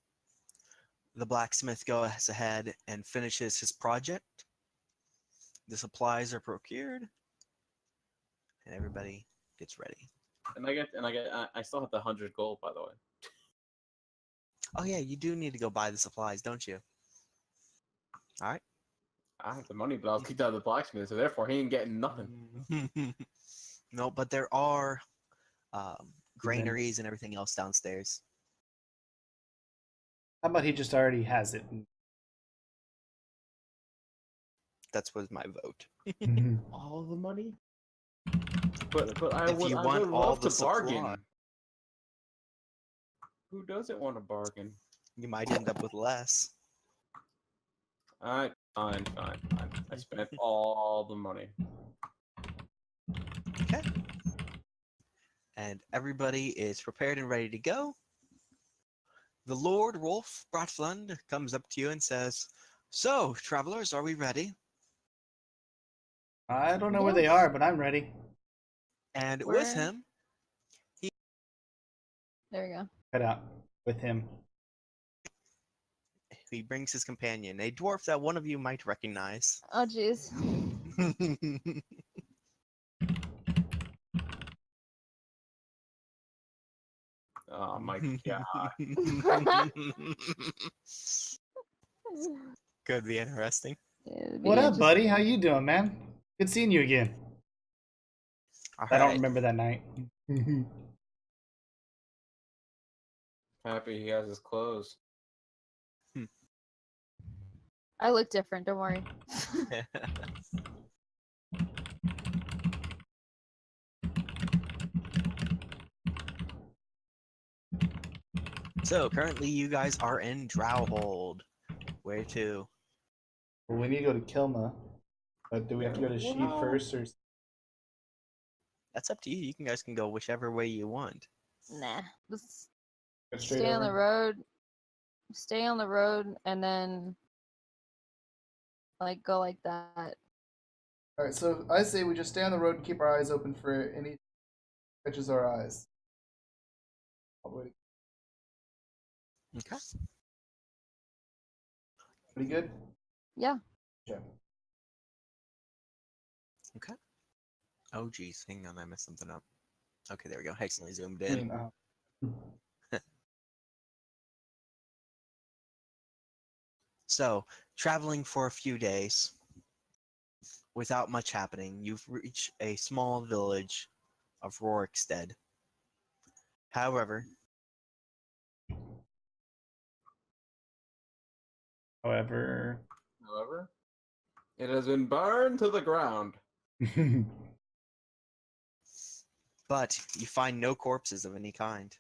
The blacksmith goes ahead and finishes his project. The supplies are procured, and everybody gets ready. I still have the 100 gold, by the way. Oh yeah, you do need to go buy the supplies, don't you? All right. I have the money, but I was kicked out of the blacksmith, so therefore he ain't getting nothing. No, but there are granaries and everything else downstairs. How about he just already has it? That's was my vote. All the money? But I If would, you I want would all love the to bargain. supply- Who doesn't want to bargain? You might end up with less. Alright, fine. I spent all the money. Okay. And everybody is prepared and ready to go. The Lord Rolf Bratflund comes up to you and says, "So, travelers, are we ready?" I don't know where they are, but I'm ready. And with Where? him, There we go. Head out with him. he brings his companion, a dwarf that one of you might recognize. Oh, jeez. Oh my god. Could be interesting. It'd be What up, buddy? interesting. How you doing, man? Good seeing you again. All I don't right. remember that night. Happy he has his clothes. I look different, don't worry. So currently, you guys are in Drowhold. Where to? Well, we need to go to Kilma, but do we have to go to Sheed first, or That's up to you. You guys can go whichever way you want. Nah. Let's go straight stay on over? the road. Stay on the road and then like go like that. All right, so I say we just stay on the road and keep our eyes open for any catches our eyes. I'll wait. Okay. Pretty good. Yeah. Okay. Okay. Oh, geez. Hang on. I messed something up. Okay, there we go. Hexley zoomed I in. mean, So, traveling for a few days without much happening, you've reached a small village of rorick stead. However, However, However, it has been burned to the ground. but you find no corpses of any kind.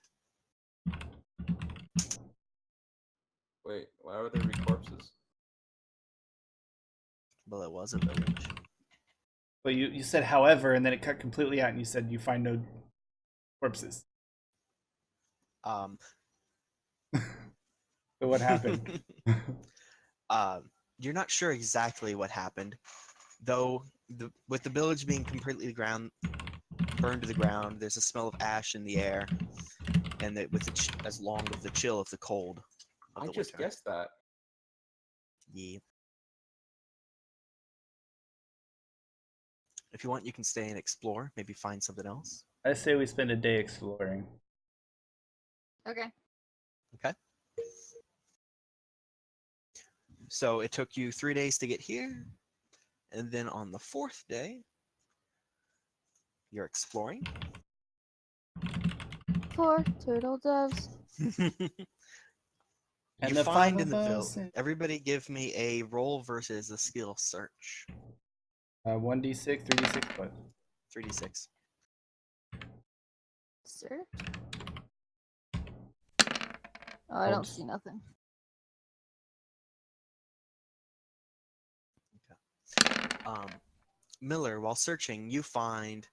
Wait, why would there be corpses? Well, it was a village. but you said however, and then it cut completely out, and you said you find no corpses. Um, So what happened? You're not sure exactly what happened, though. With the village being completely burned to the ground, there's a smell of ash in the air, and with as long as the chill of the cold of I the just winter. guessed that. Yeah. If you want, you can stay and explore. Maybe find something else. I say we spend a day exploring. Okay. Okay. So it took you 3 days to get here, and then on the 4th day, you're exploring. 4 turtle doves. And You the find five in the of village. us. Everybody, give me a roll versus a skill search. 1d6, 3d6, what? 3d6. Sir? Oh, I don't Oops. see nothing. Miller, while searching, you find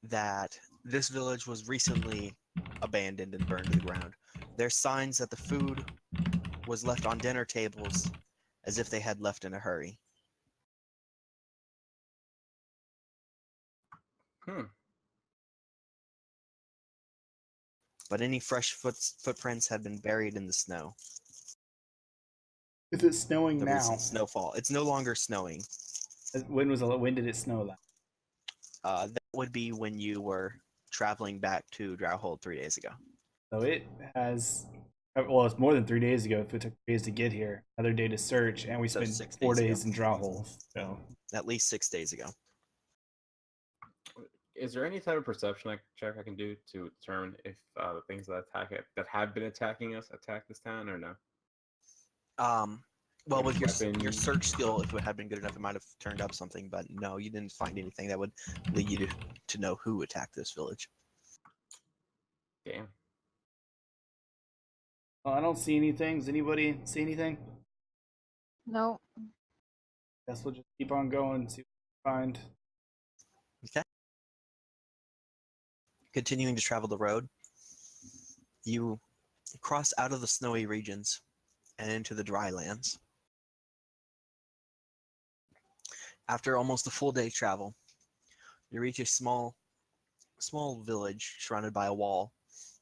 that this village was recently abandoned and burned to the ground. There's signs that the food was left on dinner tables as if they had left in a hurry. But any fresh footprints had been buried in the snow. Is it snowing The now? recent snowfall. It's no longer snowing. When did it snow last? That would be when you were traveling back to Drowhold 3 days ago. So it has. Well, it's more than 3 days ago. If it took 3 days to get here, another day to search, and we So spent 6 4 days ago. days in draw holes. So At least 6 days ago. Is there any type of perception check I can do to determine if the things that have been attacking us attack this town or no? Well, with your Weapons. search skill, if it had been good enough, it might have turned up something. But no, you didn't find anything that would lead you to know who attacked this village. Damn. well, I don't see anything. Does anybody see anything? No. Guess we'll just keep on going and see what we find. Okay. Continuing to travel the road, you cross out of the snowy regions and into the dry lands. After almost a full day travel, you reach a small village surrounded by a wall,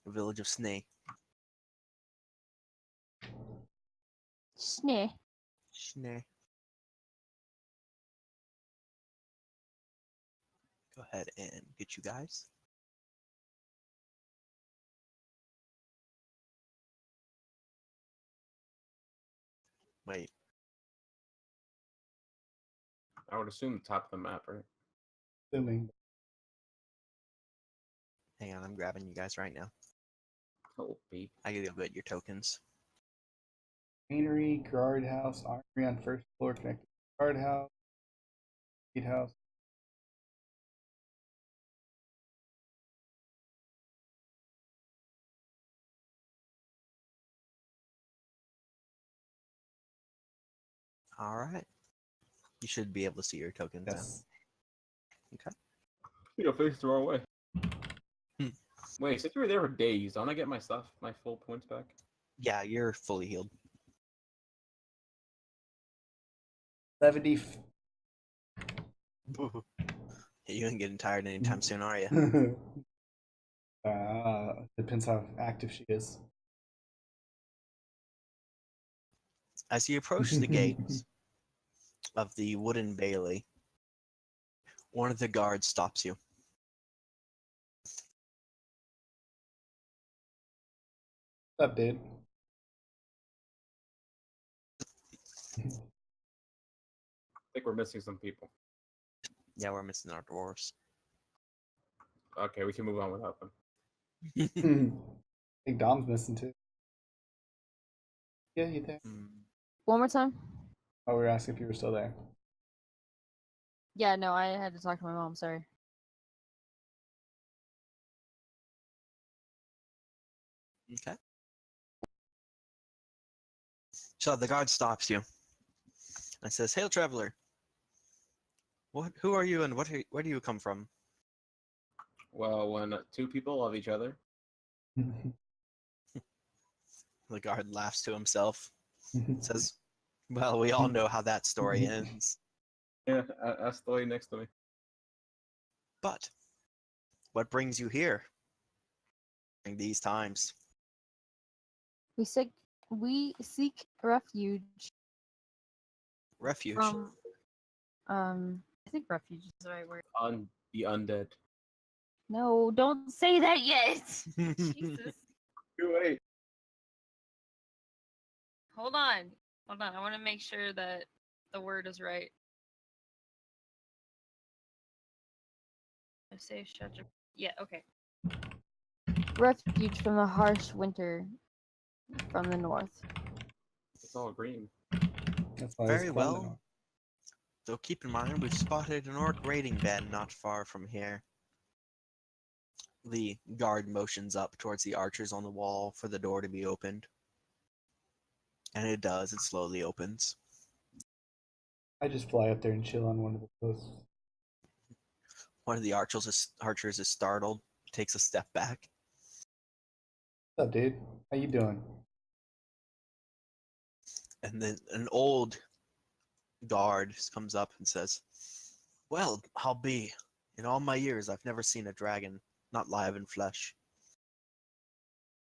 a village of Snake. Sneh. Schnee. Go ahead and get you guys. Wait, I would assume the top of the map, right? Assuming. hang on, I'm grabbing you guys right now. Oh, beep. I gotta go get your tokens. Greenery, guardhouse, armory on first floor connected to guardhouse, gatehouse. All right. You should be able to see your tokens Yes. now. Okay. You faced the wrong way. Hmm. Wait, since you were there for days, don't I get my stuff, my full points back? Yeah, you're fully healed. 70. You ain't getting tired anytime soon, are you? Depends how active she is. As you approach the gates of the wooden bailey, one of the guards stops you. What's up, dude? I think we're missing some people. Yeah, we're missing our dwarves. Okay, we can move on without them. I think Dom's missing too. Yeah, you there? One more time. Oh, we were asking if you were still there. Yeah, no, I had to talk to my mom. Sorry. Okay. So the guard stops you and says, "Hail, traveler. Who are you, and where do you come from?" Well, when two people love each other, The guard laughs to himself. Says, "Well, we all know how that story ends. yeah, ask the lady next to me. But what brings you here during these times?" We seek refuge Refuge. from I think refuge is the right word. The undead. No, don't say that yet. Jesus. Wait. Hold on. Hold on. I want to make sure that the word is right. I say shut your. Yeah, okay. Refuge from the harsh winter from the north. It's all green. That's why Very it's well. So keep in mind, we've spotted an orc raiding band not far from here. The guard motions up towards the archers on the wall for the door to be opened. And it does. It slowly opens. I just fly up there and chill on one of the posts. One of the archers is startled, takes a step back. What's up, dude? How you doing? And then an old guard comes up and says, "Well, I'll be. In all my years, I've never seen a dragon, not live in flesh."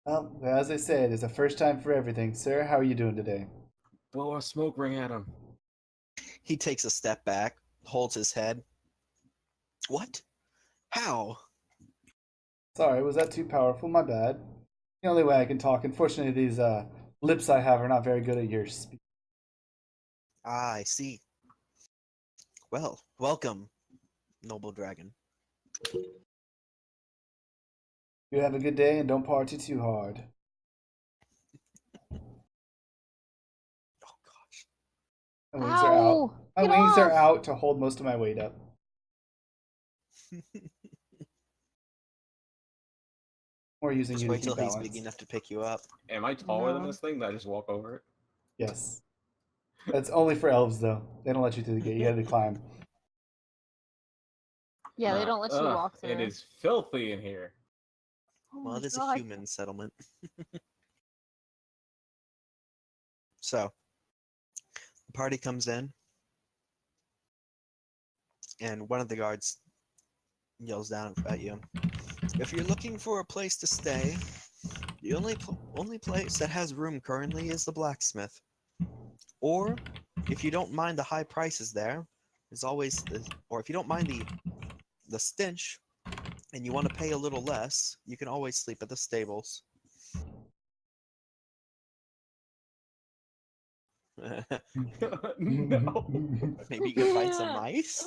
Well, as I said, it's a first time for everything. Sir, how are you doing today? Blow a smoke ring at him. He takes a step back, holds his head. "What? How?" Sorry, was that too powerful? My bad. The only way I can talk. Unfortunately, these lips I have are not very good at your speech. "Ah, I see. Well, welcome, noble dragon." You have a good day and don't party too hard. Oh gosh. My wings are out. Ow! My Get wings are off! out to hold most of my weight up. Or using Just you to wait till keep he's balance. big enough to pick you up. Am I taller than No. this thing? That I just walk over it? Yes. That's only for elves, though. They don't let you through the gate. You have to climb. Yeah, they don't let you walk through. It is filthy in here. Oh Well, my it is a God. human settlement. So, the party comes in, and one of the guards yells down at you. "If you're looking for a place to stay, the only place that has room currently is the blacksmith. Or if you don't mind the high prices there, there's always or if you don't mind the stench and you want to pay a little less, you can always sleep at the stables. No. Maybe you can find some mice?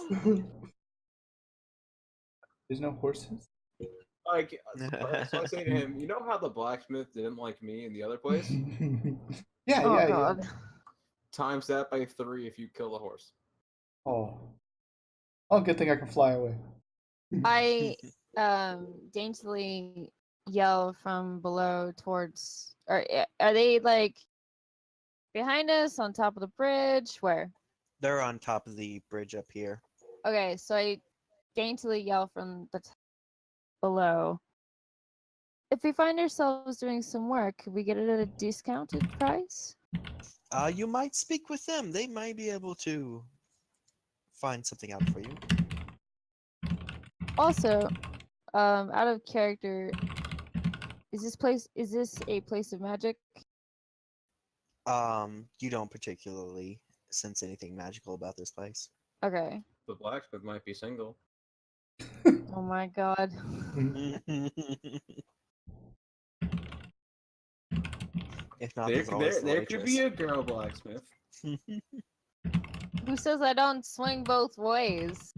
There's no horses? Like, so I say to him, you know how the blacksmith didn't like me in the other place? Yeah, Oh yeah, god. yeah. Times that by 3 if you kill the horse. Oh. Oh, good thing I can fly away. I daintily yell from below towards. Are they like behind us on top of the bridge? Where? They're on top of the bridge up here. Okay, so I daintily yell from the below. If we find ourselves doing some work, could we get it at a discounted price? You might speak with them. They might be able to find something out for you. Also, out of character, is this a place of magic? You don't particularly sense anything magical about this place. Okay. The blacksmith might be single. Oh my god. If not, There, there's always the there could be waitress. a girl blacksmith. Who says I don't swing both ways?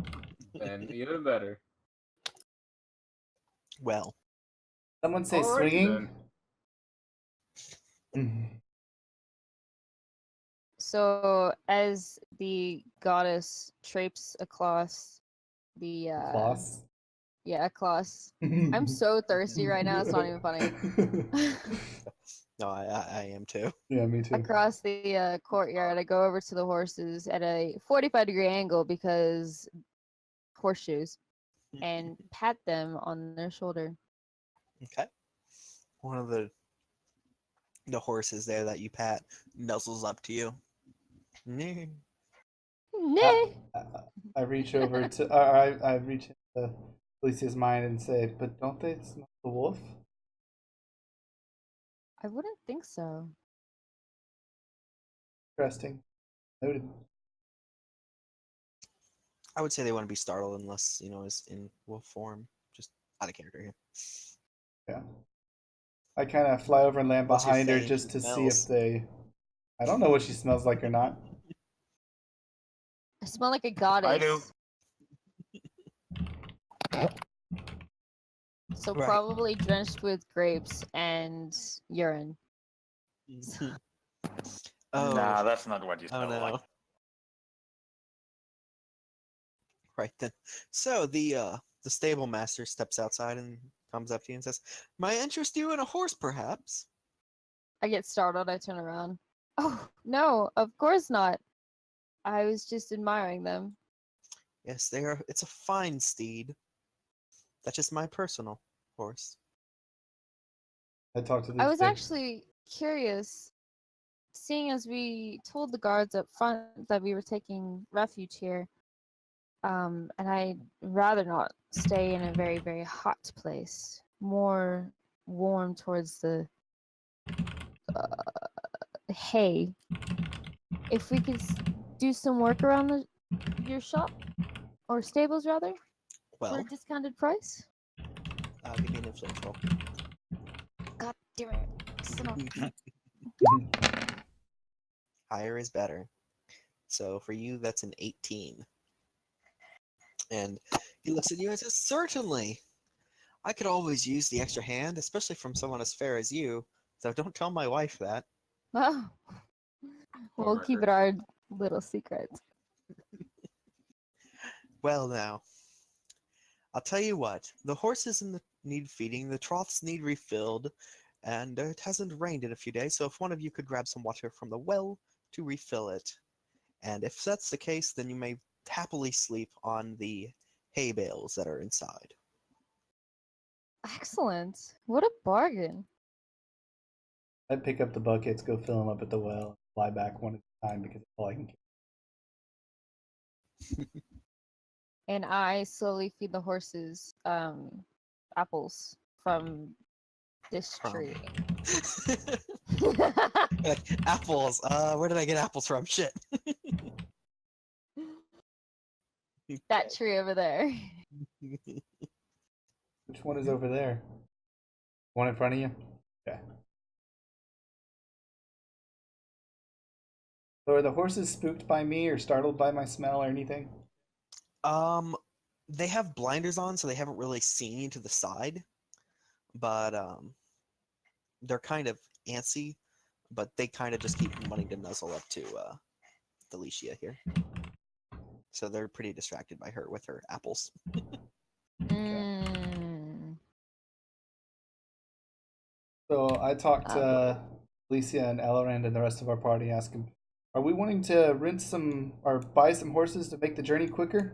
Then even better. Well, Someone say Alrighty swinging? So, as the goddess traipses across the Boss. yeah, across. I'm so thirsty right now. It's not even funny. no, I am too. Yeah, me too. Across the courtyard, I go over to the horses at a 45-degree angle because horseshoes, and pat them on their shoulder. Okay. One of the horses there that you pat nuzzles up to you. Nah. I reach over to I reach into Felicia's mind and say, but don't they smell the wolf? I wouldn't think so. Interesting. Noted. I would say they want to be startled unless, is in wolf form. Just out of character here. Yeah. I kind of fly over and land What's your behind her thing? just She to see if smells. they. I don't know what she smells like or not. I smell like a goddess. I do. So Right. probably drenched with grapes and urine. Oh, Nah, that's not what you oh smell like. no. Right then. So the stable master steps outside and comes up to you and says, "May I interest you in a horse, perhaps?" I get startled. I turn around. Oh, no, of course not. I was just admiring them. Yes, they are. It's a fine steed. That's just my personal horse. I talked to these I was guys. actually curious, seeing as we told the guards up front that we were taking refuge here, and I'd rather not stay in a very, very hot place. More warm towards the hay. If we could do some work around your shop, or stables rather, for Well, a discounted price. give me an influence roll. God damn it! Son of Higher is better. So for you, that's an 18. And he looks at you and says, "Certainly. I could always use the extra hand, especially from someone as fair as you. So don't tell my wife that." Oh, we'll keep it our little secret. Well, now, I'll tell you what. The horses need feeding, the troughs need refilled, and it hasn't rained in a few days, so if one of you could grab some water from the well to refill it. And if that's the case, then you may happily sleep on the hay bales that are inside. Excellent. What a bargain. I pick up the buckets, go fill them up at the well, and fly back one at a time because it's all I can carry. And I slowly feed the horses apples from this tree. Like, apples. Where did I get apples from? Shit. That tree over there. Which one is over there? One in front of you? Okay. So are the horses spooked by me or startled by my smell or anything? They have blinders on, so they haven't really seen you to the side. But they're kind of antsy, but they kind of just keep wanting to nuzzle up to Delicia here. So they're pretty distracted by her with her apples. So I talked to Alicia and Elrond and the rest of our party, ask them, are we wanting to rent some or buy some horses to make the journey quicker?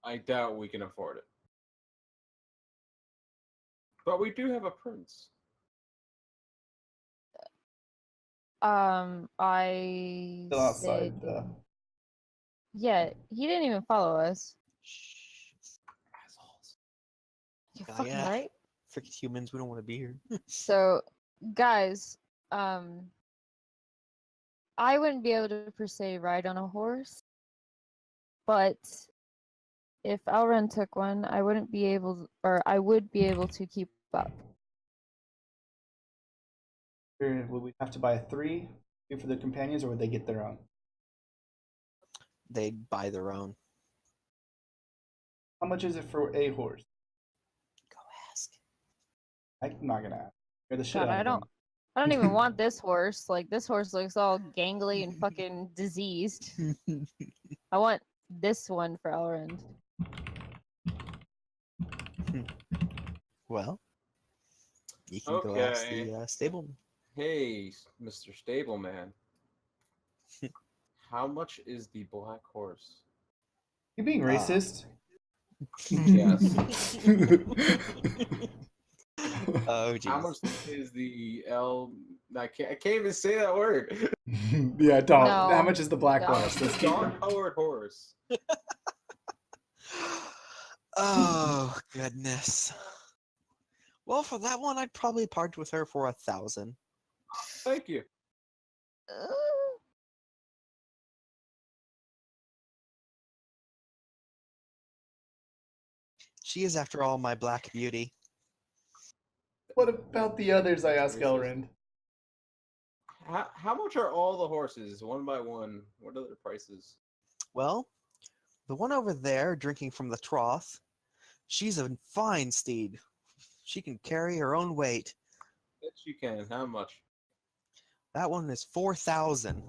I doubt we can afford it. But we do have a prince. I Still outside. said, yeah, he didn't even follow us. Assholes. You're Oh, fucking yeah. right. Freaking humans, we don't want to be here. So, guys, I wouldn't be able to per se ride on a horse, but if Elrond took one, I wouldn't be able, or I would be able to keep up. Would we have to buy 3 for the companions, or would they get their own? They'd buy their own. How much is it for a horse? Go ask. I'm not gonna ask. Scare the shit God, out of I don't even want this horse. Like, this horse looks all gangly and fucking diseased. I want this one for Elrond. Well, you can go ask the stableman. Hey, Mr. Stableman. How much is the black horse? You being racist? Yes. Oh, geez. How much is the I can't even say that word. Yeah, don't. No. How much is the black No. horse? Let's keep Dark-colored horse. Oh, goodness. Well, for that one, I'd probably part with her for 1,000. Thank you. She is, after all, my black beauty. What about the others? I ask Elrond. How much are all the horses, one by one? What are their prices? Well, the one over there, drinking from the trough, she's a fine steed. She can carry her own weight. Yes, you can. How much? That one is 4,000.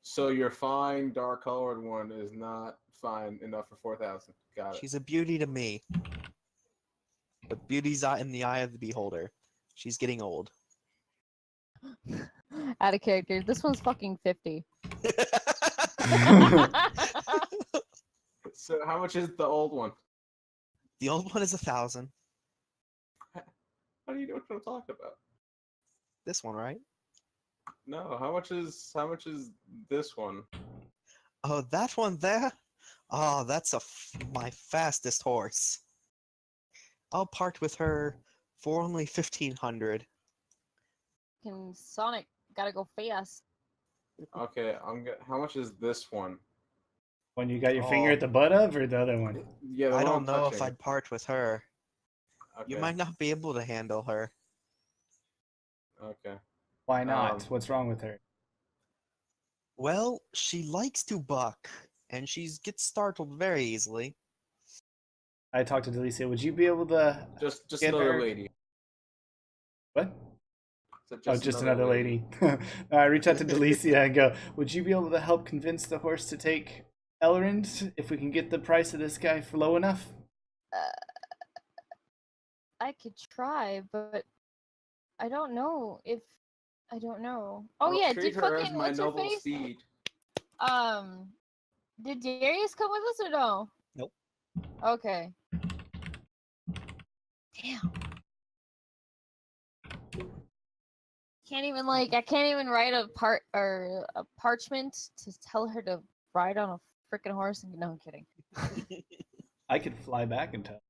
So your fine, dark-colored one is not fine enough for 4,000. Got it. She's a beauty to me. But beauty's in the eye of the beholder. She's getting old. Out of character. This one's fucking 50. So how much is the old one? The old one is 1,000. How do you know what I'm talking about? This one, right? No, how much is this one? Oh, that one there? Oh, that's my fastest horse. I'll part with her for only 1,500. Fucking Sonic, gotta go fast. Okay, how much is this one? One you got your finger at the butt of, or the other one? Yeah, the I one don't I'm know if touching. I'd part with her. Okay. You might not be able to handle her. Okay. Why not? What's wrong with her? Well, she likes to buck, and she gets startled very easily. I talked to Delicia. Would you be able to Just get another her? lady. What? So Just another lady. I reach out to Delicia and go, would you be able to help convince the horse to take Elrond if we can get the price of this guy for low enough? I could try, but I don't know if I don't know. Oh I'll yeah, treat did her as fucking my what's her noble face? steed. Did Darius come with us or no? Nope. Okay. Damn. I can't even write a parchment to tell her to ride on a freaking horse. No, I'm kidding. I could fly back and tell.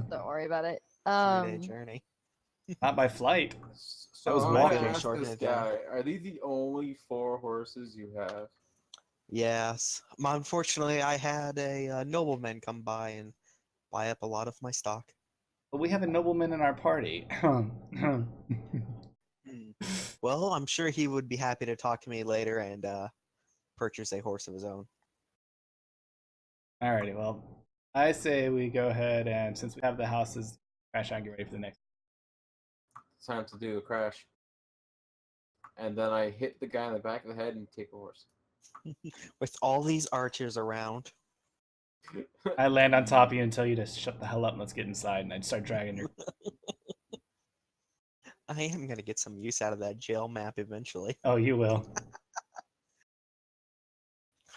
Don't worry about it. 3-day journey. Not by flight. So was I'm gonna walking. ask Shorten this it down. guy, are these the only 4 horses you have? Yes. Unfortunately, I had a nobleman come by and buy up a lot of my stock. But we have a nobleman in our party. Hmm. Well, I'm sure he would be happy to talk to me later and purchase a horse of his own. Alrighty, well, I say we go ahead and since we have the houses, crash out and get ready for the next. Time to do the crash. And then I hit the guy in the back of the head and take a horse. With all these archers around. I land on top of you and tell you to shut the hell up and let's get inside, and I'd start dragging your. I am going to get some use out of that jail map eventually. Oh, you will.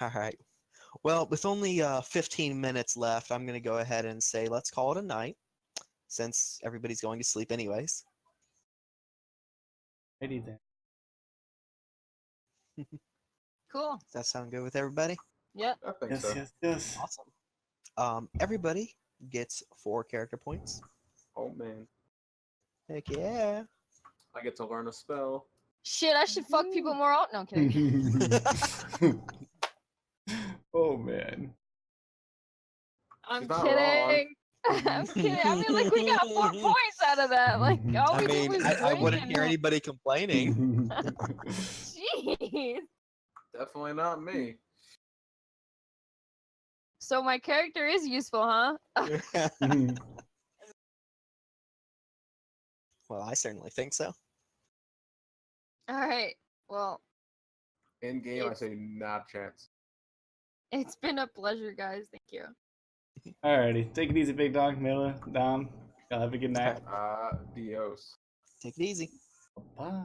All right. Well, with only 15 minutes left, I'm going to go ahead and say let's call it a night, since everybody's going to sleep anyways. Ready then. Cool. Does that sound good with everybody? Yep. I think Yes, so. yes, yes. Awesome. Everybody gets 4 character points. Oh man. Heck yeah. I get to learn a spell. Shit, I should fuck people more out. No, I'm kidding. Oh man. I'm She's not kidding. I'm kidding. I mean, like, we got 4 points out of that. Like, all I we did mean, was I wouldn't drink hear and- anybody complaining. Jeez. Definitely not me. So my character is useful, huh? Well, I certainly think so. All right. Well, In game, I say not a chance. it's been a pleasure, guys. Thank you. Alrighty, take it easy, big dog. Mila, Dom, y'all have a good night. Dios. Take it easy. Bye.